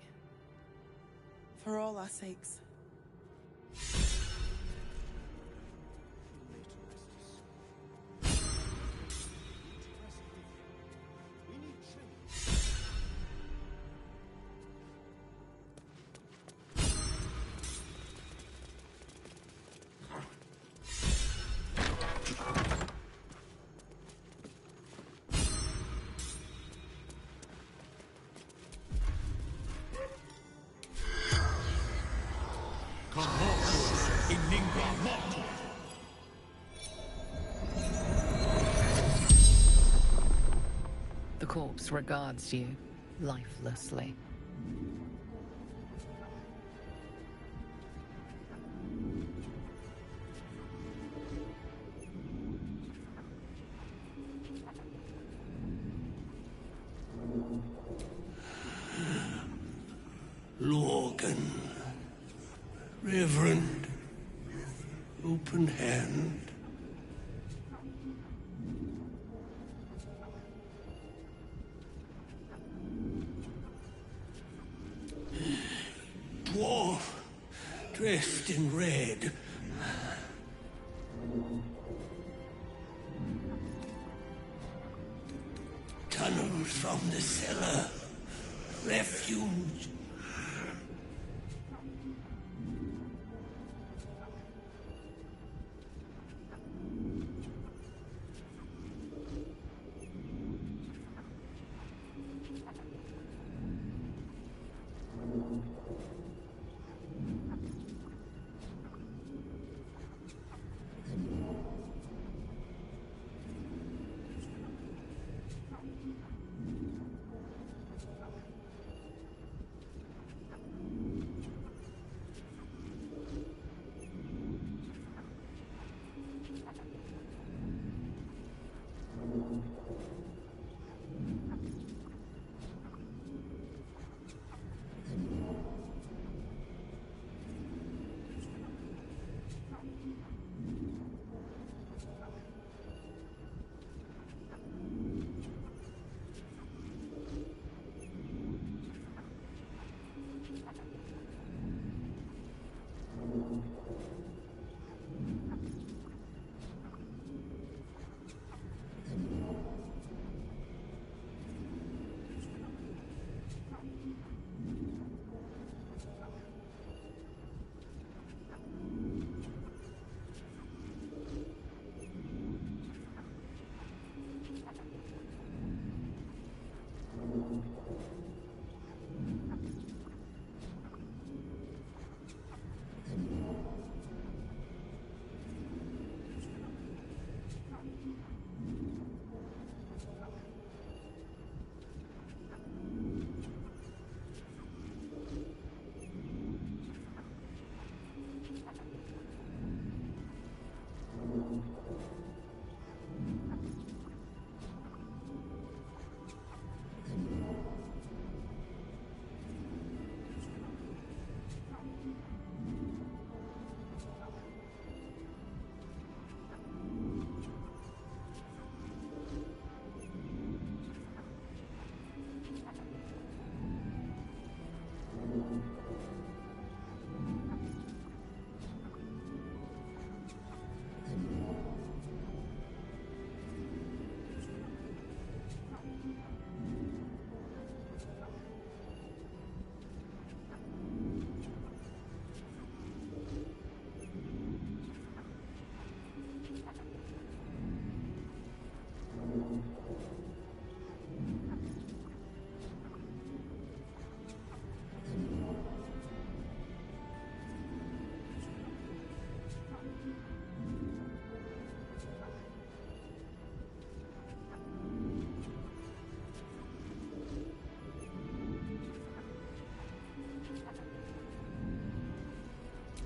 For all our sakes. Commotus in lingua mortis. The corpse regards you lifelessly. Lorgan. Reverend. Open hand. Dwarf. Dressed in red. Tunnels from the cellar. Refuge.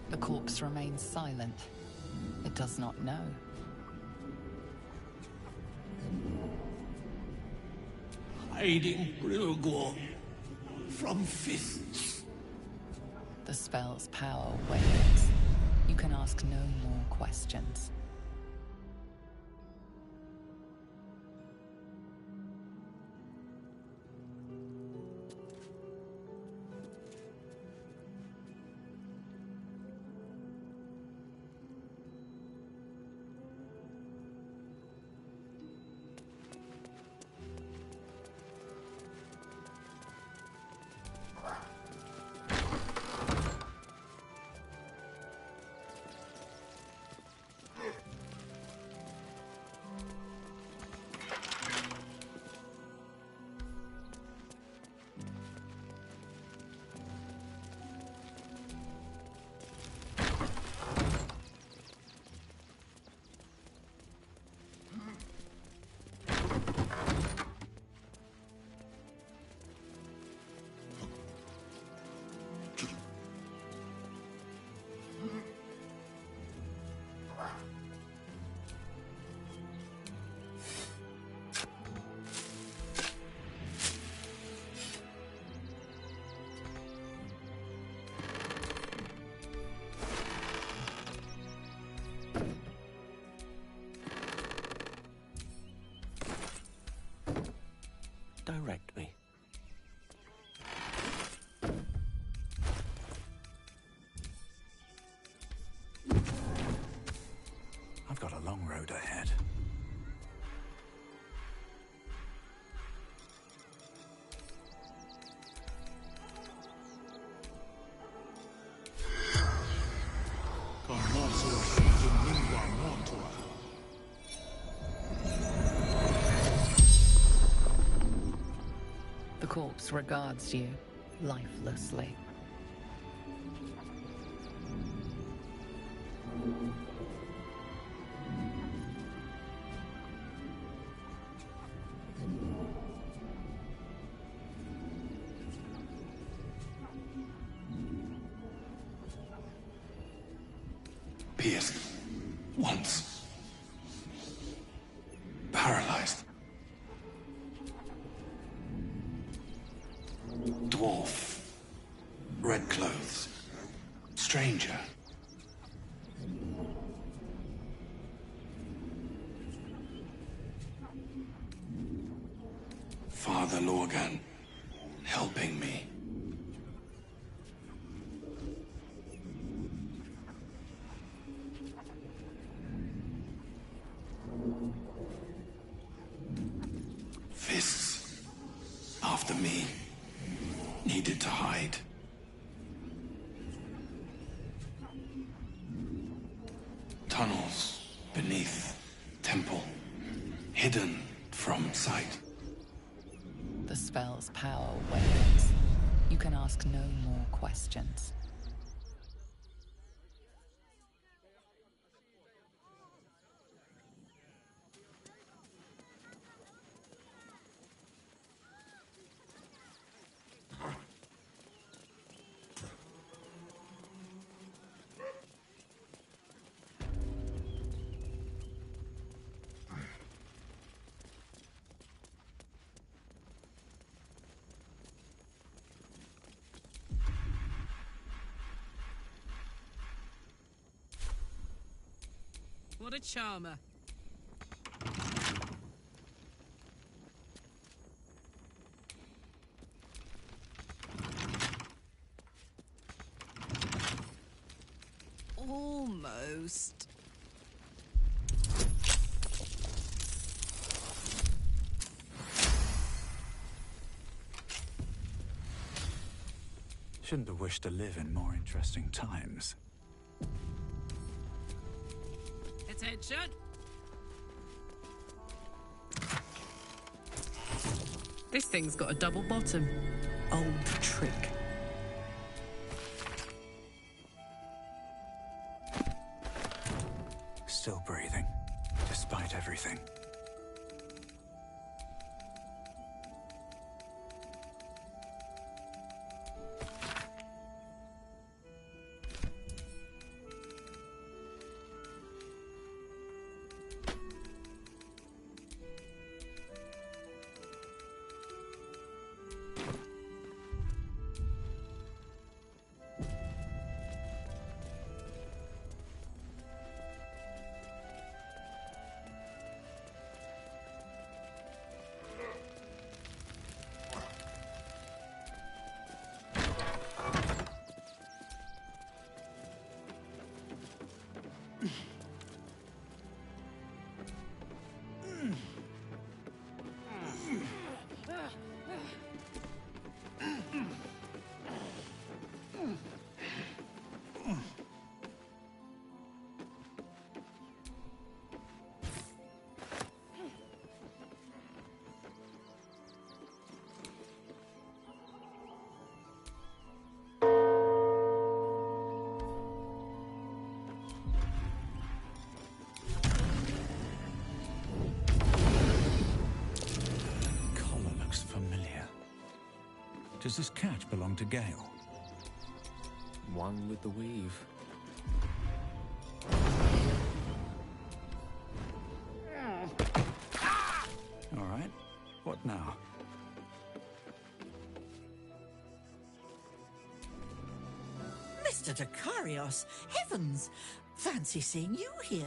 The corpse remains silent. It does not know. Hiding Brilgor from fists. The spell's power wanes. You can ask no more questions. corpse regards you lifelessly. Pierced. Once. Paralyzed. Dwarf. Red clothes. Stranger. Father Lorgan. Helping me. Fists. After me. Needed to hide. Tunnels. Beneath. Temple. Hidden from sight. The spell's power wanes. You can ask no more questions. What a charmer. Almost. Shouldn't have wished to live in more interesting times. Attention! This thing's got a double bottom. Old trick. Still breathing, despite everything. Does this cat belong to Gale? One with the weave. All right. What now? Mr. Dakarios, heavens! Fancy seeing you here.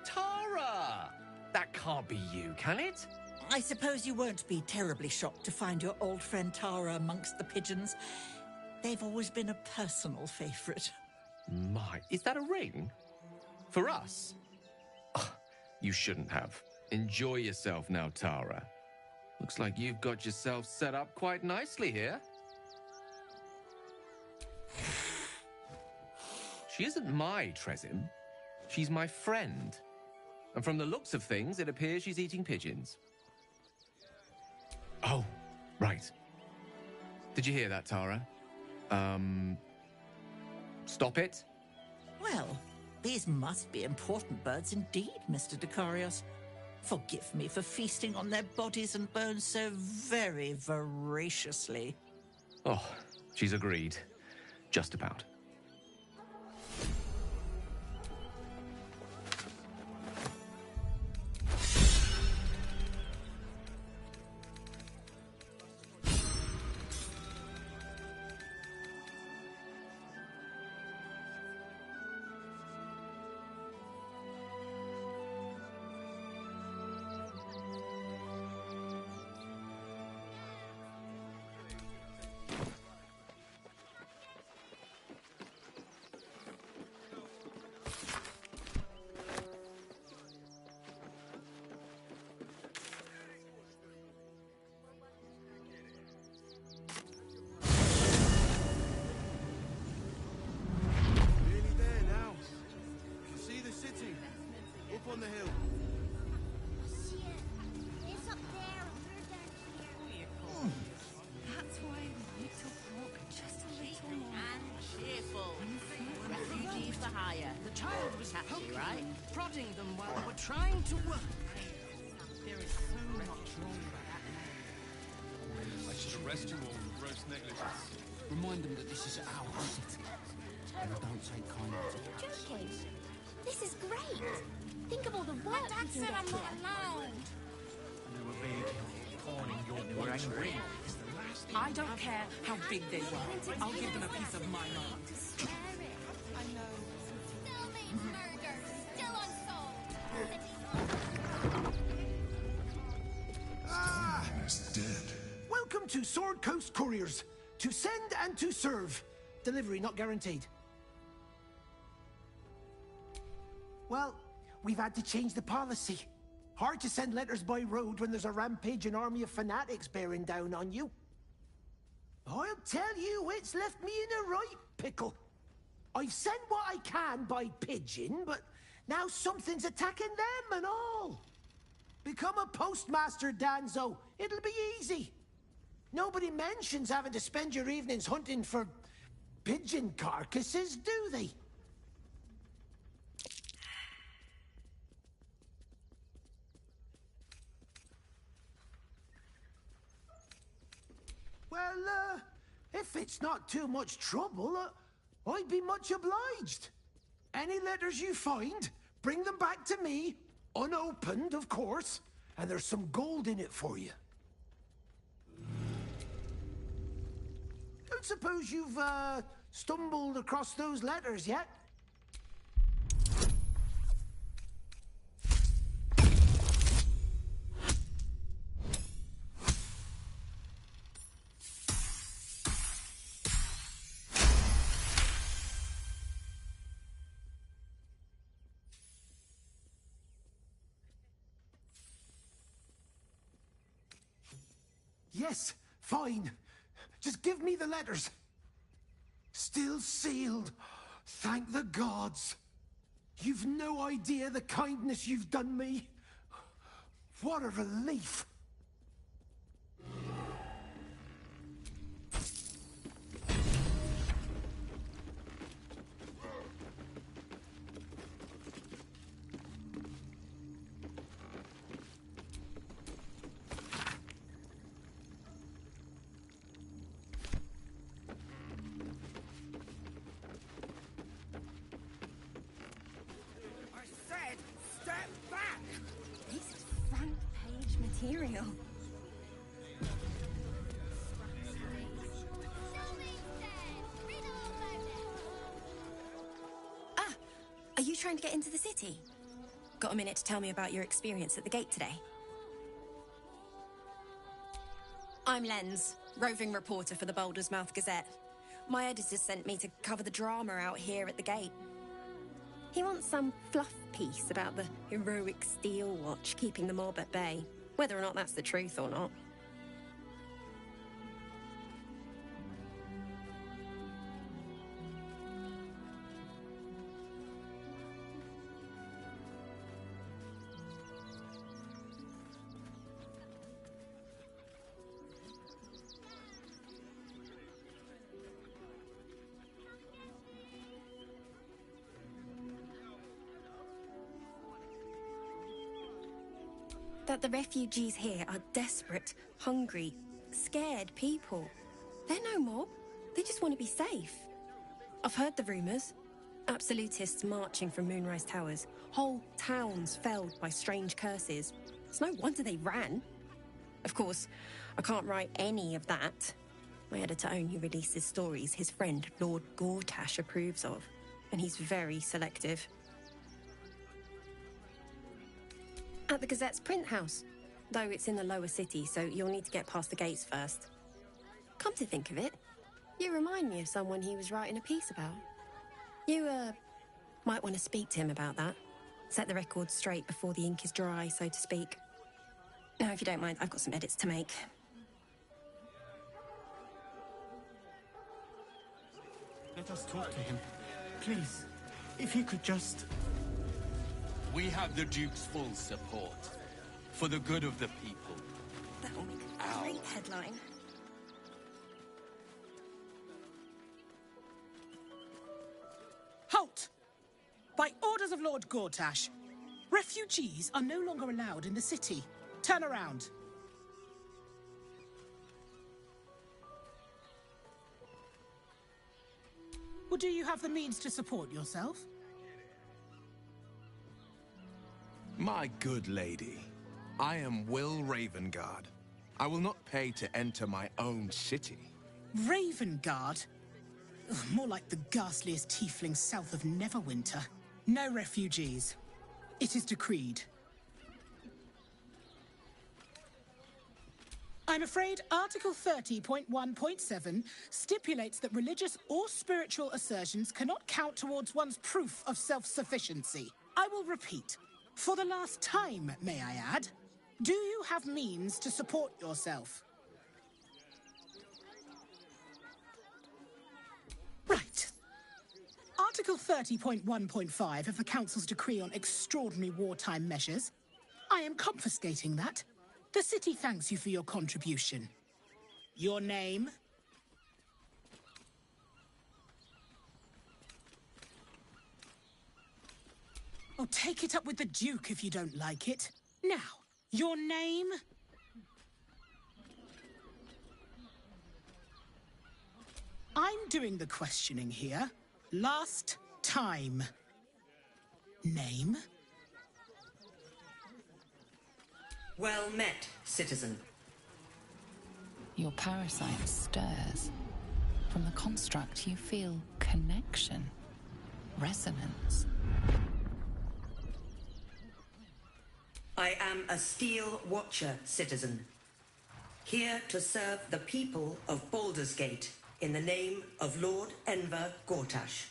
Tara! That can't be you, can it? I suppose you won't be terribly shocked to find your old friend Tara amongst the pigeons. They've always been a personal favourite. My, is that a ring? For us? Ugh, you shouldn't have. Enjoy yourself now, Tara. Looks like you've got yourself set up quite nicely here. She isn't my Tresim. She's my friend. And from the looks of things, it appears she's eating pigeons. Oh, right. Did you hear that, Tara? Stop it? Well, these must be important birds indeed, Mr. Dekarios. Forgive me for feasting on their bodies and bones so very voraciously. Oh, she's agreed. Just about. On the hill. It's up there. That's why we need to walk just a little more. And cheerful. Refugee for hire. The child was happy, right? Prodding them while they were trying to work. There is so much wrong with that name. I should arrest you all for gross negligence. Remind them that this is our city. And I don't take kindly to it. Joking. This is great. Think of all the work Dad said I'm not allowed. You were big, fawning, you were angry. I don't care how big they were. I'll give them a piece of my mind. I know. Still means murder. Still unsolved. Ah! Dead. Welcome to Sword Coast Couriers. To send and to serve. Delivery not guaranteed. Well, we've had to change the policy. Hard to send letters by road when there's a rampaging army of fanatics bearing down on you. I'll tell you, it's left me in a right pickle. I've sent what I can by pigeon, but now something's attacking them and all. Become a postmaster, Danzo. It'll be easy. Nobody mentions having to spend your evenings hunting for pigeon carcasses, do they? Well, if it's not too much trouble, I'd be much obliged. Any letters you find, bring them back to me, unopened, of course, and there's some gold in it for you. Don't suppose you've, stumbled across those letters yet? Yes, fine. Just give me the letters. Still sealed. Thank the gods. You've no idea the kindness you've done me. What a relief. Material. Ah! Are you trying to get into the city? Got a minute to tell me about your experience at the gate today? I'm Lens, roving reporter for the Baldurs Mouth Gazette. My editor sent me to cover the drama out here at the gate. He wants some fluff piece about the heroic Steel Watch keeping the mob at bay. Whether or not that's the truth or not. That the refugees here are desperate, hungry, scared people. They're no mob. They just want to be safe. I've heard the rumours. Absolutists marching from Moonrise Towers. Whole towns felled by strange curses. It's no wonder they ran. Of course, I can't write any of that. My editor only releases stories his friend Lord Gortash approves of, and he's very selective. At the Gazette's print house, though it's in the lower city, so you'll need to get past the gates first. Come to think of it, you remind me of someone he was writing a piece about. You, might want to speak to him about that. Set the record straight before the ink is dry, so to speak. Now, if you don't mind, I've got some edits to make. Let us talk to him. Please, if you could just... We have the Duke's full support. For the good of the people. That will make a great headline. Halt! By orders of Lord Gortash, refugees are no longer allowed in the city. Turn around. Well, do you have the means to support yourself? My good lady, I am Will Ravengard. I will not pay to enter my own city. Ravengard? Ugh, more like the ghastliest tiefling south of Neverwinter. No refugees. It is decreed. I'm afraid Article 30.1.7 stipulates that religious or spiritual assertions cannot count towards one's proof of self-sufficiency. I will repeat. For the last time, may I add, do you have means to support yourself? Right. Article 30.1.5 of the Council's decree on extraordinary wartime measures. I am confiscating that. The city thanks you for your contribution. Your name? Oh, take it up with the Duke if you don't like it. Now, your name? I'm doing the questioning here. Last time. Name? Well met, citizen. Your parasite stirs. From the construct, you feel connection, resonance. I am a Steel Watcher, citizen. Here to serve the people of Baldurs Gate in the name of Lord Enver Gortash.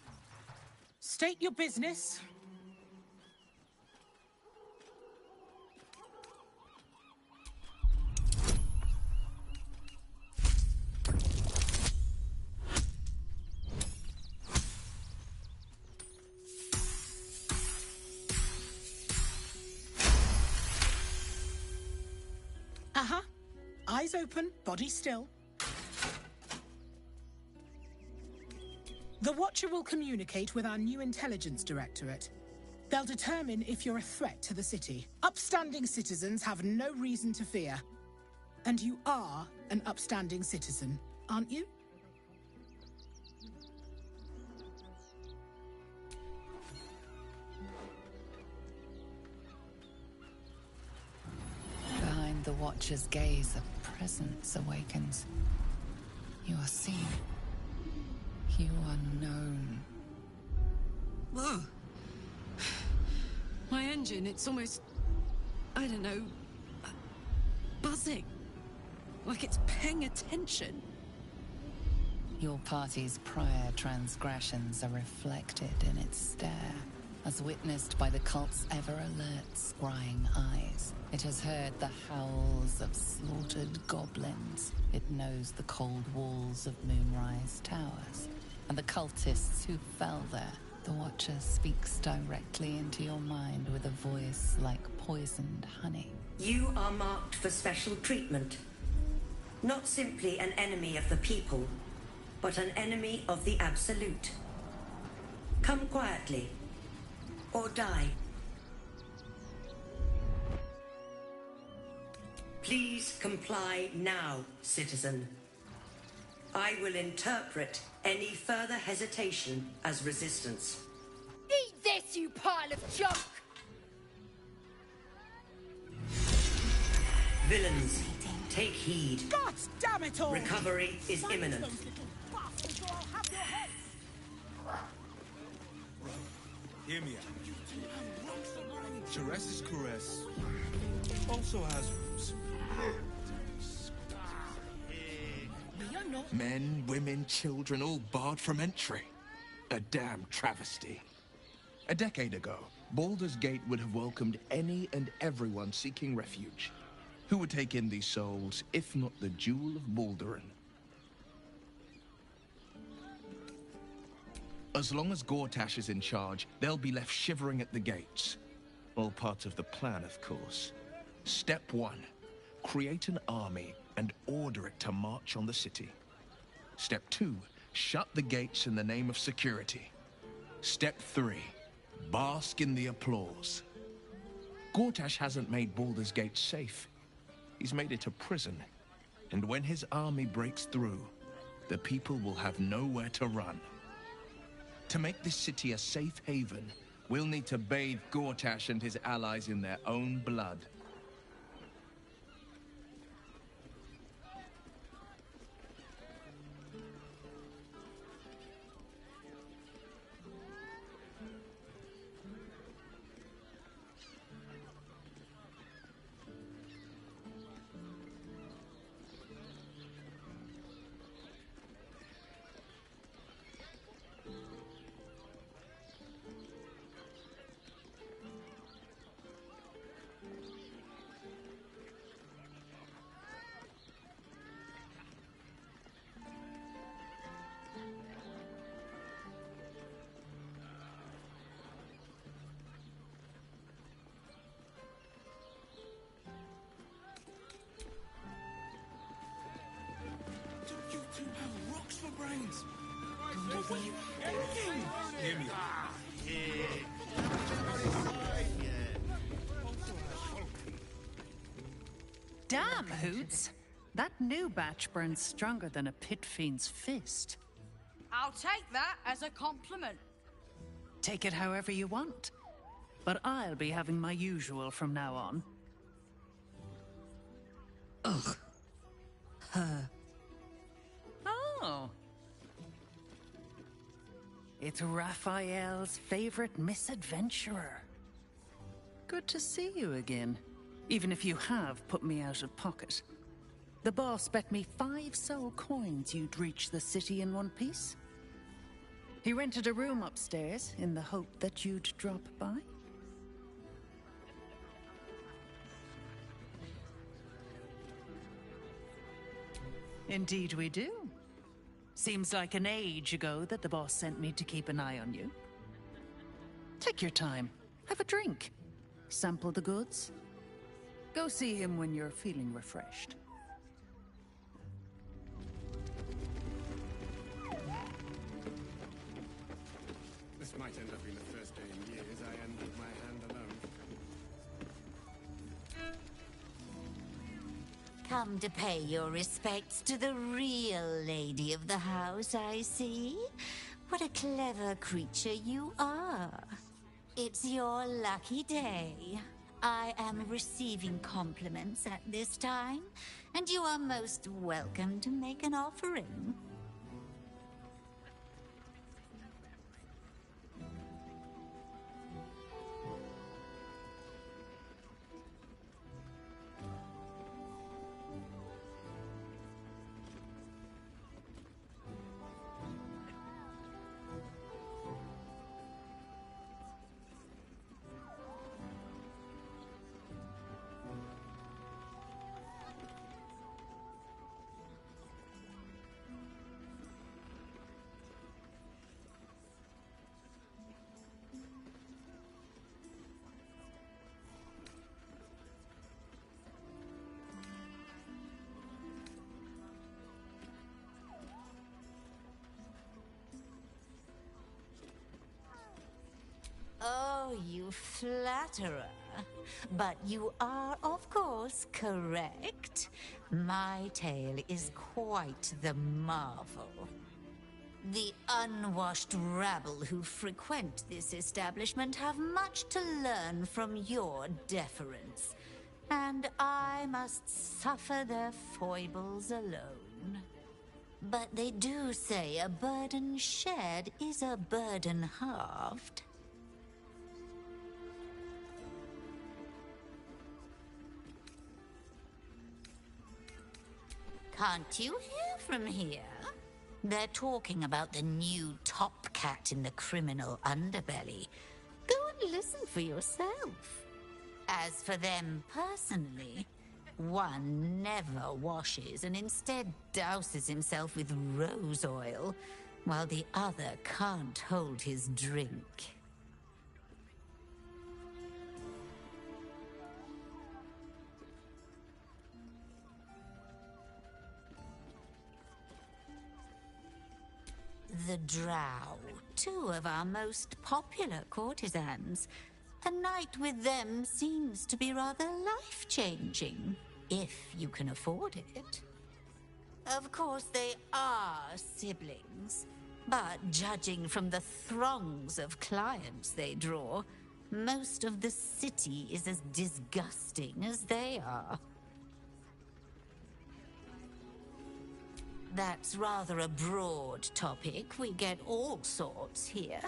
State your business. Eyes open, body still. The Watcher will communicate with our new intelligence directorate. They'll determine if you're a threat to the city. Upstanding citizens have no reason to fear. And you are an upstanding citizen, aren't you? Behind the Watcher's gaze, a presence awakens. You are seen. You are known. Whoa. My engine, it's almost... I don't know... buzzing. Like it's paying attention. Your party's prior transgressions are reflected in its stare, as witnessed by the cult's ever-alert, scrying eyes. It has heard the howls of slaughtered goblins. It knows the cold walls of Moonrise Towers, and the cultists who fell there. The Watcher speaks directly into your mind with a voice like poisoned honey. You are marked for special treatment. Not simply an enemy of the people, but an enemy of the Absolute. Come quietly, or die. Please comply now, citizen. I will interpret any further hesitation as resistance. Eat this, you pile of junk! Villains, take heed. God damn it all! Recovery is imminent. Hear me out. Teresa's caress also has roots. Men, women, children, all barred from entry. A damn travesty. A decade ago, Baldur's Gate would have welcomed any and everyone seeking refuge. Who would take in these souls, if not the Jewel of Balduran? As long as Gortash is in charge, they'll be left shivering at the gates. All part of the plan, of course. Step 1. Create an army and order it to march on the city. Step 2. Shut the gates in the name of security. Step 3. Bask in the applause. Gortash hasn't made Baldur's Gate safe. He's made it a prison. And when his army breaks through, the people will have nowhere to run. To make this city a safe haven, we'll need to bathe Gortash and his allies in their own blood. You two have rocks for brains. Hear me. Damn, Hoots! That new batch burns stronger than a pit fiend's fist. I'll take that as a compliment. Take it however you want. But I'll be having my usual from now on. Ugh. Oh. It's Raphael's favorite misadventurer. Good to see you again. Even if you have put me out of pocket. The boss bet me 5 soul coins you'd reach the city in one piece. He rented a room upstairs in the hope that you'd drop by. Indeed we do. Seems like an age ago that the boss sent me to keep an eye on you. Take your time. Have a drink. Sample the goods. Go see him when you're feeling refreshed. This might end up being the first day in years I end with my hand alone. Come to pay your respects to the real lady of the house, I see. What a clever creature you are. It's your lucky day. I am receiving compliments at this time, and you are most welcome to make an offering. Oh, you flatterer. But you are, of course, correct. My tale is quite the marvel. The unwashed rabble who frequent this establishment have much to learn from your deference, and I must suffer their foibles alone. But they do say a burden shared is a burden halved. Can't you hear from here? They're talking about the new top cat in the criminal underbelly. Go and listen for yourself. As for them personally, one never washes and instead douses himself with rose oil, while the other can't hold his drink. The Drow, two of our most popular courtesans. A night with them seems to be rather life-changing, if you can afford it. Of course, they are siblings, but judging from the throngs of clients they draw, most of the city is as disgusting as they are. That's rather a broad topic. We get all sorts here.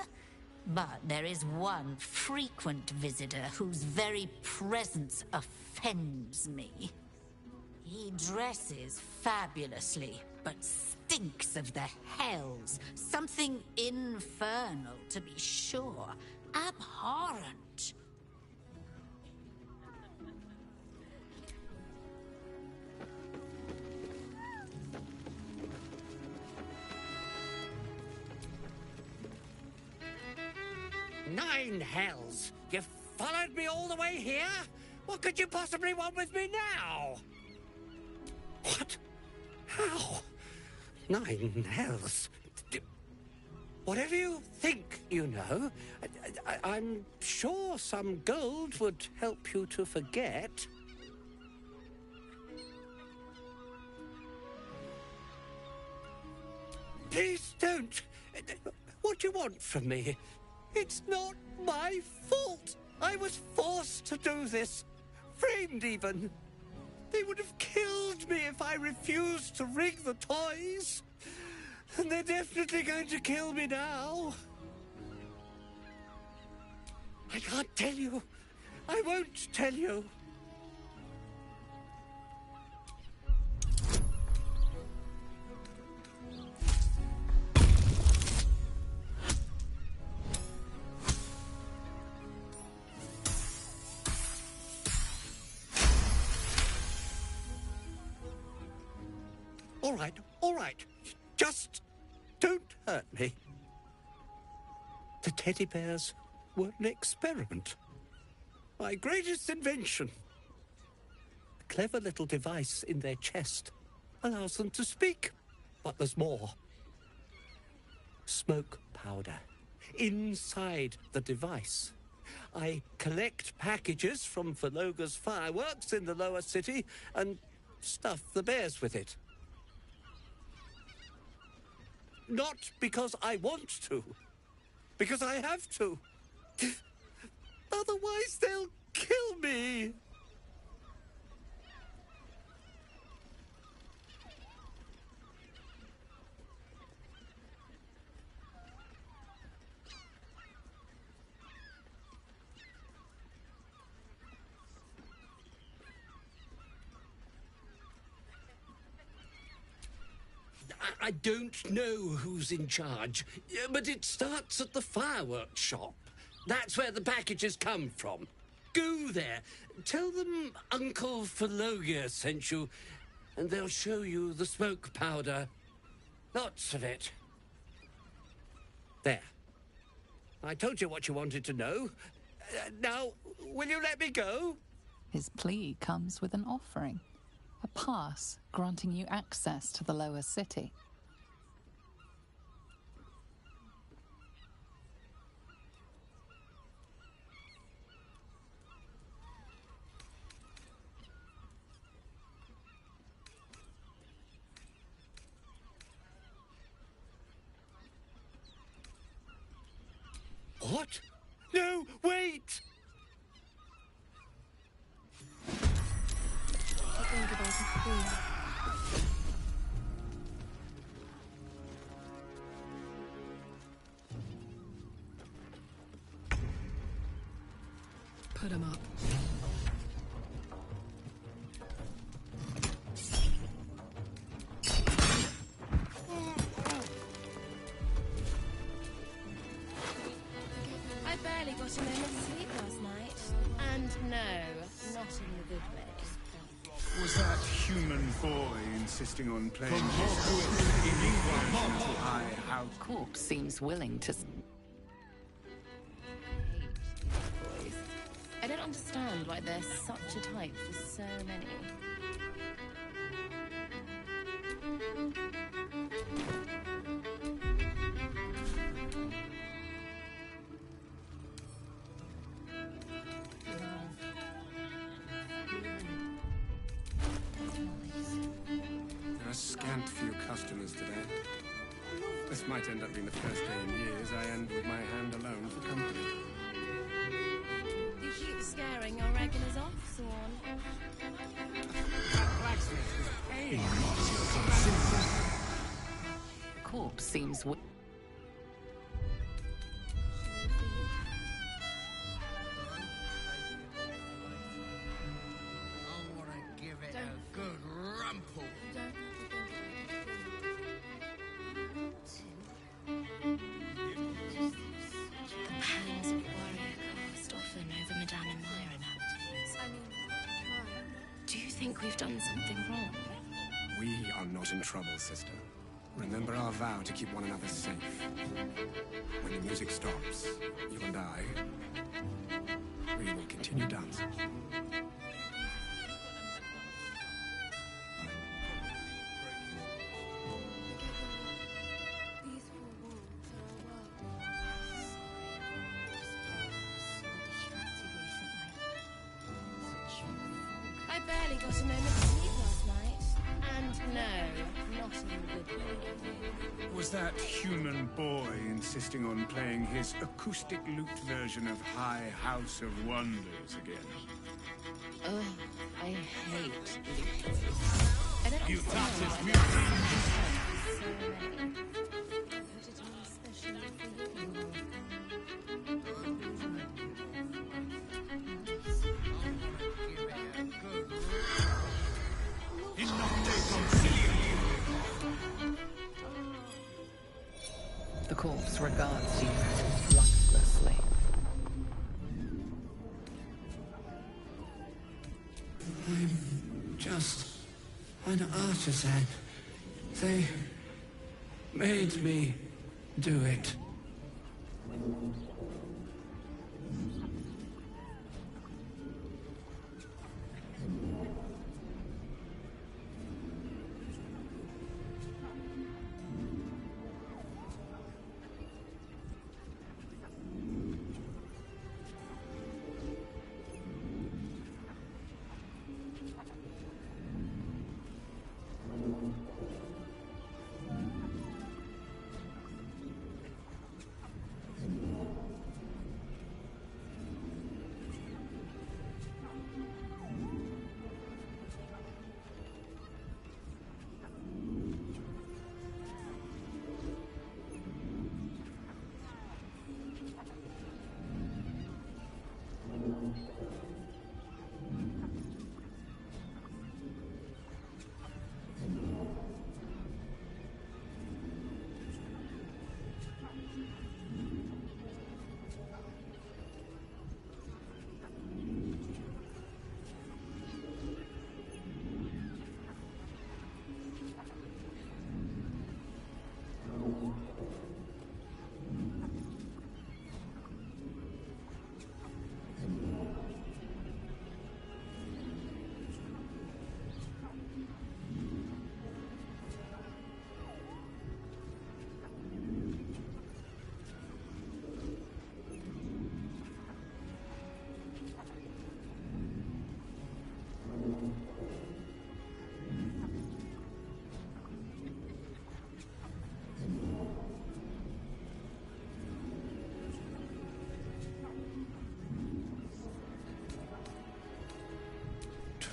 But there is one frequent visitor whose very presence offends me. He dresses fabulously, but stinks of the hells. Something infernal, to be sure. Abhorrent. Nine hells! You followed me all the way here? What could you possibly want with me now? What? How? Nine hells? Whatever you think you know, I'm sure some gold would help you to forget. Please don't. What do you want from me? It's not my fault. I was forced to do this. Framed, even. They would have killed me if I refused to rig the toys. And they're definitely going to kill me now. I can't tell you. I won't tell you. All right. Just don't hurt me. The teddy bears were an experiment. My greatest invention. A clever little device in their chest allows them to speak. But there's more. Smoke powder inside the device. I collect packages from Verloga's fireworks in the lower city and stuff the bears with it. Not because I want to, because I have to. Otherwise, they'll kill me. I don't know who's in charge, but it starts at the fireworks shop. That's where the packages come from. Go there. Tell them Uncle Verloga sent you, and they'll show you the smoke powder. Lots of it. There. I told you what you wanted to know. Now, will you let me go? His plea comes with an offering. A pass granting you access to the lower city. What? No, wait! Keep going, goodbye, please. Put him up. I barely got a moment's sleep last night. And no, not in the good way. Was that human boy insisting on playing his Corpse seems willing to... I don't understand why there's such a type for so many. There are scant few customers today. This might end up being the first day in years I end with my hand alone for company. You keep scaring your regulars off, Swan. Corpse seems... Give it a good rumple. Pangs of warrior cast often over Madame and my inhabitants. Do you think we've done something wrong? We are not in trouble, sister. Remember our vow to keep one another safe. When the music stops, you and I, we will continue dancing. I barely got a moment's sleep last night. And no, not in the good way. Was that human boy insisting on playing his acoustic lute version of High House of Wonders again? Ugh, I hate lute boys. I don't You understand thought why it's there's so many. Put it on especially for you. The corpse regards you lifelessly. I'm just an artisan. They made me do it.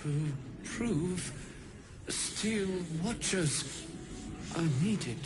to prove Steel Watchers are needed.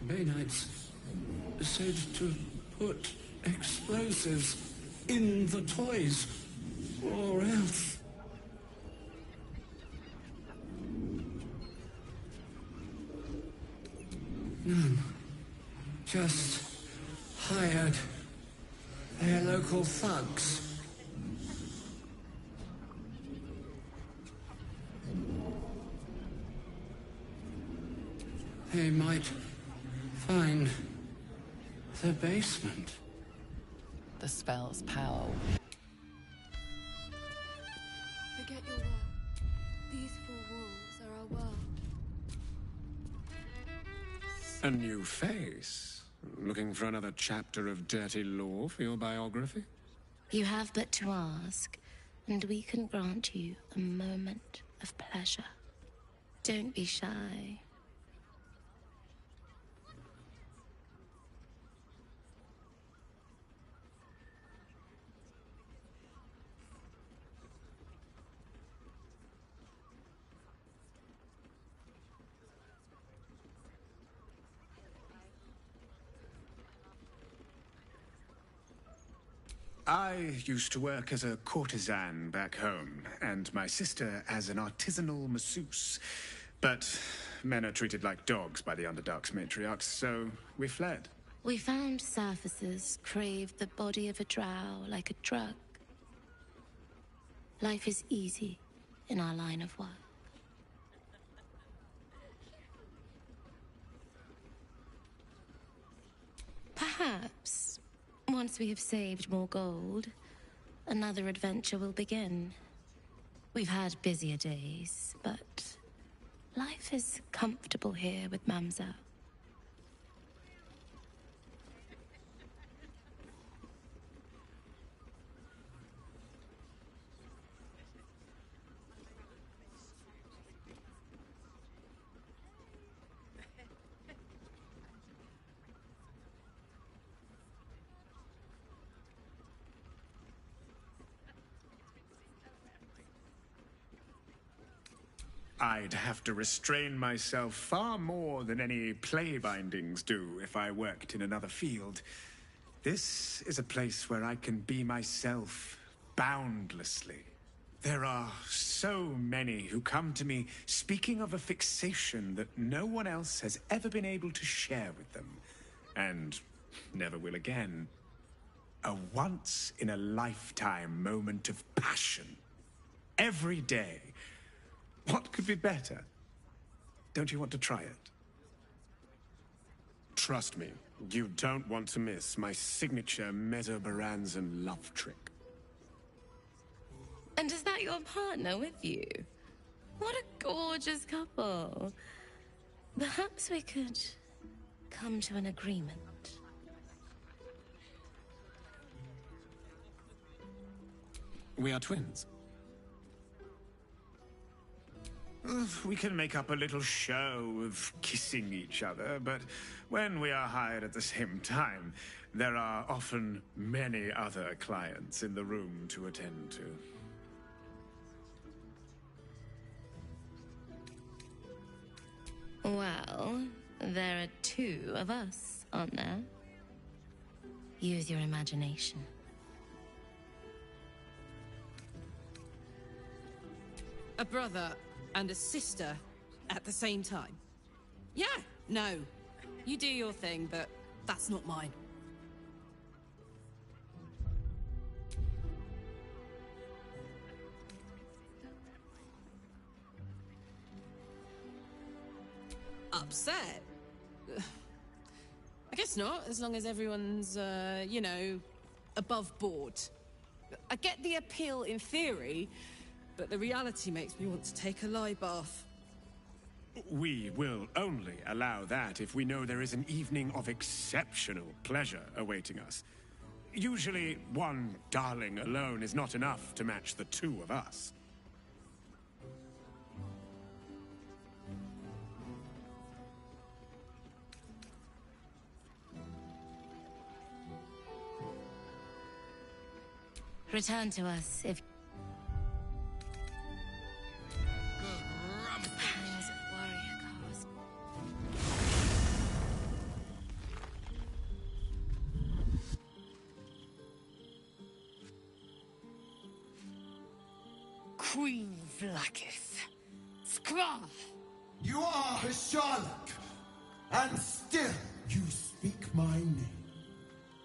Bay Knights said to put explosives in the toys, or else. None. Just hired their local thugs. They might find the basement. The spell's power. Forget your world. These four walls are our world. A new face? Looking for another chapter of dirty lore for your biography? You have but to ask, and we can grant you a moment of pleasure. Don't be shy. I used to work as a courtesan back home, and my sister as an artisanal masseuse. But men are treated like dogs by the Underdark's matriarchs, so we fled. We found surfacers craved the body of a drow like a drug. Life is easy in our line of work. Perhaps, once we have saved more gold, another adventure will begin. We've had busier days, but life is comfortable here with Mamza. I'd have to restrain myself far more than any play bindings do if I worked in another field. This is a place where I can be myself boundlessly. There are so many who come to me speaking of a fixation that no one else has ever been able to share with them, and never will again. A once-in-a-lifetime moment of passion. Every day. What could be better? Don't you want to try it? Trust me, you don't want to miss my signature Mesobaranzan love trick. And is that your partner with you? What a gorgeous couple. Perhaps we could come to an agreement. We are twins. We can make up a little show of kissing each other, but when we are hired at the same time, there are often many other clients in the room to attend to. Well, there are two of us, aren't there? Use your imagination. A brother and a sister at the same time. Yeah, no. You do your thing, but that's not mine. Upset? I guess not, as long as everyone's, you know, above board. I get the appeal in theory, but the reality makes me want to take a lie bath. We will only allow that if we know there is an evening of exceptional pleasure awaiting us. Usually, one darling alone is not enough to match the two of us. Return to us if... Pangs of warrior cause. Queen Vlaakith. Skra! You are Sharlock, and still you speak my name.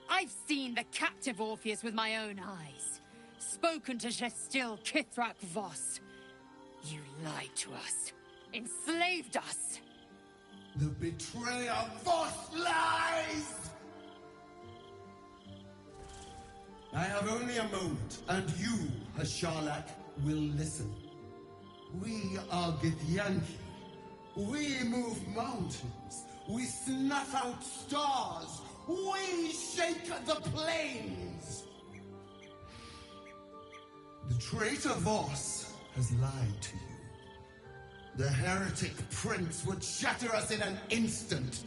I've seen the captive Orpheus with my own eyes. Spoken to Gestil Kithrak Voss. You lied to us. Enslaved us. The betrayer Voss lies! I have only a moment, and you, Sharlock, will listen. We are Githyanki. We move mountains. We snuff out stars. We shake the plains! The traitor Voss has lied to you. The heretic prince would shatter us in an instant.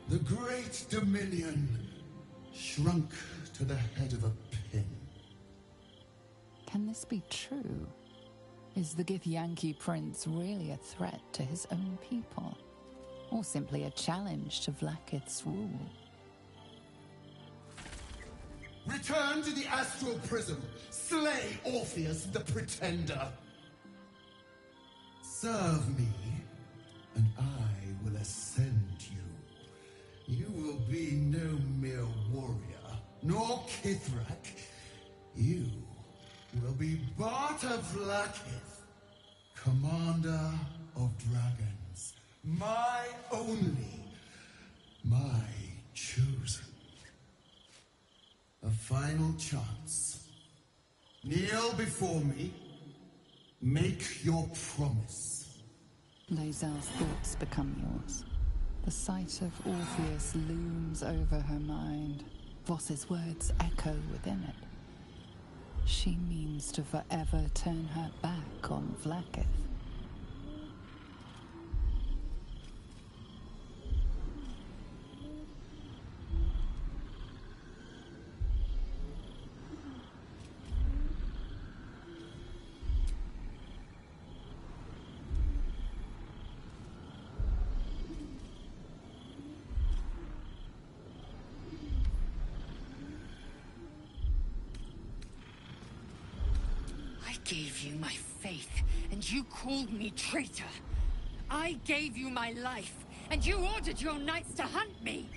The great Dominion shrunk to the head of a pin. Can this be true? Is the Githyanki prince really a threat to his own people? Or simply a challenge to Vlaakith's rule? Return to the astral prism. Slay Orpheus the Pretender. Serve me, and I will ascend you. You will be no mere warrior, nor Kithrak. You will be Barta Vlaakith, commander of dragons. My only, my chosen. A final chance. Kneel before me. Make your promise. Lae'zel's thoughts become yours. The sight of Orpheus looms over her mind. Voss's words echo within it. She means to forever turn her back on Vlaakith. I gave you my faith, and you called me traitor. I gave you my life, and you ordered your knights to hunt me.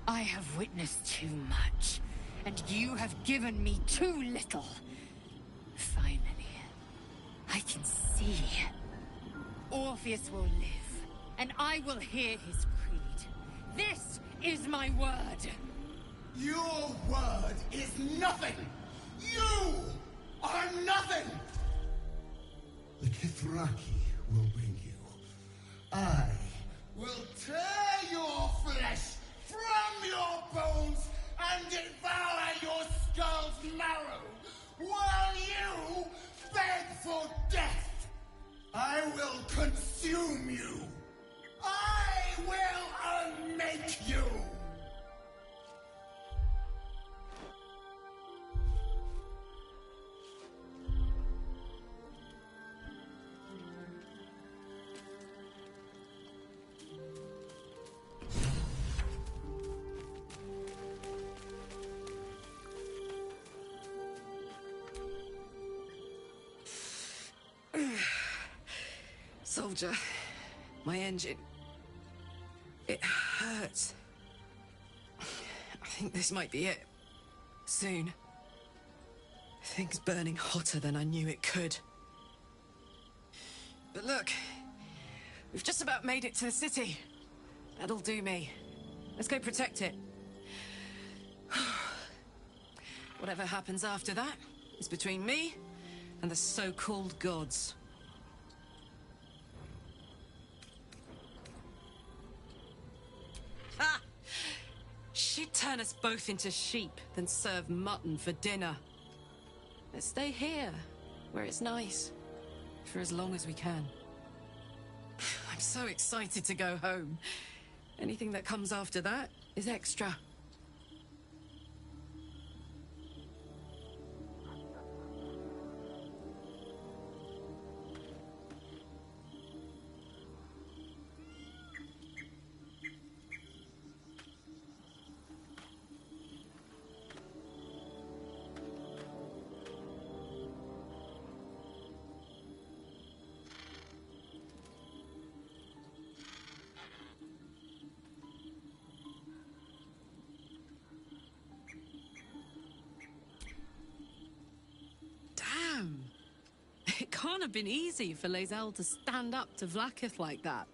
I have witnessed too much, and you have given me too little. Finally, I can see. Orpheus will live, and I will hear his creed. This is my word. Your word is nothing! You are nothing! The Kithraki will bring you. I will tear your flesh from your bones and devour your skull's marrow, while you beg for death. I consume you! I will unmake you! Soldier, my engine. It hurts. I think this might be it. Soon. Things burning hotter than I knew it could. But look, we've just about made it to the city. That'll do me. Let's go protect it. Whatever happens after that is between me and the so-called gods. Ha! She'd turn us both into sheep, then serve mutton for dinner. Let's stay here, where it's nice, for as long as we can. I'm so excited to go home. Anything that comes after that is extra. It can't have been easy for Lae'zel to stand up to Vlaakith like that.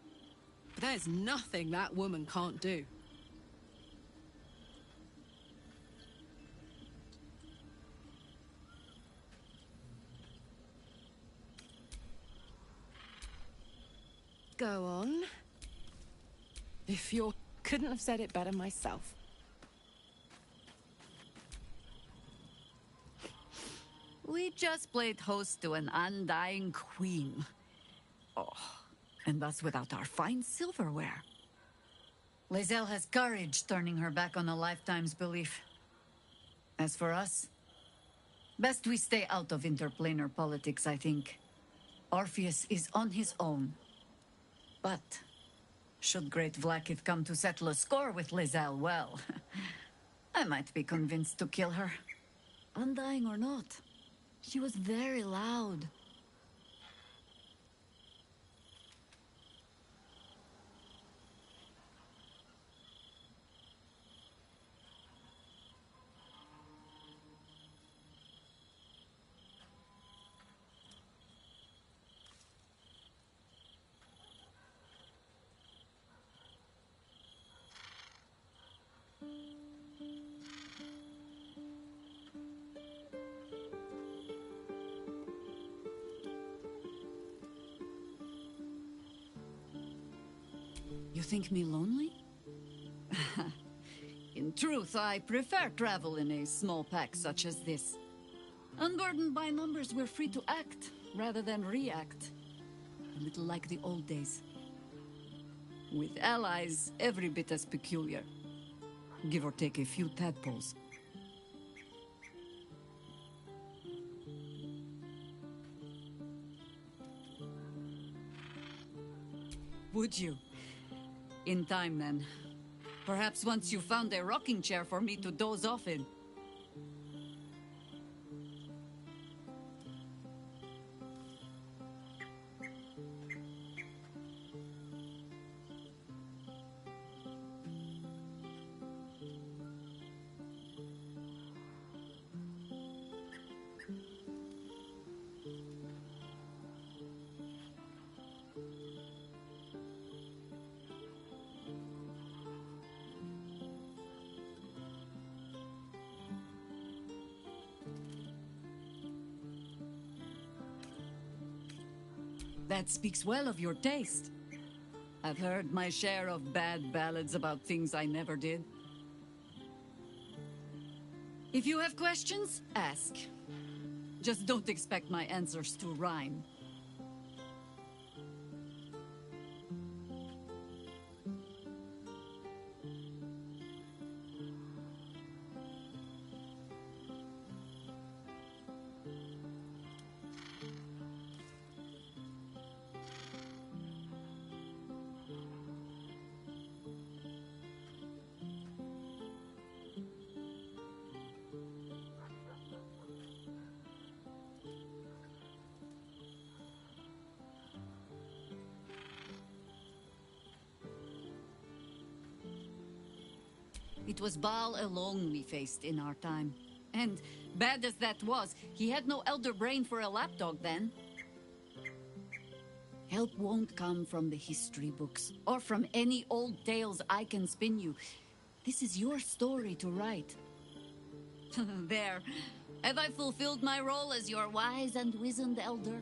But there's nothing that woman can't do. Go on. If you couldn't have said it better myself. We just played host to an undying queen. Oh, and that's without our fine silverware. Lae'zel has courage turning her back on a lifetime's belief. As for us, best we stay out of interplanar politics, I think. Orpheus is on his own. But should great Vlaakith come to settle a score with Lae'zel, well, I might be convinced to kill her. Undying or not. She was very loud. You think me lonely? In truth, I prefer travel in a small pack such as this. Unburdened by numbers, we're free to act rather than react. A little like the old days. With allies, every bit as peculiar. Give or take a few tadpoles. Would you? In time, then. Perhaps once you found a rocking chair for me to doze off in. That speaks well of your taste. I've heard my share of bad ballads about things I never did. If you have questions, ask. Just don't expect my answers to rhyme. It was Baal alone we faced in our time. And, bad as that was, he had no elder brain for a lapdog then. Help won't come from the history books, or from any old tales I can spin you. This is your story to write. There. Have I fulfilled my role as your wise and wizened elder?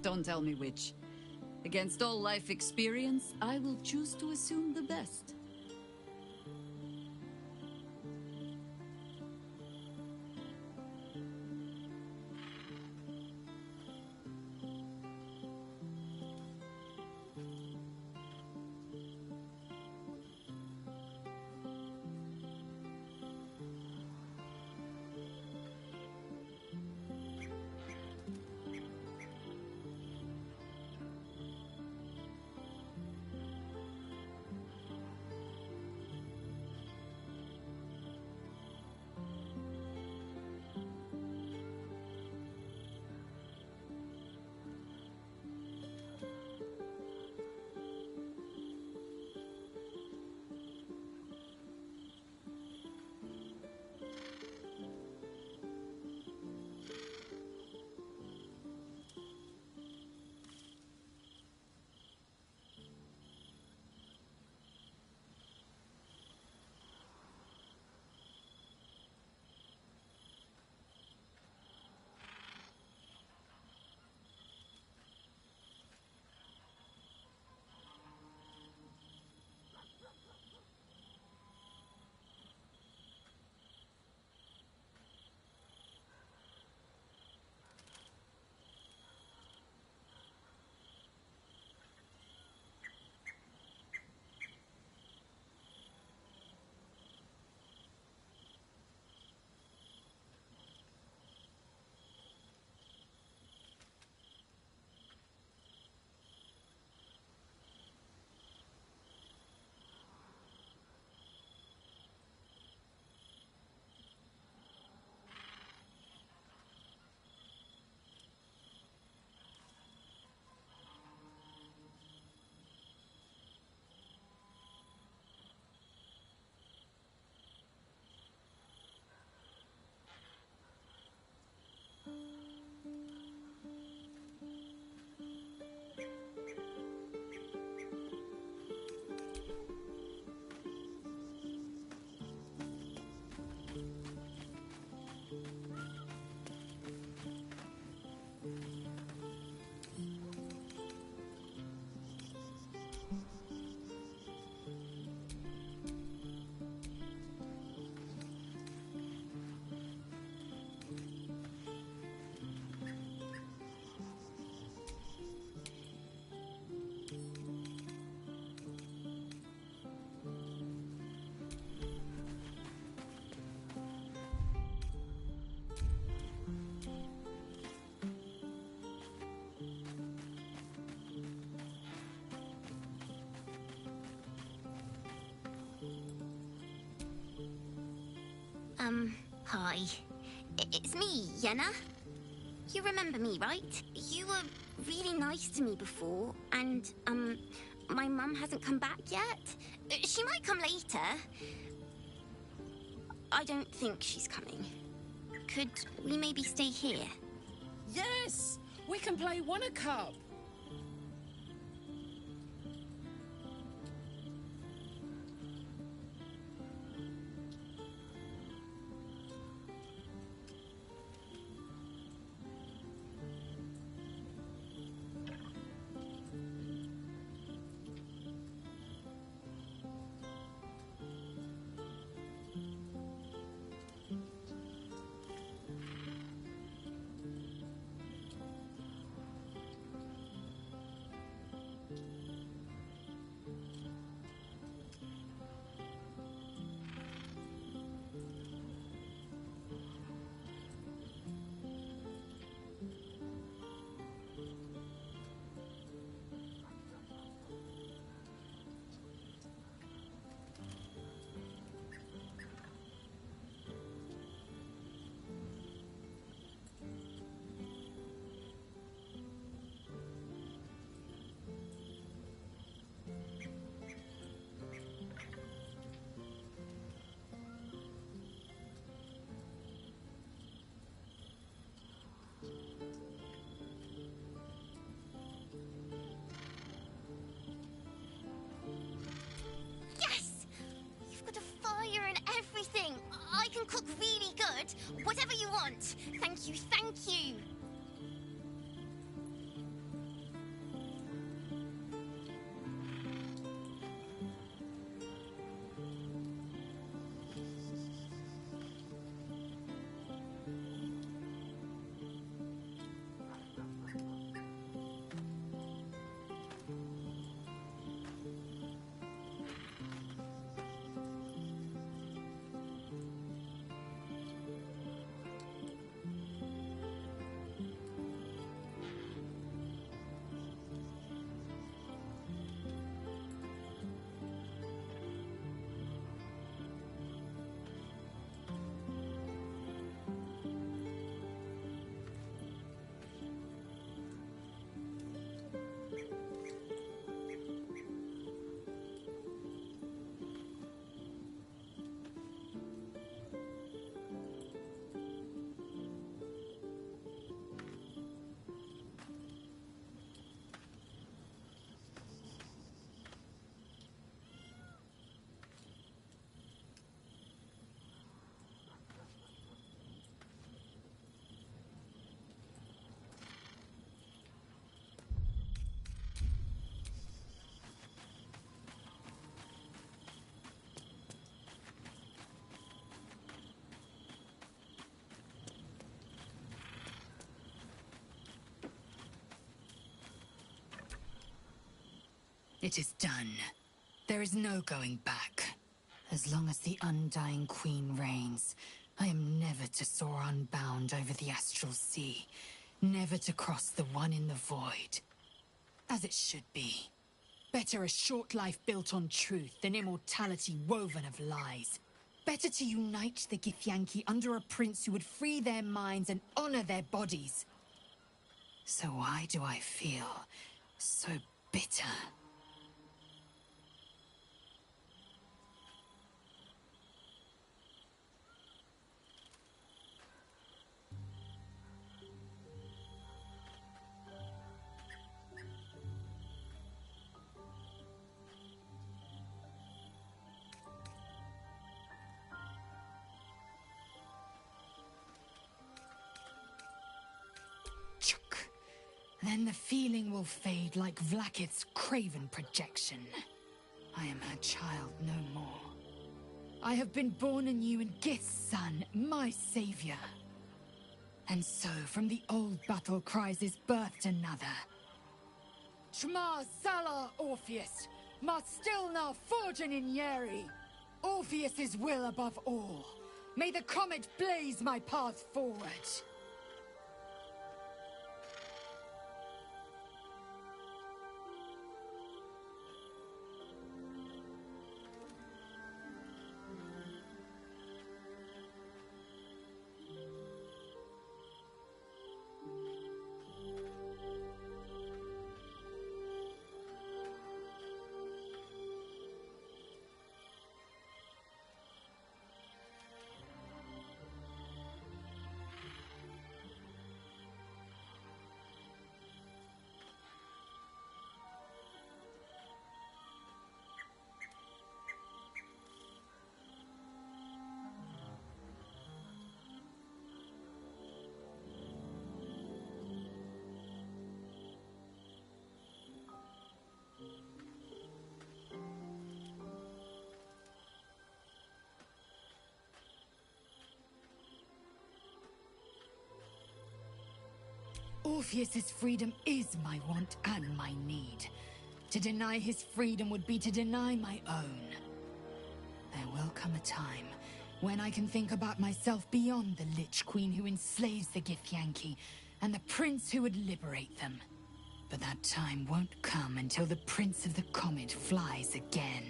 Don't tell me which. Against all life experience, I will choose to assume the best. Hi. It's me, Yenna. You remember me, right? You were really nice to me before, and, my mum hasn't come back yet. She might come later. I don't think she's coming. Could we maybe stay here? Yes! We can play Wanna Cup! can cook really good. Whatever you want. Thank you, thank you. It is done. There is no going back. As long as the Undying Queen reigns, I am never to soar unbound over the astral sea, never to cross the one in the void. As it should be. Better a short life built on truth than immortality woven of lies. Better to unite the Githyanki under a prince who would free their minds and honor their bodies. So why do I feel so bitter? Then the feeling will fade like Vlakith's craven projection. I am her child no more. I have been born anew in Gith's son, my savior. And so from the old battle cries is birthed another. Shma Salar Orpheus, Ma Stilna Forgin in Yeri. Orpheus's will above all. May the comet blaze my path forward. Orpheus's freedom is my want and my need. To deny his freedom would be to deny my own. There will come a time when I can think about myself beyond the Lich Queen who enslaves the Githyanki and the prince who would liberate them. But that time won't come until the Prince of the Comet flies again.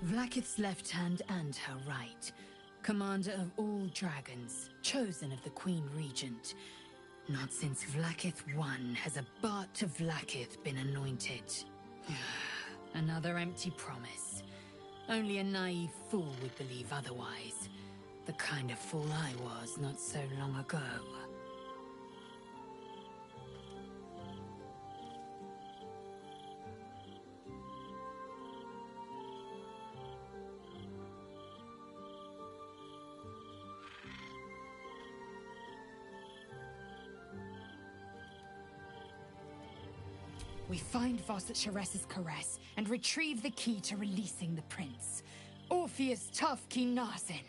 Vlaakith's left hand and her right. Commander of all dragons, chosen of the Queen Regent. Not since Vlaakith I has a Bart to Vlaakith been anointed. Another empty promise. Only a naive fool would believe otherwise. The kind of fool I was not so long ago. We find Voss at Sharessa's caress and retrieve the key to releasing the prince. Orpheus Tough Kinazin.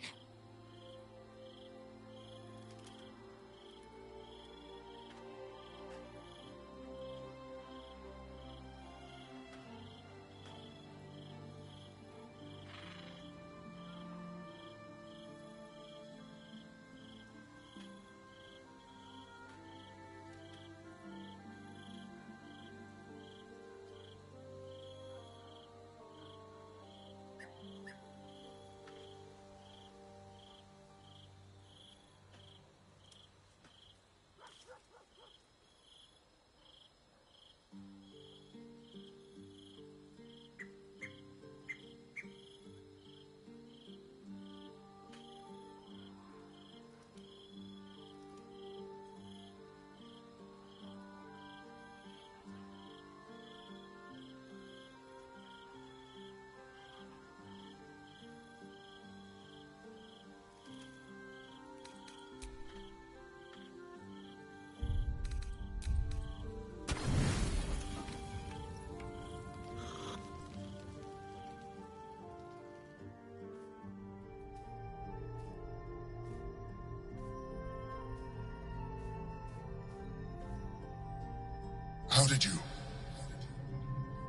How did you?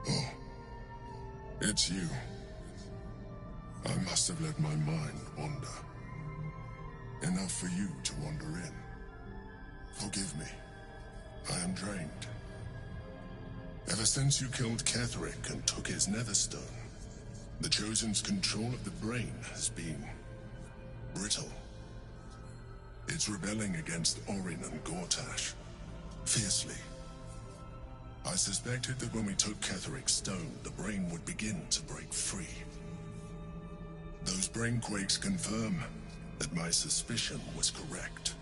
Oh, it's you. I must have let my mind wander. Enough for you to wander in. Forgive me. I am drained. Ever since you killed Ketheric and took his netherstone, the Chosen's control of the brain has been brittle. It's rebelling against Orin and Gortash, fiercely. I suspected that when we took Ketheric's stone, the brain would begin to break free. Those brain quakes confirm that my suspicion was correct.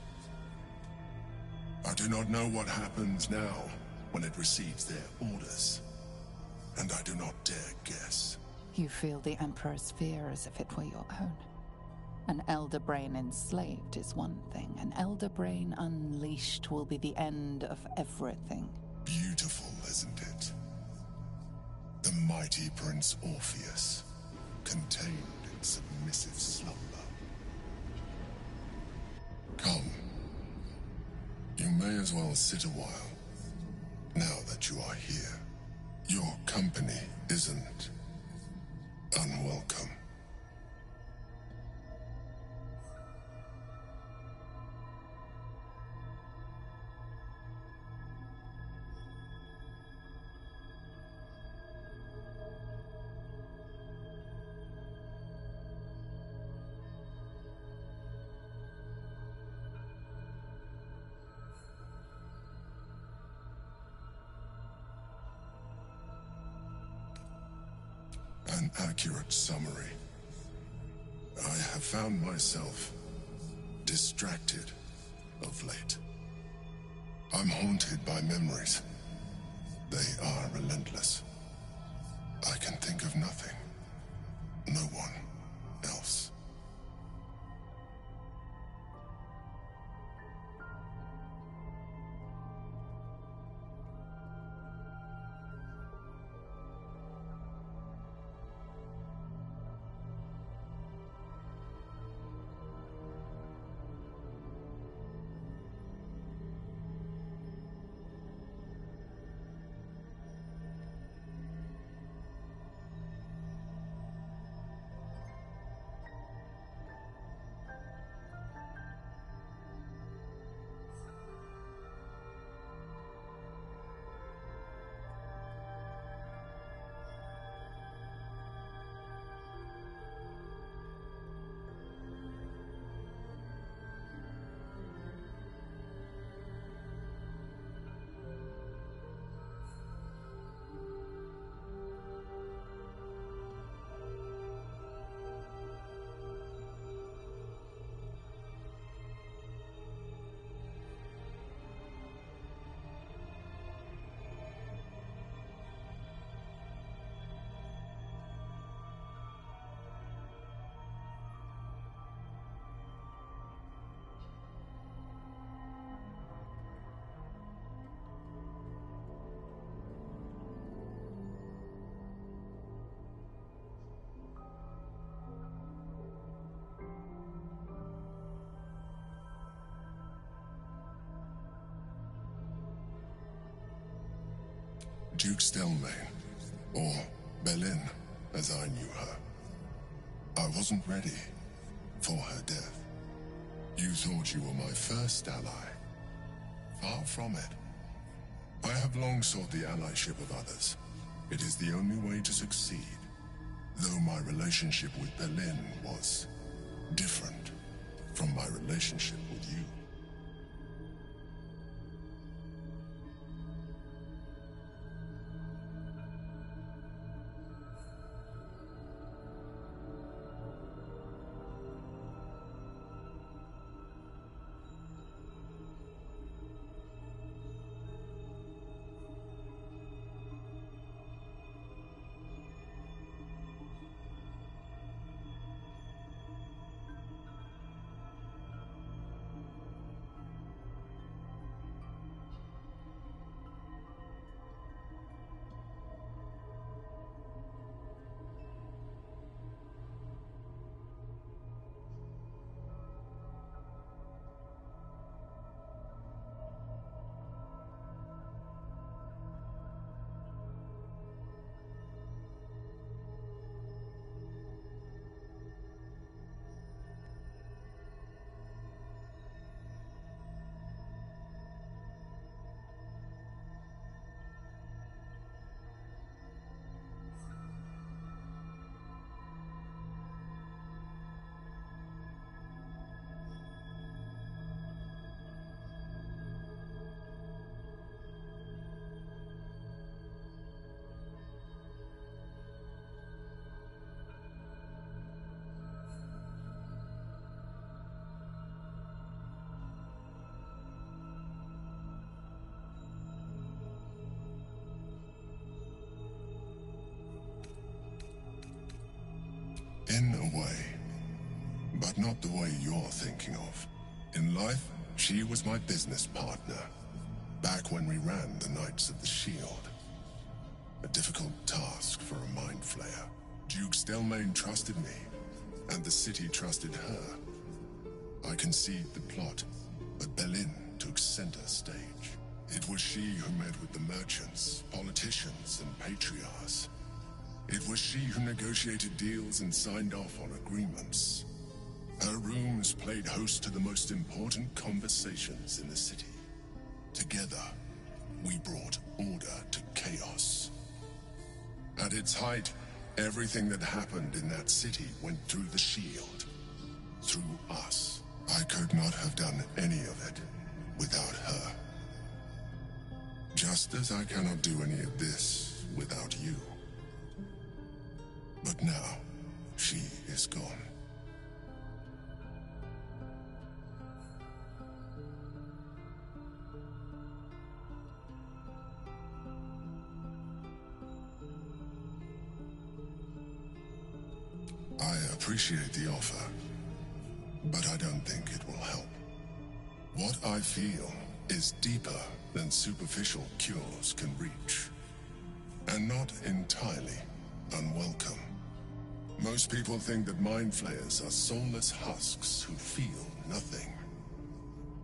I do not know what happens now when it receives their orders, and I do not dare guess. You feel the Emperor's fear as if it were your own. An Elder Brain enslaved is one thing. An Elder Brain unleashed will be the end of everything. Beautiful, isn't it? The mighty Prince Orpheus, contained in submissive slumber. Come. You may as well sit a while, now that you are here. Your company isn't unwelcome. An accurate summary. I have found myself distracted of late. I'm haunted by memories. They are relentless. I can think of nothing. No one else. Duke Stelmane, or Belin, as I knew her. I wasn't ready for her death. You thought you were my first ally. Far from it. I have long sought the allyship of others. It is the only way to succeed. Though my relationship with Belin was different from my relationship with you. In a way, but not the way you're thinking of. In life, she was my business partner, back when we ran the Knights of the Shield. A difficult task for a mind flayer. Duke Stelmane trusted me, and the city trusted her. I conceived the plot, but Belin took center stage. It was she who met with the merchants, politicians, and patriarchs. It was she who negotiated deals and signed off on agreements. Her rooms played host to the most important conversations in the city. Together, we brought order to chaos. At its height, everything that happened in that city went through the shield. Through us. I could not have done any of it without her. Just as I cannot do any of this without you. But now, she is gone. I appreciate the offer, but I don't think it will help. What I feel is deeper than superficial cures can reach, and not entirely unwelcome. Most people think that mind flayers are soulless husks who feel nothing.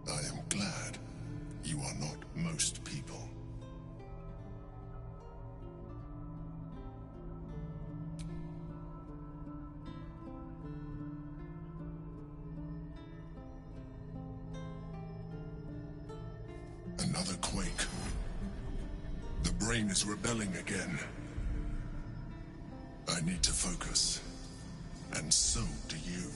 I am glad you are not most people. Another quake. The brain is rebelling again. I need to focus. And so do you.